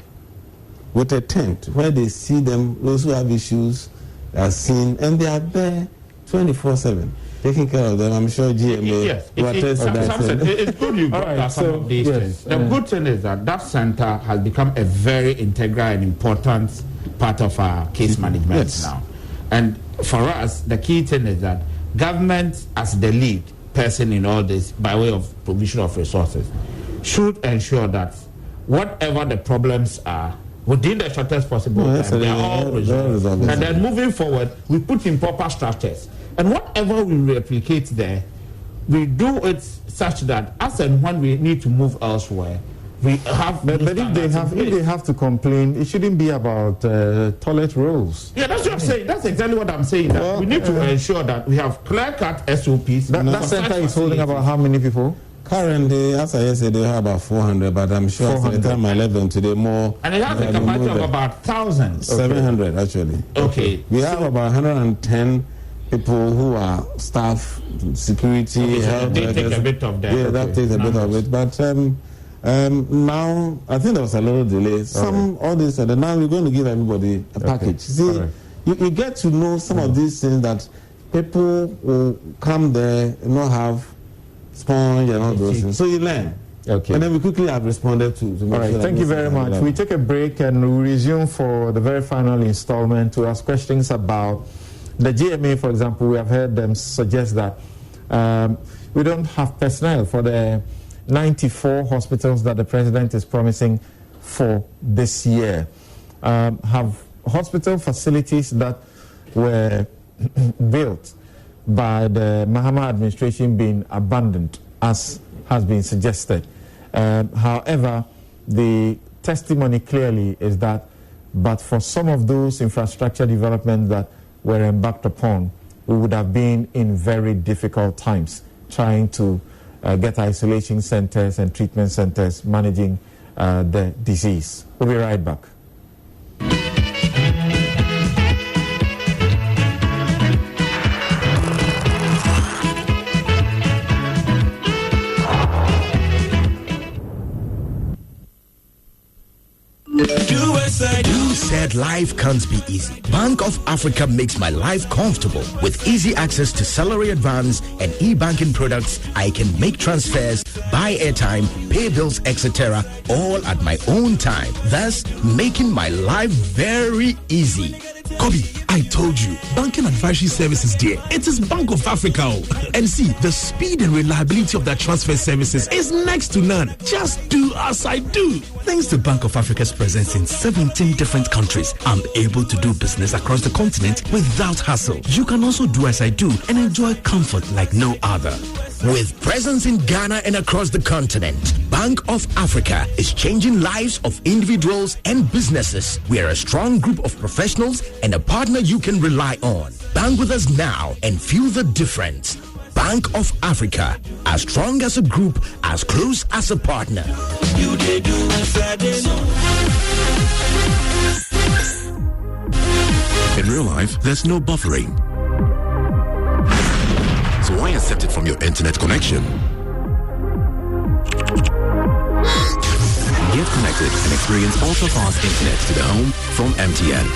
with a tent where they see them, those who have issues are seen, and they are there 24/7. Taking care of them. I'm sure GMA will attest to that. It's good you brought up some of these things. The good thing is that center has become a very integral and important part of our case management now. And for us, the key thing is that government, as the lead person in all this, by way of provision of resources, should ensure that whatever the problems are, within the shortest possible time, they are all resolved. And then moving forward, we put in proper structures. And whatever we replicate there, we do it such that as and when we need to move elsewhere, we have. But if they have to complain, it shouldn't be about toilet rolls. Yeah, that's what I'm saying. That's exactly what I'm saying. That we need to ensure that we have clear-cut SOPs. That center is holding about how many people? Currently, as I said, they have about 400, but I'm sure at the time I left them today more. And it has a capacity of about 1,000. 700 actually. Okay. We have about 110 people who are staff, security, health workers. They take a bit of that. Yeah, that takes a bit of it. But now, I think there was a little delay. All this, and now we're going to give everybody a package. See, you get to know some of these things that people will come there and not have sponge and all those things. So you learn. Okay. And then we quickly have responded to all right, thank you very much. We take a break and we resume for the very final installment to ask questions about the GMA, for example. We have heard them suggest that we don't have personnel for the 94 hospitals that the president is promising for this year. Have hospital facilities that were built by the Mahama administration been abandoned, as has been suggested. However, the testimony clearly is that, but for some of those infrastructure developments that were embarked upon, we would have been in very difficult times trying to get isolation centers and treatment centers managing the disease. We'll be right back. You said life can't be easy. Bank of Africa makes my life comfortable. With easy access to salary advance and e-banking products, I can make transfers, buy airtime, pay bills, etc. all at my own time, thus making my life very easy. Kobe, I told you, banking advisory services there. It is Bank of Africa. And see, the speed and reliability of their transfer services is next to none. Just do as I do. Thanks to Bank of Africa's presence in 17 different countries, I'm able to do business across the continent without hassle. You can also do as I do and enjoy comfort like no other. With presence in Ghana and across the continent, Bank of Africa is changing lives of individuals and businesses. We are a strong group of professionals and a partner you can rely on. Bank with us now and feel the difference. Bank of Africa, as strong as a group, as close as a partner. You did do in real life, there's no buffering. So why accept it from your internet connection? Get connected and experience ultra-fast internet to the home from MTN.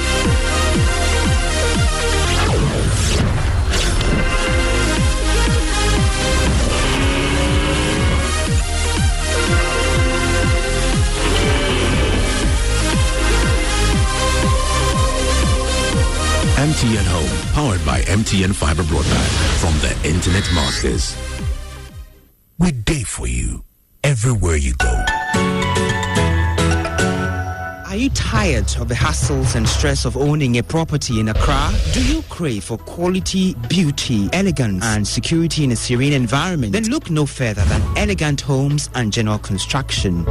MTN Home, powered by MTN Fiber Broadband from the Internet Masters. We're there for you everywhere you go. Are you tired of the hassles and stress of owning a property in Accra? Do you crave for quality, beauty, elegance, and security in a serene environment? Then look no further than Elegant Homes and General Construction.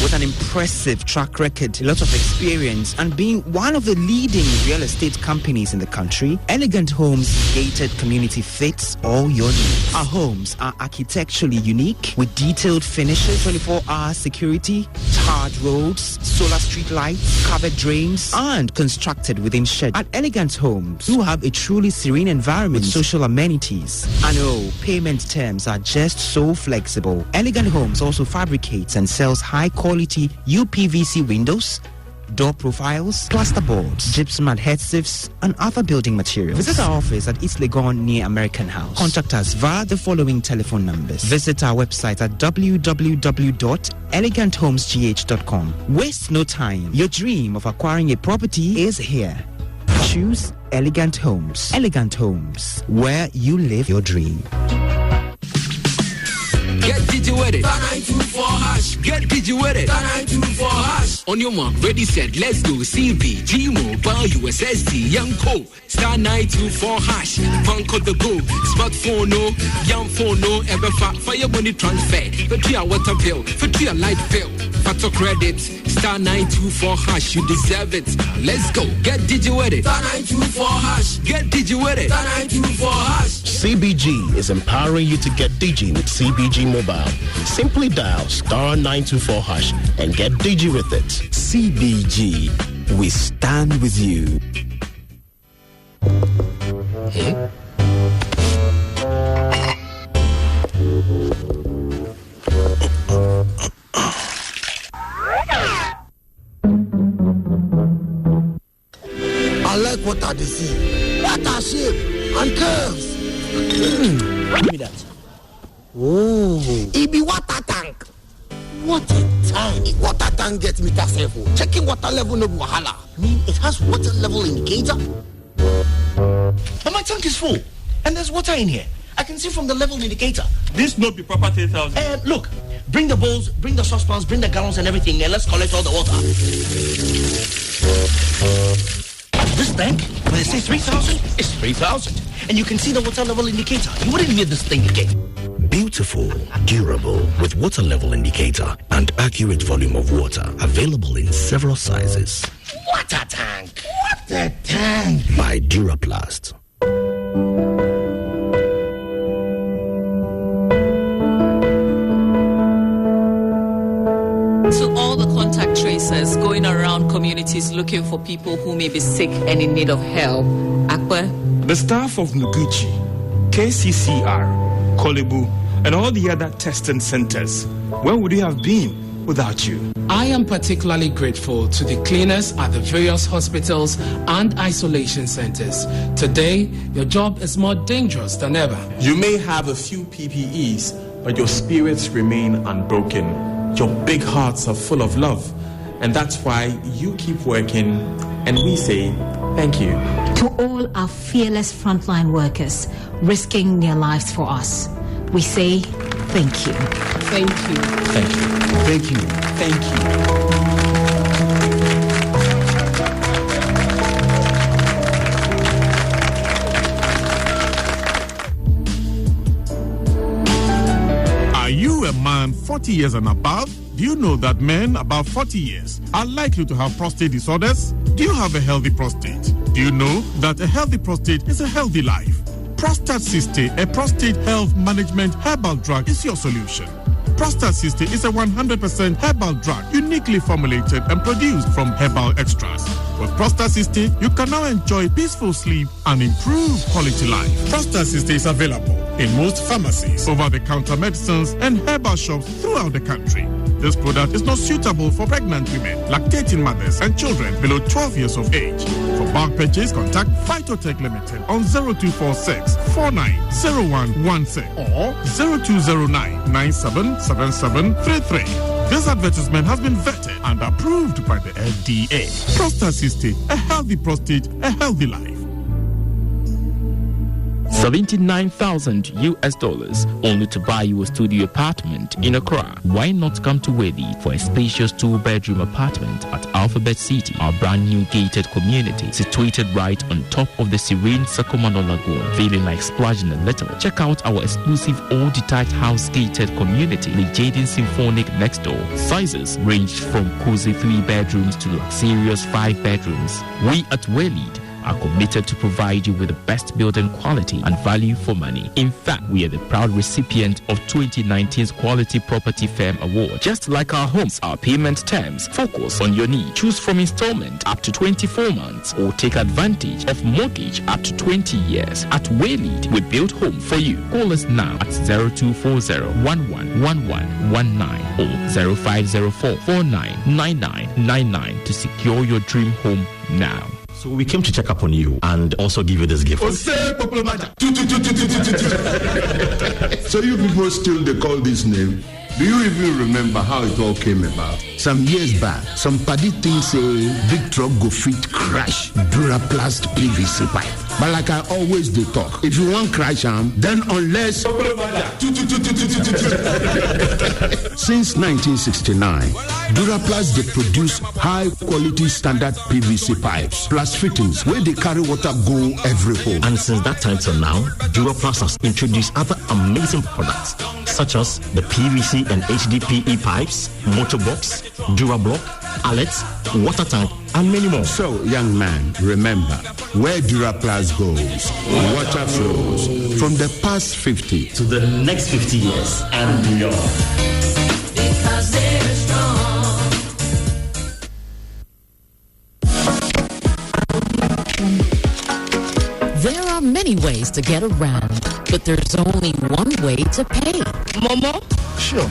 With an impressive track record, a lot of experience, and being one of the leading real estate companies in the country, Elegant Homes gated community fits all your needs. Our homes are architecturally unique with detailed finishes, 24-hour security, tarred roads, solar street lights, covered drains, and constructed within sheds. At Elegant Homes, you have a truly serene environment with social amenities. And payment terms are just so flexible. Elegant Homes also fabricates and sells high-quality UPVC windows, door profiles, plasterboards, gypsum adhesives, and other building materials. Visit our office at East Legon near American House. Contact us via the following telephone numbers. Visit our website at www.eleganthomesgh.com. Waste no time. Your dream of acquiring a property is here. Choose Elegant Homes. Elegant Homes, where you live your dream. Get digi with it. 924#. Get digi with it. 924#. On your mark, ready, set, let's go. CBG Mobile USSD Young Co. Star 924#. Bank the go. Smartphone no, young phone no. Ever fire money transfer. For 3 hour water bill. For 3 light bill. Factor credit. Star 924#. You deserve it. Let's go. Get digi with it. Star 924#. Get digi with it. Star 924#. CBG is empowering you to get digi with CBG Mobile. Simply dial star 924# and get digi with it. CBG, we stand with you. Hey? I like what I see. What are shape and curves. Give me that. Oh, it be water tank. What a tank! Water tank gets me that level. Checking water level no wahala. I mean, it has water level indicator. But my tank is full, and there's water in here. I can see from the level indicator. This not be proper 3,000. Look, bring the bowls, bring the saucepans, bring the gallons and everything, and let's collect all the water. This tank, when they say 3,000, it's 3,000. And you can see the water level indicator. You wouldn't need this thing again. Beautiful, durable, with water level indicator and accurate volume of water. Available in several sizes. Water tank! What a tank! By Duraplast. To all the contact tracers going around communities looking for people who may be sick and in need of help, Akbar. The staff of Noguchi, KCCR, Kolebu, and all the other testing centers, where would you have been without you? I am particularly grateful to the cleaners at the various hospitals and isolation centers. Today, your job is more dangerous than ever. You may have a few PPEs, but your spirits remain unbroken. Your big hearts are full of love, and that's why you keep working, and we say thank you. To all our fearless frontline workers risking their lives for us, we say thank you. Thank you. Thank you. Thank you. Thank you. Are you a man 40 years and above? Do you know that men above 40 years are likely to have prostate disorders? Do you have a healthy prostate? Do you know that a healthy prostate is a healthy life? Prostate Cyste, a prostate health management herbal drug, is your solution. Prostate Cyste is a 100% herbal drug, uniquely formulated and produced from herbal extracts. With Prostate Cyste, you can now enjoy peaceful sleep and improve quality life. Prostate Cyste is available in most pharmacies, over-the-counter medicines, and herbal shops throughout the country. This product is not suitable for pregnant women, lactating mothers, and children below 12 years of age. For bulk purchase, contact Phytotech Limited on 0246 490116 or 0209 977733. This advertisement has been vetted and approved by the FDA. Prostate Cyste, a healthy prostate, a healthy life. $79,000 only to buy you a studio apartment in Accra. Why not come to Weli for a spacious 2-bedroom apartment at Alphabet City, our brand new gated community situated right on top of the serene Sakomano Lagoon, feeling like splashing a little. Check out our exclusive all-detached house gated community, the Jaden Symphonic next door. Sizes range from cozy 3 bedrooms to luxurious 5 bedrooms. We at Weleed are committed to provide you with the best building quality and value for money. In fact, we are the proud recipient of 2019's Quality Property Firm Award. Just like our homes, our payment terms focus on your need. Choose from installment up to 24 months or take advantage of mortgage up to 20 years. At Weleed, we build home for you. Call us now at 0240-111119 or 0504-499999 to secure your dream home now. So we came to check up on you and also give you this gift. So you people still they call this name? Do you even remember how it all came about? Some years back, some paddy things say big truck go fit crash Duraplast PVC pipe. But like I always do talk, if you want crash then unless since 1969, Duraplast they produce high quality standard PVC pipes plus fittings where they carry water go every home. And since that time till now, Duraplast has introduced other amazing products such as the PVC and HDPE pipes, motorbox, Durablock, allets, water tank, and many more. So, young man, remember, where Duraplast goes, water flows. From the past 50 to the next 50 years and beyond. Because they're strong. There are many ways to get around, but there's only one way to pay. Momo? Sure.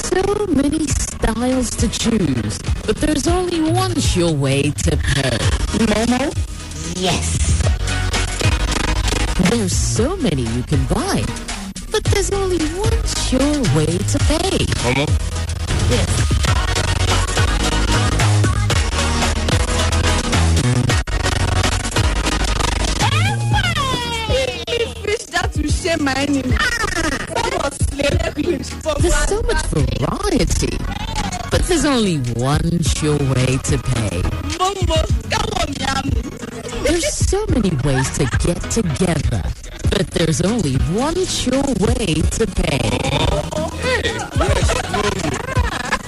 So many styles to choose, but there's only one sure way to pay. Momo? Yes. There's so many you can buy, but there's only one sure way to pay. Momo? Yes. My enemy. There's so much variety, but there's only one sure way to pay. There's so many ways to get together, but there's only one sure way to pay.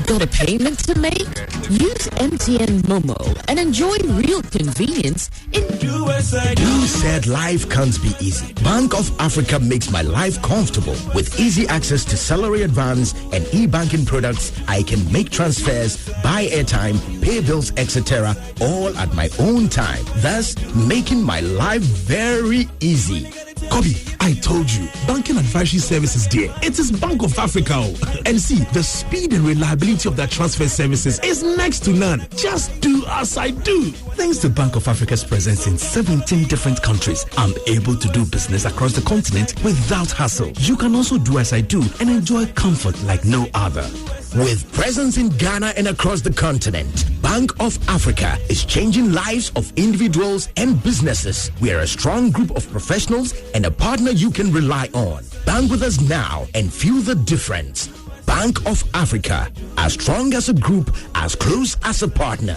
Got a payment to make? Use MTN Momo and enjoy real convenience in USA. Who said life can't be easy? Bank of Africa makes my life comfortable. With easy access to salary advance and e-banking products, I can make transfers, buy airtime, pay bills, etc. all at my own time, thus making my life very easy. Kobe, I told you, banking advisory services there. It is Bank of Africa. And see, the speed and reliability of their transfer services is next to none. Just do as I do. Thanks to Bank of Africa's presence in 17 different countries, I'm able to do business across the continent without hassle. You can also do as I do and enjoy comfort like no other. With presence in Ghana and across the continent, Bank of Africa is changing lives of individuals and businesses. We are a strong group of professionals and a partner you can rely on. Bank with us now and feel the difference. Bank of Africa, as strong as a group, as close as a partner.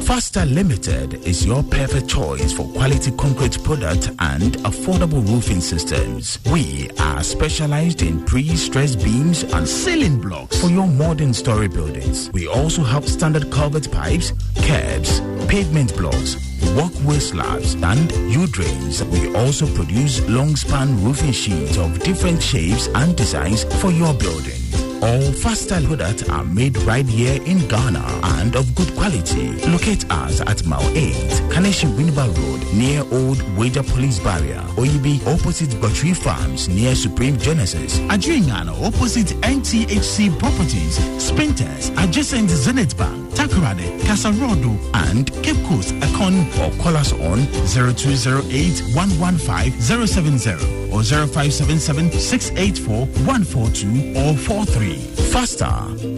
Faster Limited is your perfect choice for quality concrete product and affordable roofing systems. We are specialized in pre-stressed beams and ceiling blocks for your modern story buildings. We also have standard covered pipes, curbs, pavement blocks, walkway slabs, and U-drains. We also produce long span roofing sheets of different shapes and designs for your building. All Faster products are made right here in Ghana and of good quality. Locate us at Mile 8, Kaneshi Winneba Road, near Old Wager Police Barrier. Oyibi, opposite Botry Farms, near Supreme Genesis. Adriana, opposite NTHC Properties. Sprinters, adjacent Zenith Bank. Takoradi, Casarodo, and Cape Coast, Akon, or call us on 0208-115-070 or 0577-684-142 or 43. Faster,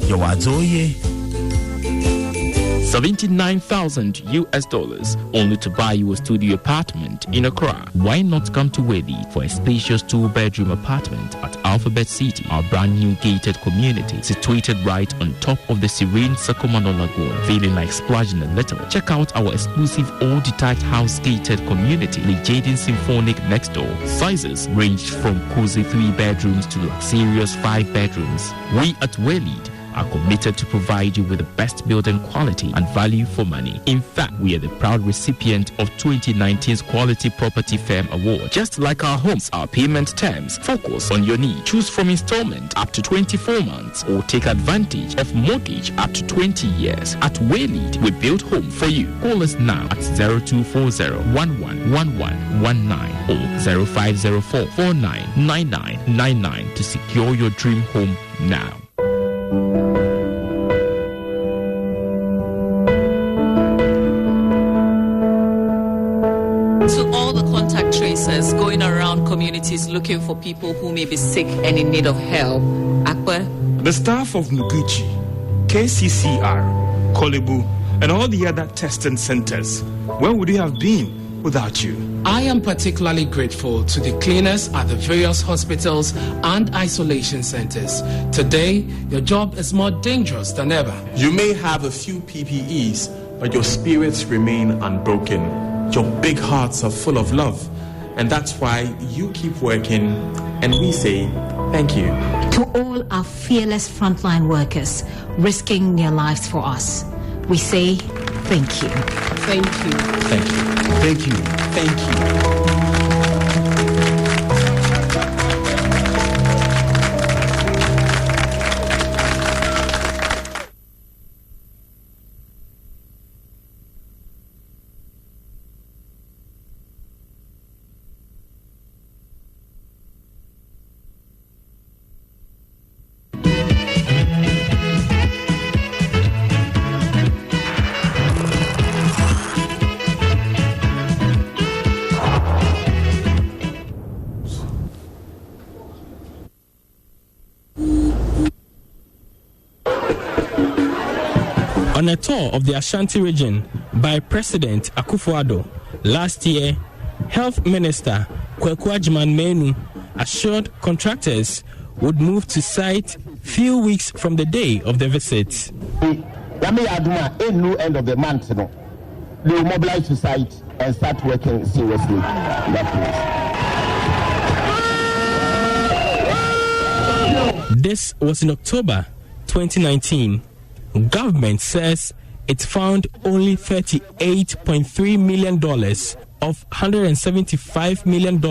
your Azoye. $79,000 US only to buy you a studio apartment in Accra. Why not come to Wedi for a spacious 2-bedroom apartment at Alphabet City, our brand new gated community situated right on top of the serene Sakomano Lagoon. Feeling like splashing a little? Check out our exclusive all-detached house gated community, the Jaden Symphonic next door. Sizes range from cozy 3 bedrooms to luxurious 5 bedrooms. We at Weleed are committed to provide you with the best building quality and value for money. In fact, we are the proud recipient of 2019's Quality Property Firm Award. Just like our homes, our payment terms focus on your need. Choose from installment up to 24 months or take advantage of mortgage up to 20 years. At Weleed, we build home for you. Call us now at 0240-111119 or 0504-499999 to secure your dream home now. To all the contact tracers going around communities looking for people who may be sick and in need of help, Akbar. The staff of Noguchi, KCCR, Kolebu, and all the other testing centers, where would you have been without you? I am particularly grateful to the cleaners at the various hospitals and isolation centers. Today, your job is more dangerous than ever. You may have a few PPEs, but your spirits remain unbroken. Your big hearts are full of love, and that's why you keep working, and we say thank you. To all our fearless frontline workers risking their lives for us, we say thank you. Thank you. Thank you. Thank you. Thank you. On a tour of the Ashanti region by President Akufo-Addo last year, Health Minister Kweku Agyeman-Manu assured contractors would move to site few weeks from the day of the visit. End of the month, they will mobilize to site and start working seriously in that place. This was in October 2019. Government says it found only $38.3 million of $175 million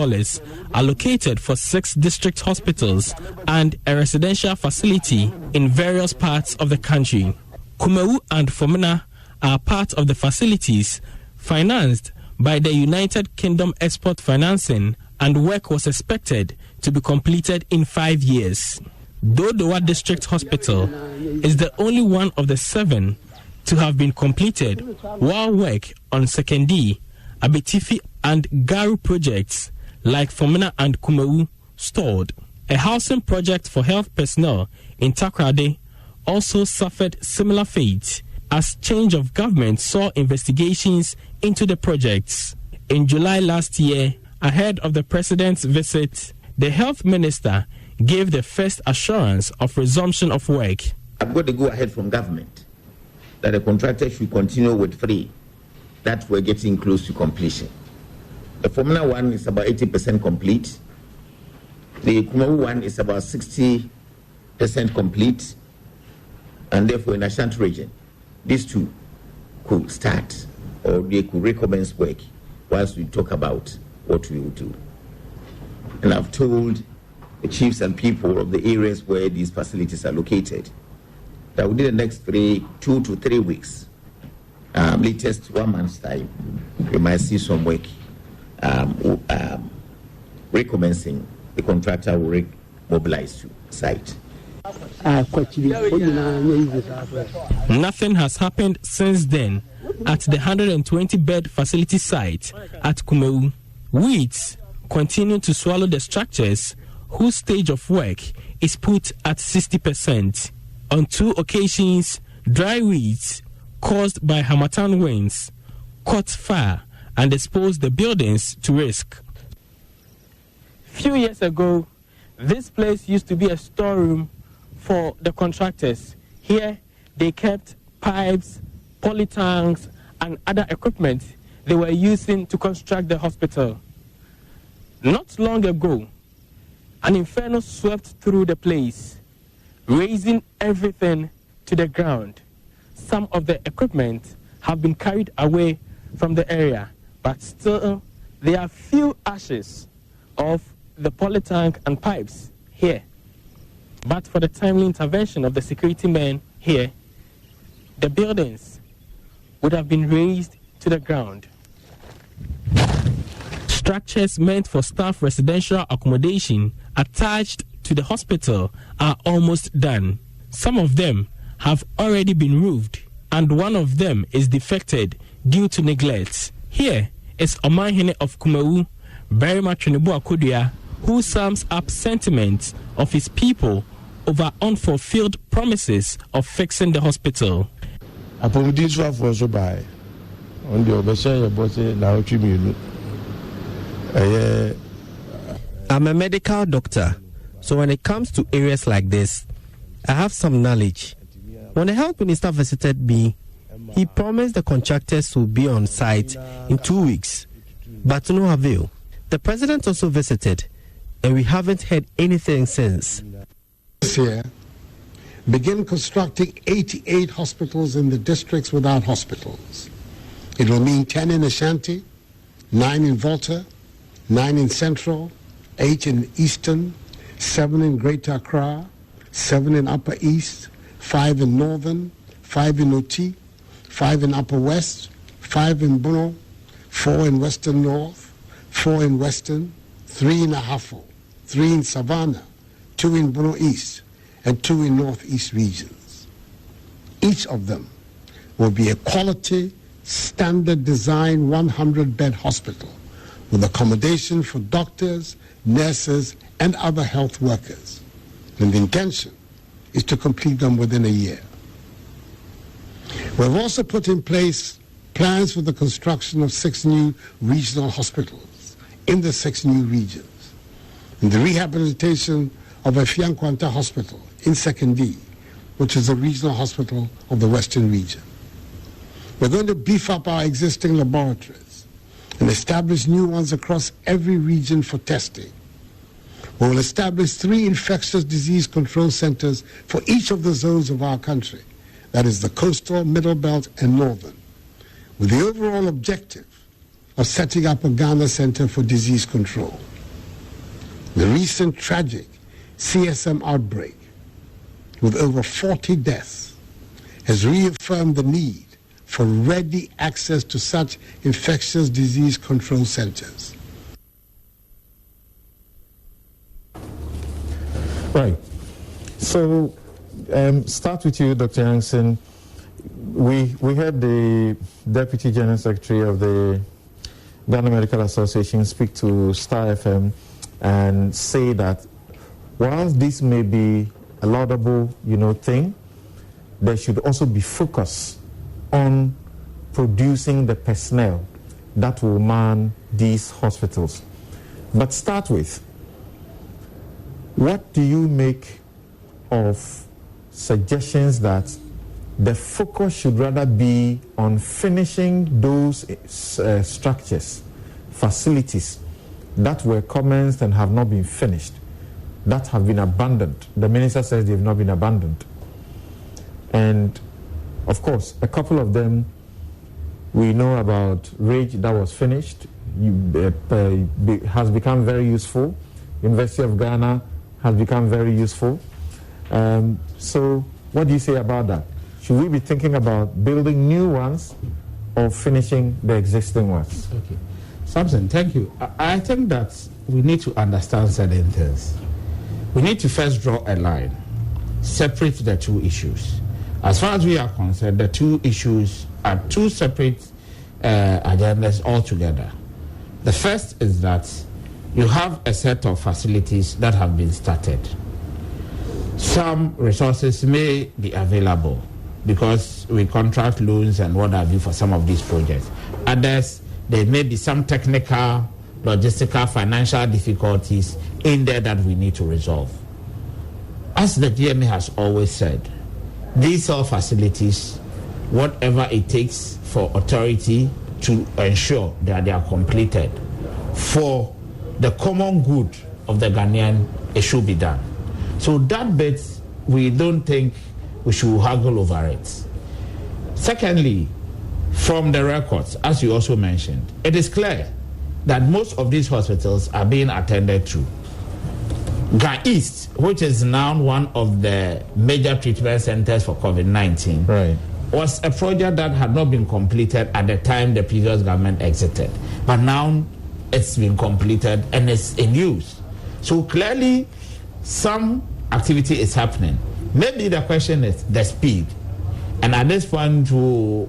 allocated for 6 district hospitals and a residential facility in various parts of the country. Kumewu and Fomena are part of the facilities financed by the United Kingdom Export Financing, and work was expected to be completed in 5 years. Dodowa District Hospital is the only one of the 7 to have been completed, while work on Sekendi, Abetifi and Garu projects like Fomena and Kumewu stalled. A housing project for health personnel in Takrade also suffered similar fate as change of government saw investigations into the projects. In July last year, ahead of the president's visit, the health minister gave the first assurance of resumption of work. I've got to go ahead from government that the contractor should continue with 3 that we're getting close to completion. The Formula 1 is about 80% complete. The Kumewu 1 is about 60% complete. And therefore in Ashanti region, these 2 could start or they could recommence work whilst we talk about what we will do. And I've told the chiefs and people of the areas where these facilities are located that within the next 2 to 3 weeks, latest 1 month's time, we might see some work recommencing. The contractor will mobilize to site. Nothing has happened since then at the 120-bed facility site at Kumewu. Weeds continue to swallow the structures whose stage of work is put at 60%. On 2 occasions, dry weeds caused by Harmattan winds caught fire and exposed the buildings to risk. Few years ago, this place used to be a storeroom for the contractors. Here, they kept pipes, polytanks, and other equipment they were using to construct the hospital. Not long ago, an inferno swept through the place, raising everything to the ground. Some of the equipment have been carried away from the area, but still there are few ashes of the polytank and pipes here. But for the timely intervention of the security men here, the buildings would have been razed to the ground. Structures meant for staff residential accommodation attached to the hospital are almost done. Some of them have already been roofed, and one of them is defected due to neglect. Here is Omanhene of Kumawu, Barima Trinibu Akodua, who sums up sentiments of his people over unfulfilled promises of fixing the hospital. I'm a medical doctor, so when it comes to areas like this, I have some knowledge. When the health minister visited me, he promised the contractors will be on site in 2 weeks, but to no avail. The president also visited, and we haven't heard anything since. This year, begin constructing 88 hospitals in the districts without hospitals. It will mean 10 in Ashanti, 9 in Volta, 9 in Central, 8 in Eastern, 7 in Greater Accra, 7 in Upper East, 5 in Northern, 5 in Oti, 5 in Upper West, 5 in Bono, 4 in Western North, 4 in Western, 3 in Ahafo, 3 in Savannah, 2 in Bono East, and 2 in Northeast regions. Each of them will be a quality, standard design 100-bed hospital with accommodation for doctors, nurses, and other health workers. And the intention is to complete them within a year. We've also put in place plans for the construction of 6 new regional hospitals in the 6 new regions, and the rehabilitation of Efiankwanta Hospital in Sekondi, which is a regional hospital of the Western region. We're going to beef up our existing laboratories and establish new ones across every region for testing. We will establish 3 infectious disease control centers for each of the zones of our country, that is the coastal, middle belt, and northern, with the overall objective of setting up a Ghana Center for Disease Control. The recent tragic CSM outbreak, with over 40 deaths, has reaffirmed the need for ready access to such infectious disease control centers. Right. So, start with you, Dr. Yankson. We heard the Deputy General Secretary of the Ghana Medical Association speak to Star FM and say that whilst this may be a laudable, thing, there should also be focus on producing the personnel that will man these hospitals. But start with, what do you make of suggestions that the focus should rather be on finishing those structures, facilities that were commenced and have not been finished, that have been abandoned? The minister says they have not been abandoned. And of course, a couple of them, we know about Rage that was finished, has become very useful. University of Ghana has become very useful. So what do you say about that? Should we be thinking about building new ones or finishing the existing ones? Okay. Samson, thank you. I think that we need to understand certain things. We need to first draw a line, separate the 2 issues. As far as we are concerned, the 2 issues are 2 separate agendas altogether. The first is that you have a set of facilities that have been started. Some resources may be available, because we contract loans and what have you for some of these projects. Others, there may be some technical, logistical, financial difficulties in there that we need to resolve. As the GMA has always said, these health facilities, whatever it takes for authority to ensure that they are completed for the common good of the Ghanaian, it should be done. So that bit, we don't think we should haggle over it. Secondly, from the records, as you also mentioned, it is clear that most of these hospitals are being attended to. Ga East, which is now one of the major treatment centers for COVID-19, was a project that had not been completed at the time the previous government exited. But now it's been completed and it's in use. So clearly, some activity is happening. Maybe the question is the speed. And at this point, we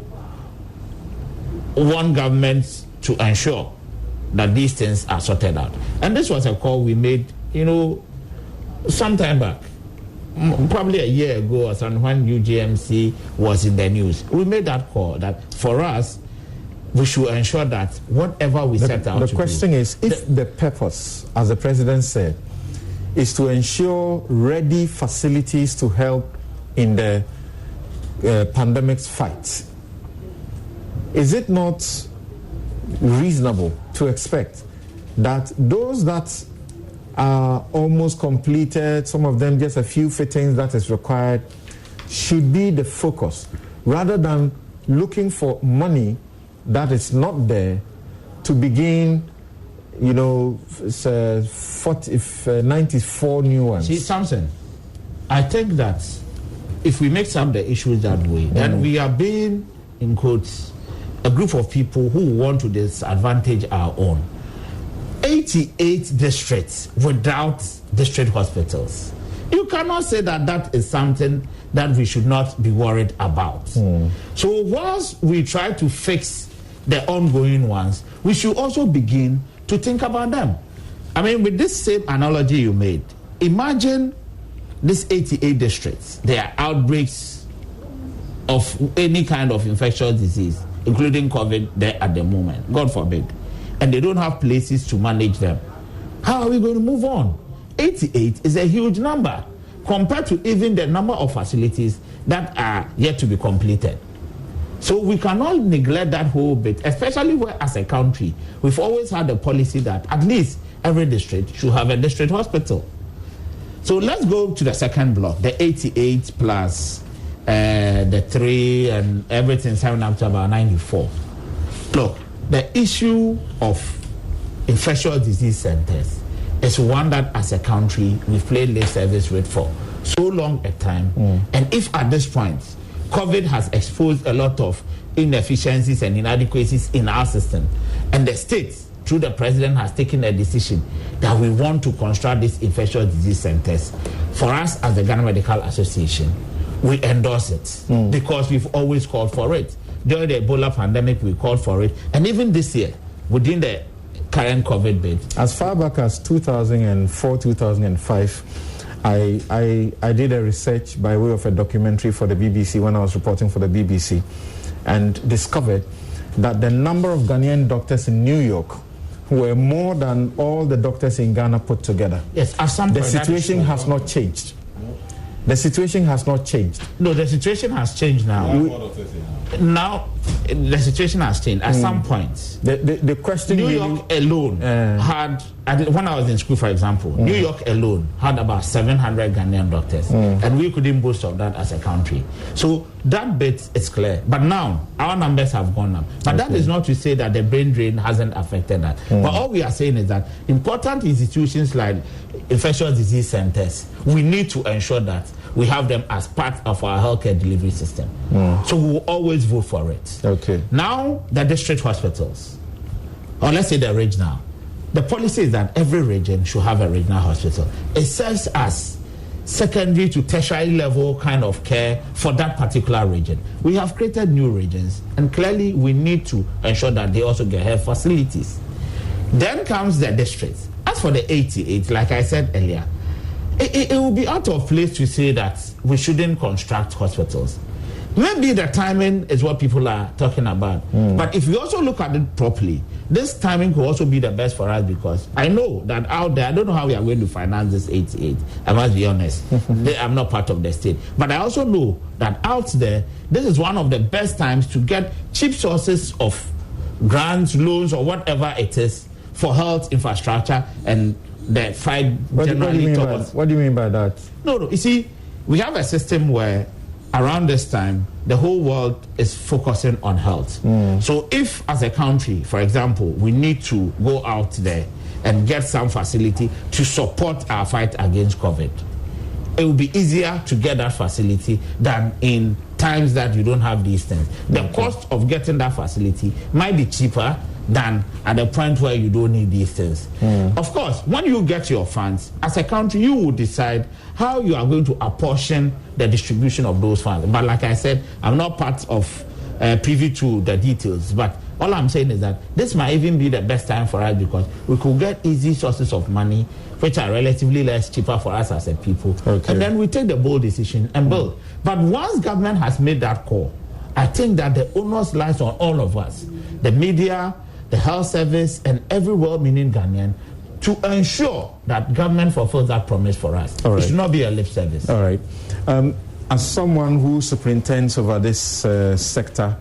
want government to ensure that these things are sorted out. And this was a call we made, some time back, probably a year ago or something, when UGMC was in the news. We made that call that for us, we should ensure that whatever we set out to do. The question is, if the purpose, as the president said, is to ensure ready facilities to help in the pandemic's fight, is it not reasonable to expect that those that are almost completed, some of them just a few fittings that is required, should be the focus, rather than looking for money that is not there to begin, 94 new ones? See, Samson, I think that if we mix up the issues that way, then we are being, in quotes, a group of people who want to disadvantage our own. 88 districts without district hospitals. You cannot say that that is something that we should not be worried about. So whilst we try to fix the ongoing ones, we should also begin to think about them. I mean, with this same analogy you made, imagine these 88 districts, there are outbreaks of any kind of infectious disease, including COVID there at the moment, God forbid, and they don't have places to manage them. How are we going to move on? 88 is a huge number compared to even the number of facilities that are yet to be completed. So we cannot neglect that whole bit, especially where as a country, we've always had a policy that at least every district should have a district hospital. So let's go to the second block, the 88 plus the 3 and everything, 7 up to about 94. Look, the issue of infectious disease centers is one that as a country we've played lip service with for so long a time. And if at this point COVID has exposed a lot of inefficiencies and inadequacies in our system, and the state through the president has taken a decision that we want to construct these infectious disease centers, for us as the Ghana Medical Association, we endorse it because we've always called for it. During the Ebola pandemic, we called for it, and even this year, within the current COVID bid. As far back as 2004, 2005, I did a research by way of a documentary for the BBC when I was reporting for the BBC, and discovered that the number of Ghanaian doctors in New York were more than all the doctors in Ghana put together. Yes, at some point, the situation has not changed. The situation has not changed. No, the situation has changed now. Now, the situation has changed. At some point, the question New York alone had, when I was in school, for example, New York alone had about 700 Ghanaian doctors, and we couldn't boast of that as a country. So that bit is clear. But now our numbers have gone up. But that is not to say that the brain drain hasn't affected that. But all we are saying is that important institutions like infectious disease centers, we need to ensure that we have them as part of our healthcare delivery system. So we will always vote for it. Okay. Now, the district hospitals, or let's say the regional, the policy is that every region should have a regional hospital. It serves as secondary to tertiary level kind of care for that particular region. We have created new regions, and clearly we need to ensure that they also get health facilities. Then comes the districts. As for the 88, like I said earlier, it will be out of place to say that we shouldn't construct hospitals. Maybe the timing is what people are talking about. But if you also look at it properly, this timing could also be the best for us, because I know that out there, I don't know how we are going to finance this 88. I must be honest. I'm not part of the state. But I also know that out there, this is one of the best times to get cheap sources of grants, loans, or whatever it is for health infrastructure and the fight generally towards. What do you mean by that? No. You see, we have a system where around this time, the whole world is focusing on health. So if, as a country, for example, we need to go out there and get some facility to support our fight against COVID, it will be easier to get that facility than in times that you don't have these things. The cost of getting that facility might be cheaper than at the point where you don't need these things. Of course, when you get your funds, as a country, you will decide how you are going to apportion the distribution of those funds. But like I said, I'm not part of privy to the details. But all I'm saying is that this might even be the best time for us, because we could get easy sources of money which are relatively less cheaper for us as a people. And then we take the bold decision and build. But once government has made that call, I think that the onus lies on all of us, the media, the health service, and every well-meaning Ghanaian, to ensure that government fulfills that promise for us. It should not be a lip service. All right. As someone who superintends over this sector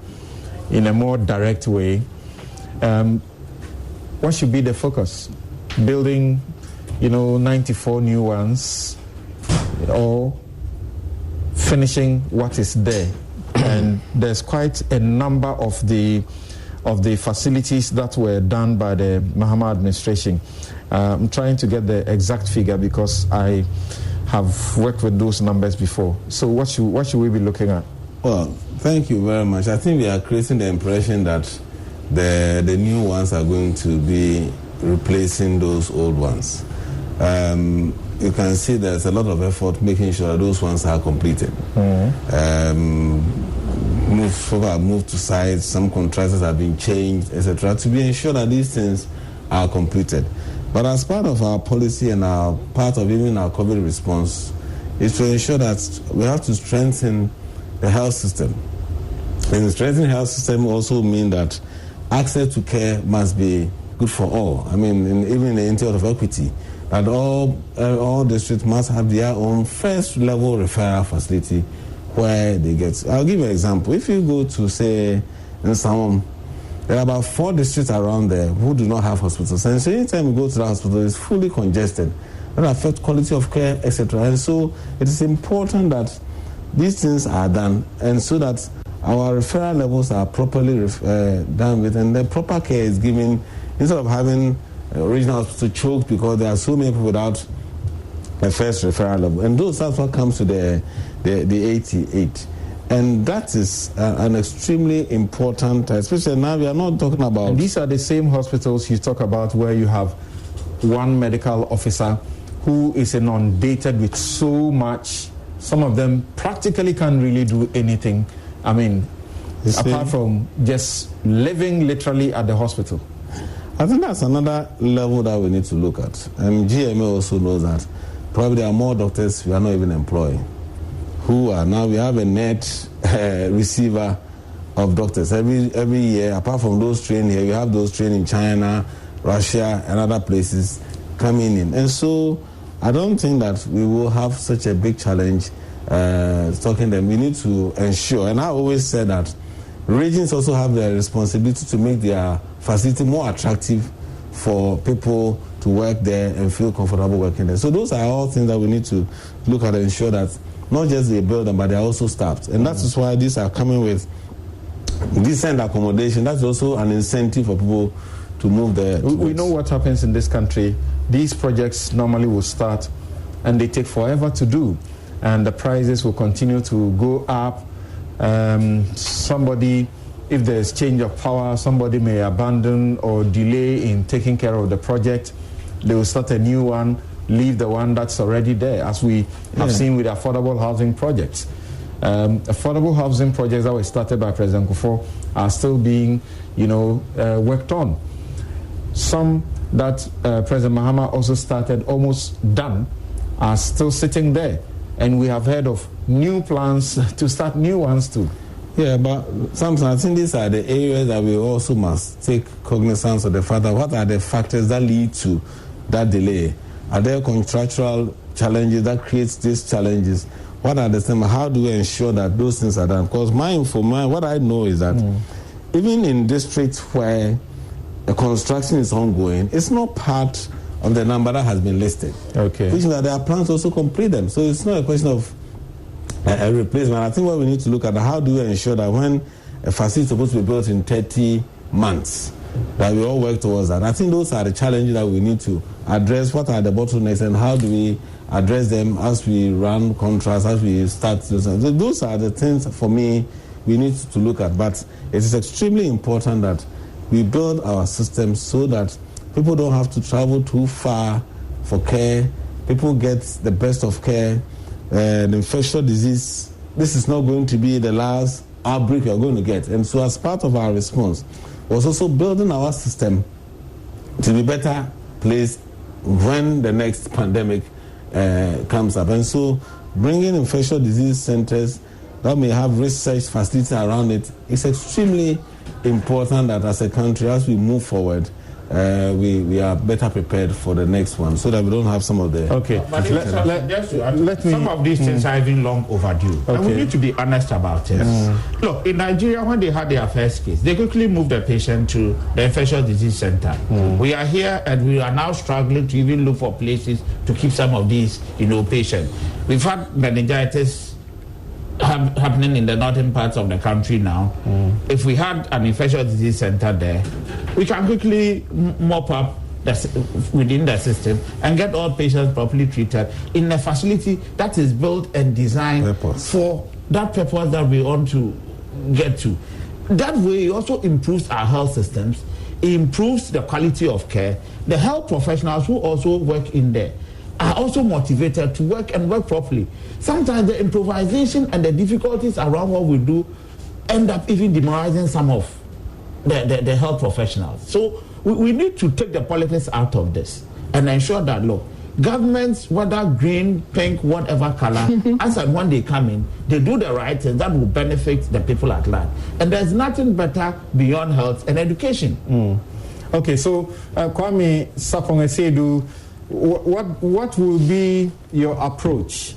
in a more direct way, what should be the focus? Building, 94 new ones, or finishing what is there? And there's quite a number of the facilities that were done by the Mahama administration. I'm trying to get the exact figure because I have worked with those numbers before. So what should we be looking at? Well, thank you very much. I think we are creating the impression that the new ones are going to be replacing those old ones. You can see there's a lot of effort making sure that those ones are completed. Moved to sites, some contractors have been changed, etc., to be ensured that these things are completed. But as part of our policy and our part of even our COVID response is to ensure that we have to strengthen the health system. And strengthening the health system also means that access to care must be good for all. I mean, even in the interest of equity, that all districts must have their own first level referral facility where they get. I'll give you an example. If you go to, say, in Samom, there are about 4 districts around there who do not have hospitals. And so anytime you go to the hospital, it's fully congested. That affects quality of care, etc. And so it is important that these things are done, and so that our referral levels are properly done with, and the proper care is given, instead of having regional hospital choked because there are so many people without a first referral level. And that's what comes to the 88. And that is an extremely important, especially now we are not talking about... And these are the same hospitals you talk about where you have one medical officer who is inundated with so much. Some of them practically can't really do anything. I mean, apart from just living literally at the hospital. I think that's another level that we need to look at. And GMA also knows that probably there are more doctors we are not even employing. Who are now, we have a net receiver of doctors every year. Apart from those trained here, we have those trained in China, Russia, and other places coming in. And so I don't think that we will have such a big challenge talking them. We need to ensure, and I always say that regions also have the responsibility to make their facility more attractive for people to work there and feel comfortable working there. So those are all things that we need to look at and ensure that not just they build them, but they are also staffed. And that is why these are coming with decent accommodation. That's also an incentive for people to move there. We know what happens in this country. These projects normally will start and they take forever to do. And the prices will continue to go up. Somebody, if there's change of power, somebody may abandon or delay in taking care of the project. They will start a new one, leave the one that's already there, as we have seen with affordable housing projects. Affordable housing projects that were started by President Kufuor are still being, worked on. Some that President Mahama also started, almost done, are still sitting there. And we have heard of new plans to start new ones too. Yeah, but sometimes I think these are the areas that we also must take cognizance of the fact that what are the factors that lead to that delay? Are there contractual challenges that creates these challenges? What are the things? How do we ensure that those things are done? Because what I know is that even in districts where the construction is ongoing, it's not part of the number that has been listed. Okay. Which means that there are plans to also complete them. So it's not a question of a replacement. I think what we need to look at, how do we ensure that when a facility is supposed to be built in 30 months, that we all work towards that. I think those are the challenges that we need to address. What are the bottlenecks and how do we address them as we run contracts, as we start? Those are the things, for me, we need to look at. But it is extremely important that we build our systems so that people don't have to travel too far for care. People get the best of care. The infectious disease, this is not going to be the last outbreak you're going to get. And so as part of our response was also building our system to be better placed when the next pandemic comes up. And so bringing infectious disease centers that may have research facilities around it is extremely important that as a country, as we move forward, we are better prepared for the next one so that we don't have some of the... Okay. But let me, some of these things are even long overdue. Okay. And we need to be honest about it. Look, in Nigeria, when they had their first case, they quickly moved the patient to the infectious disease center. We are here and we are now struggling to even look for places to keep some of these, patients. We've had meningitis happening in the northern parts of the country now. If we had an infectious disease center there, we can quickly mop up within the system and get all patients properly treated in a facility that is built and designed for that purpose that we want to get to. That way, it also improves our health systems, it improves the quality of care. The health professionals who also work in there are also motivated to work and work properly. Sometimes the improvisation and the difficulties around what we do end up even demoralizing some of the health professionals. So we need to take the politics out of this and ensure that, look, governments, whether green, pink, whatever color, as and when they come in, they do the right thing that will benefit the people at large. And there's nothing better beyond health and education. Okay, so Kwame Sapong-Esedu, what will be your approach?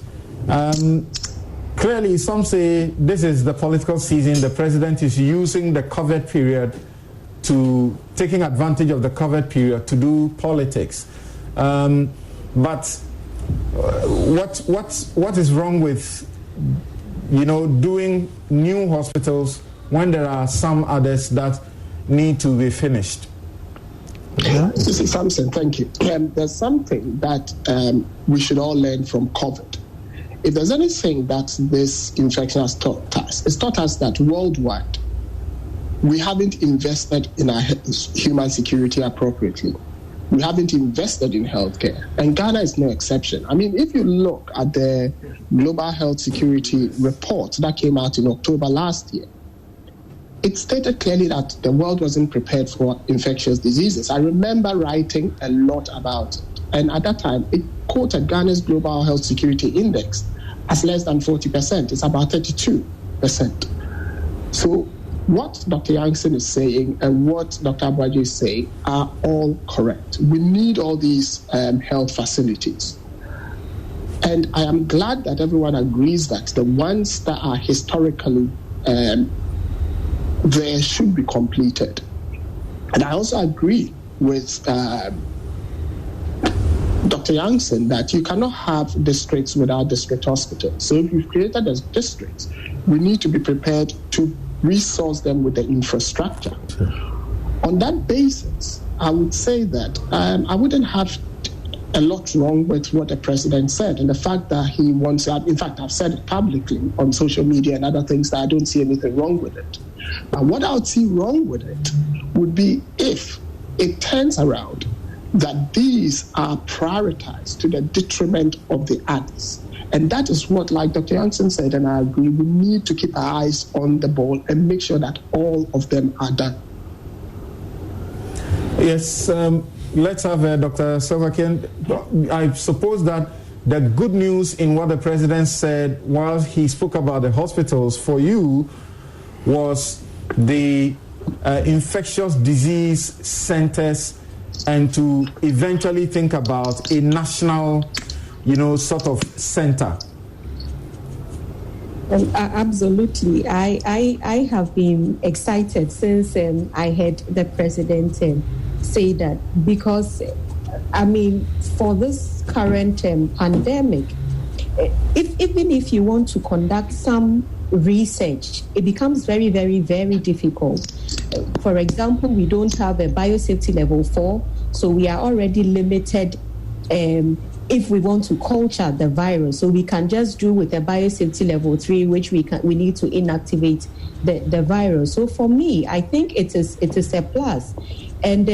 Clearly, some say this is the political season. The president is using the COVID period taking advantage of the COVID period to do politics. But what is wrong with doing new hospitals when there are some others that need to be finished? This is Samson, thank you. There's something that we should all learn from COVID. If there's anything that this infection has taught us, it's taught us that worldwide, we haven't invested in our human security appropriately. We haven't invested in healthcare, and Ghana is no exception. I mean, if you look at the Global Health Security report that came out in October last year, it stated clearly that the world wasn't prepared for infectious diseases. I remember writing a lot about it. And at that time, it quoted Ghana's Global Health Security Index as less than 40%. It's about 32%. So what Dr. Youngson is saying and what Dr. Abuaji is saying are all correct. We need all these health facilities. And I am glad that everyone agrees that the ones that are historically there should be completed. And I also agree with Dr. Youngson that you cannot have districts without district hospitals. So if you've created as districts, we need to be prepared to resource them with the infrastructure. On that basis, I would say that I wouldn't have a lot wrong with what the president said and the fact that he wants, in fact, I've said it publicly on social media and other things that I don't see anything wrong with it. But what I would see wrong with it would be if it turns around that these are prioritized to the detriment of the others. And that is what, like Dr. Youngson said, and I agree, we need to keep our eyes on the ball and make sure that all of them are done. Yes, let's have Dr. Silverkin. I suppose that the good news in what the president said while he spoke about the hospitals for you was the infectious disease centers and to eventually think about a national, sort of center? Absolutely. I have been excited since I heard the president say that, because, for this current pandemic, even if you want to conduct some research, it becomes very, very, very difficult. For example, we don't have a biosafety level 4, so we are already limited if we want to culture the virus. So we can just do with a biosafety level 3, which we need to inactivate the virus. So for me, I think it is a plus. And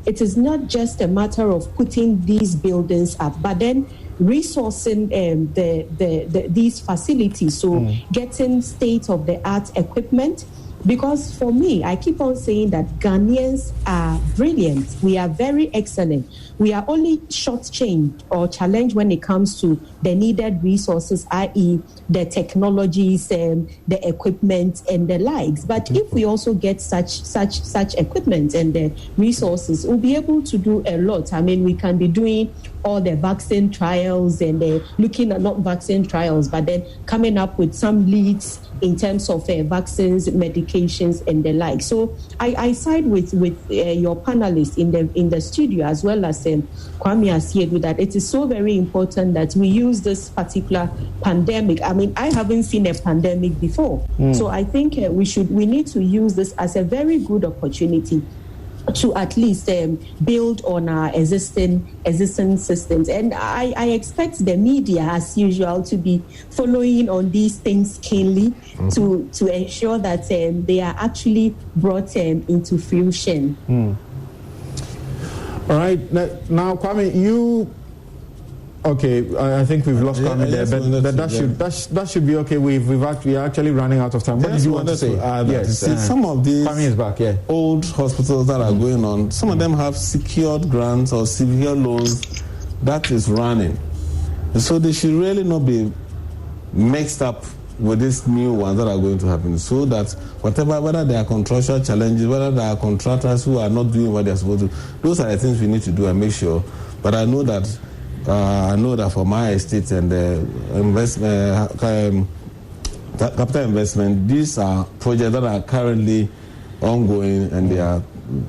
it is not just a matter of putting these buildings up, but then resourcing these facilities, so getting state-of-the-art equipment. Because for me, I keep on saying that Ghanaians are brilliant. We are very excellent. We are only shortchanged or challenged when it comes to the needed resources, i.e. the technologies, the equipment and the likes. But if we also get such equipment and the resources, we'll be able to do a lot. We can be doing all the vaccine trials and looking at not vaccine trials, but then coming up with some leads in terms of vaccines, medications, and the like. So I side with your panelists in the studio, as well as Kwame Asiedu, that it is so very important that we use this particular pandemic. I haven't seen a pandemic before, so I think we need to use this as a very good opportunity to at least build on our existing systems. And I expect the media, as usual, to be following on these things keenly to ensure that they are actually brought into fruition. All right. Now, Kwame, you... Okay, I think we've lost Kwame there, but that should be okay. We're actually running out of time. What did you want to say? Yes, some of these Kwame is back, old hospitals that are going on, some of them have secured grants or severe loans that is running. So they should really not be mixed up with these new ones that are going to happen, so that whether there are contractual challenges, whether there are contractors who are not doing what they're supposed to, those are the things we need to do and make sure. But I know that for my estate and capital investment, these are projects that are currently ongoing, and there are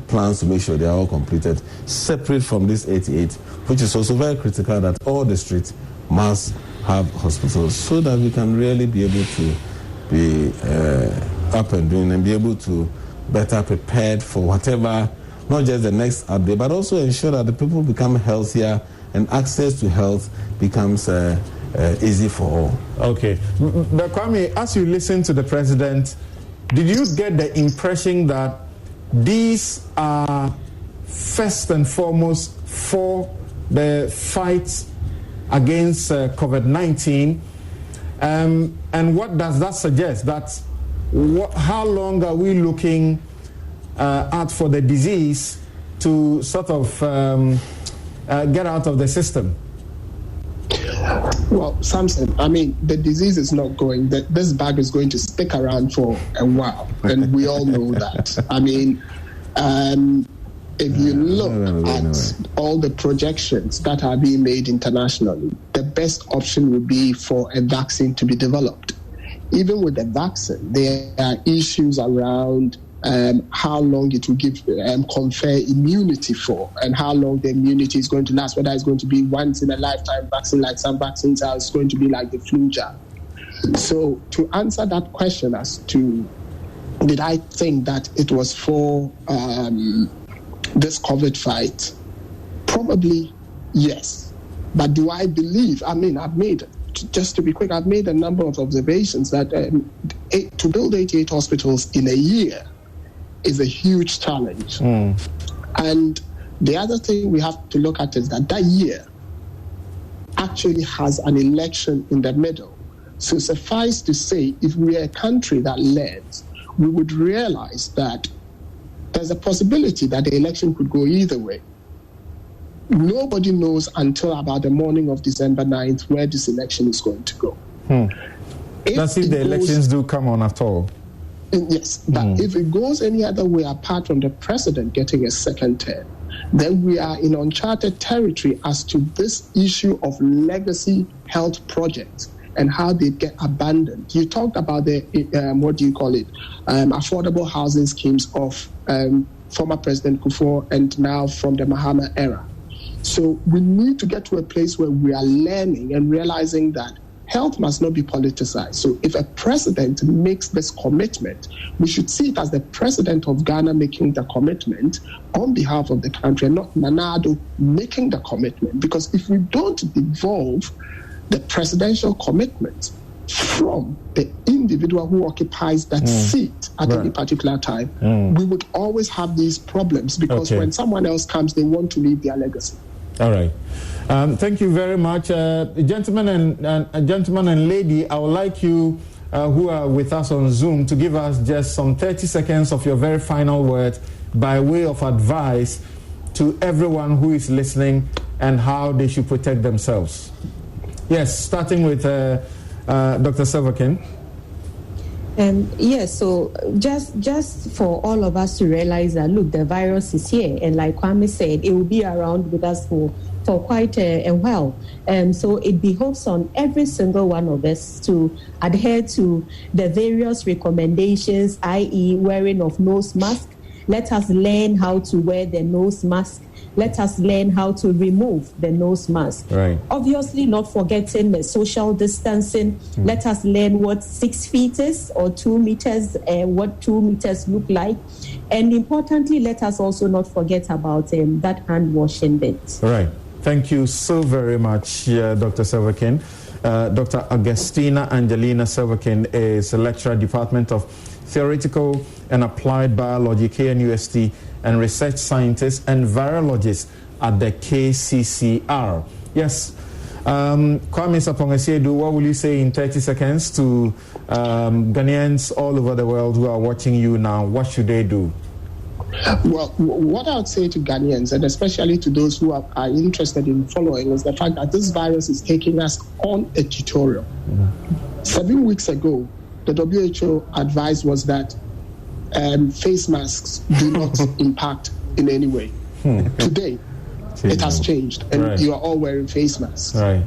plans to make sure they are all completed, separate from this 88, which is also very critical that all districts must have hospitals, so that we can really be able to be up and doing and be able to better prepared for whatever, not just the next update, but also ensure that the people become healthier and access to health becomes easy for all. Okay. But Kwame, as you listen to the president, did you get the impression that these are first and foremost for the fight against COVID-19? And what does that suggest? How long are we looking at for the disease to sort of get out of the system? Well, Samson, the disease is not going. This bug is going to stick around for a while, and we all know that. If you look at all the projections that are being made internationally, the best option would be for a vaccine to be developed. Even with the vaccine, there are issues around how long it will confer immunity for, and how long the immunity is going to last, whether it's going to be once in a lifetime vaccine like some vaccines are, it's going to be like the flu jab. So to answer that question as to did I think that it was for this COVID fight, probably yes. But do I believe, just to be quick, I've made a number of observations that to build 88 hospitals in a year is a huge challenge. And the other thing we have to look at is that year actually has an election in the middle. So suffice to say, if we are a country that leads, we would realize that there's a possibility that the election could go either way. Nobody knows until about the morning of December 9th where this election is going to go. That's if the elections do come on at all. Yes, but if it goes any other way apart from the president getting a second term, then we are in uncharted territory as to this issue of legacy health projects and how they get abandoned. You talked about the, affordable housing schemes of former President Kufuor and now from the Mahama era. So we need to get to a place where we are learning and realizing that health must not be politicized. So if a president makes this commitment, we should see it as the president of Ghana making the commitment on behalf of the country and not Nana Addo making the commitment. Because if we don't devolve the presidential commitment from the individual who occupies that seat at any particular time, we would always have these problems because when someone else comes, they want to leave their legacy. All right. Thank you very much. Gentlemen and lady, I would like you who are with us on Zoom to give us just some 30 seconds of your very final words by way of advice to everyone who is listening and how they should protect themselves. Yes, starting with Dr. Silverkin. Yes, so just for all of us to realize that, look, the virus is here. And like Kwame said, it will be around with us for quite a while. So it behoves on every single one of us to adhere to the various recommendations, i.e. wearing of nose mask. Let us learn how to wear the nose mask. Let us learn how to remove the nose mask. Right. Obviously, not forgetting the social distancing. Let us learn what 6 feet is or 2 meters, what 2 meters look like. And importantly, let us also not forget about that hand washing bit. Right. Thank you so very much, Dr. Silverkin. Dr. Augustina Angelina Silverkin is a lecturer, Department of Theoretical and Applied Biology, KNUST, and research scientist and virologist at the KCCR. Yes, Kwame Sapong-Asiedu, what will you say in 30 seconds to Ghanaians all over the world who are watching you now? What should they do? Well, what I would say to Ghanaians, and especially to those who are interested in following, is the fact that this virus is taking us on a tutorial. 7 weeks ago, the WHO advice was that face masks do not impact in any way. Today, it has changed, and you are all wearing face masks. Right.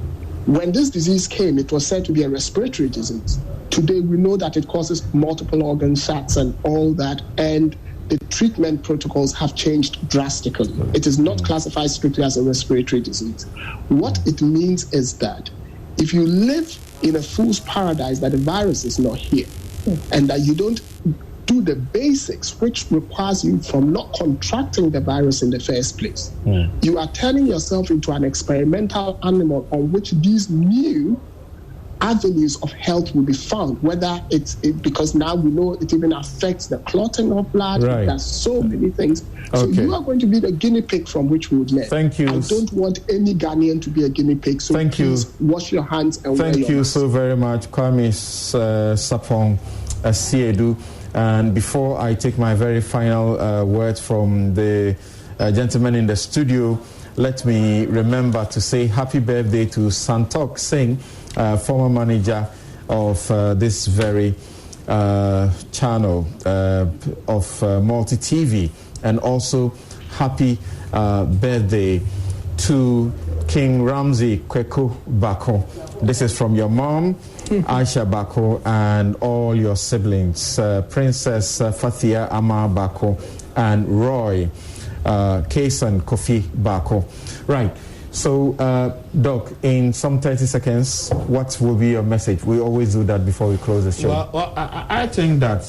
When this disease came, it was said to be a respiratory disease. Today, we know that it causes multiple organ shots and all that, and the treatment protocols have changed drastically. It is not classified strictly as a respiratory disease. What it means is that if you live in a fool's paradise that the virus is not here, and that you don't do the basics, which requires you from not contracting the virus in the first place, you are turning yourself into an experimental animal on which these new avenues of health will be found, whether it's because now we know it even affects the clotting of blood. Right. There's so many things. So you are going to be the guinea pig from which we would learn. Thank you. I don't want any Ghanaian to be a guinea pig. So please wash your hands and wear your mask. Thank you so very much, Kwame Sapong Asiedu. And before I take my very final words from the gentleman in the studio, let me remember to say happy birthday to Santok Singh, former manager of this very channel of Multi TV, and also happy birthday to King Ramsey Kweku Bako. This is from your mom, Aisha Bako, and all your siblings, Princess Fathia Ama Bako and Roy Kason Kofi Bako. Right. So, Doc, in some 30 seconds, what will be your message? We always do that before we close the show. Well, I think that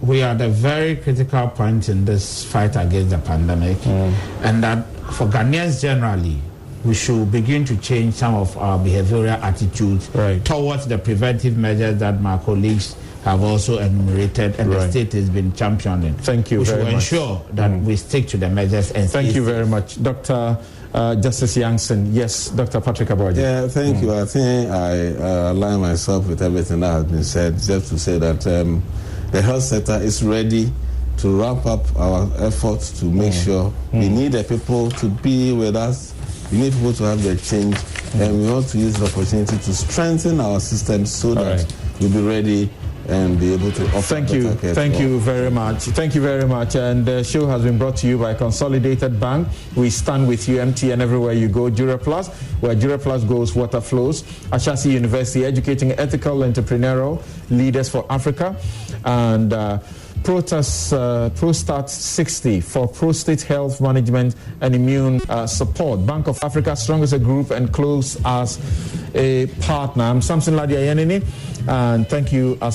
we are at a very critical point in this fight against the pandemic, and that for Ghanaians generally, we should begin to change some of our behavioral attitudes towards the preventive measures that my colleagues have also enumerated, and the state has been championing. Thank you very much. We should ensure that we stick to the measures. And thank you very much, Dr. Justice Youngson. Yes, Dr. Patrick Aboagye. Yeah, thank you. I think I align myself with everything that has been said, just to say that the health sector is ready to ramp up our efforts to make sure we need the people to be with us. We need people to have their change, and we want to use the opportunity to strengthen our system so that we'll be ready and be able to offer Thank you. Thank you very much. Thank you very much. And the show has been brought to you by Consolidated Bank. We stand with you, MTN, everywhere you go. Duraplas, where Duraplas goes, water flows. Ashasi University, educating ethical entrepreneurial leaders for Africa. And Prostat 60 for prostate health management and immune support. Bank of Africa, strong as a group and close as a partner. I'm Samson Ladia Yenini, and thank you as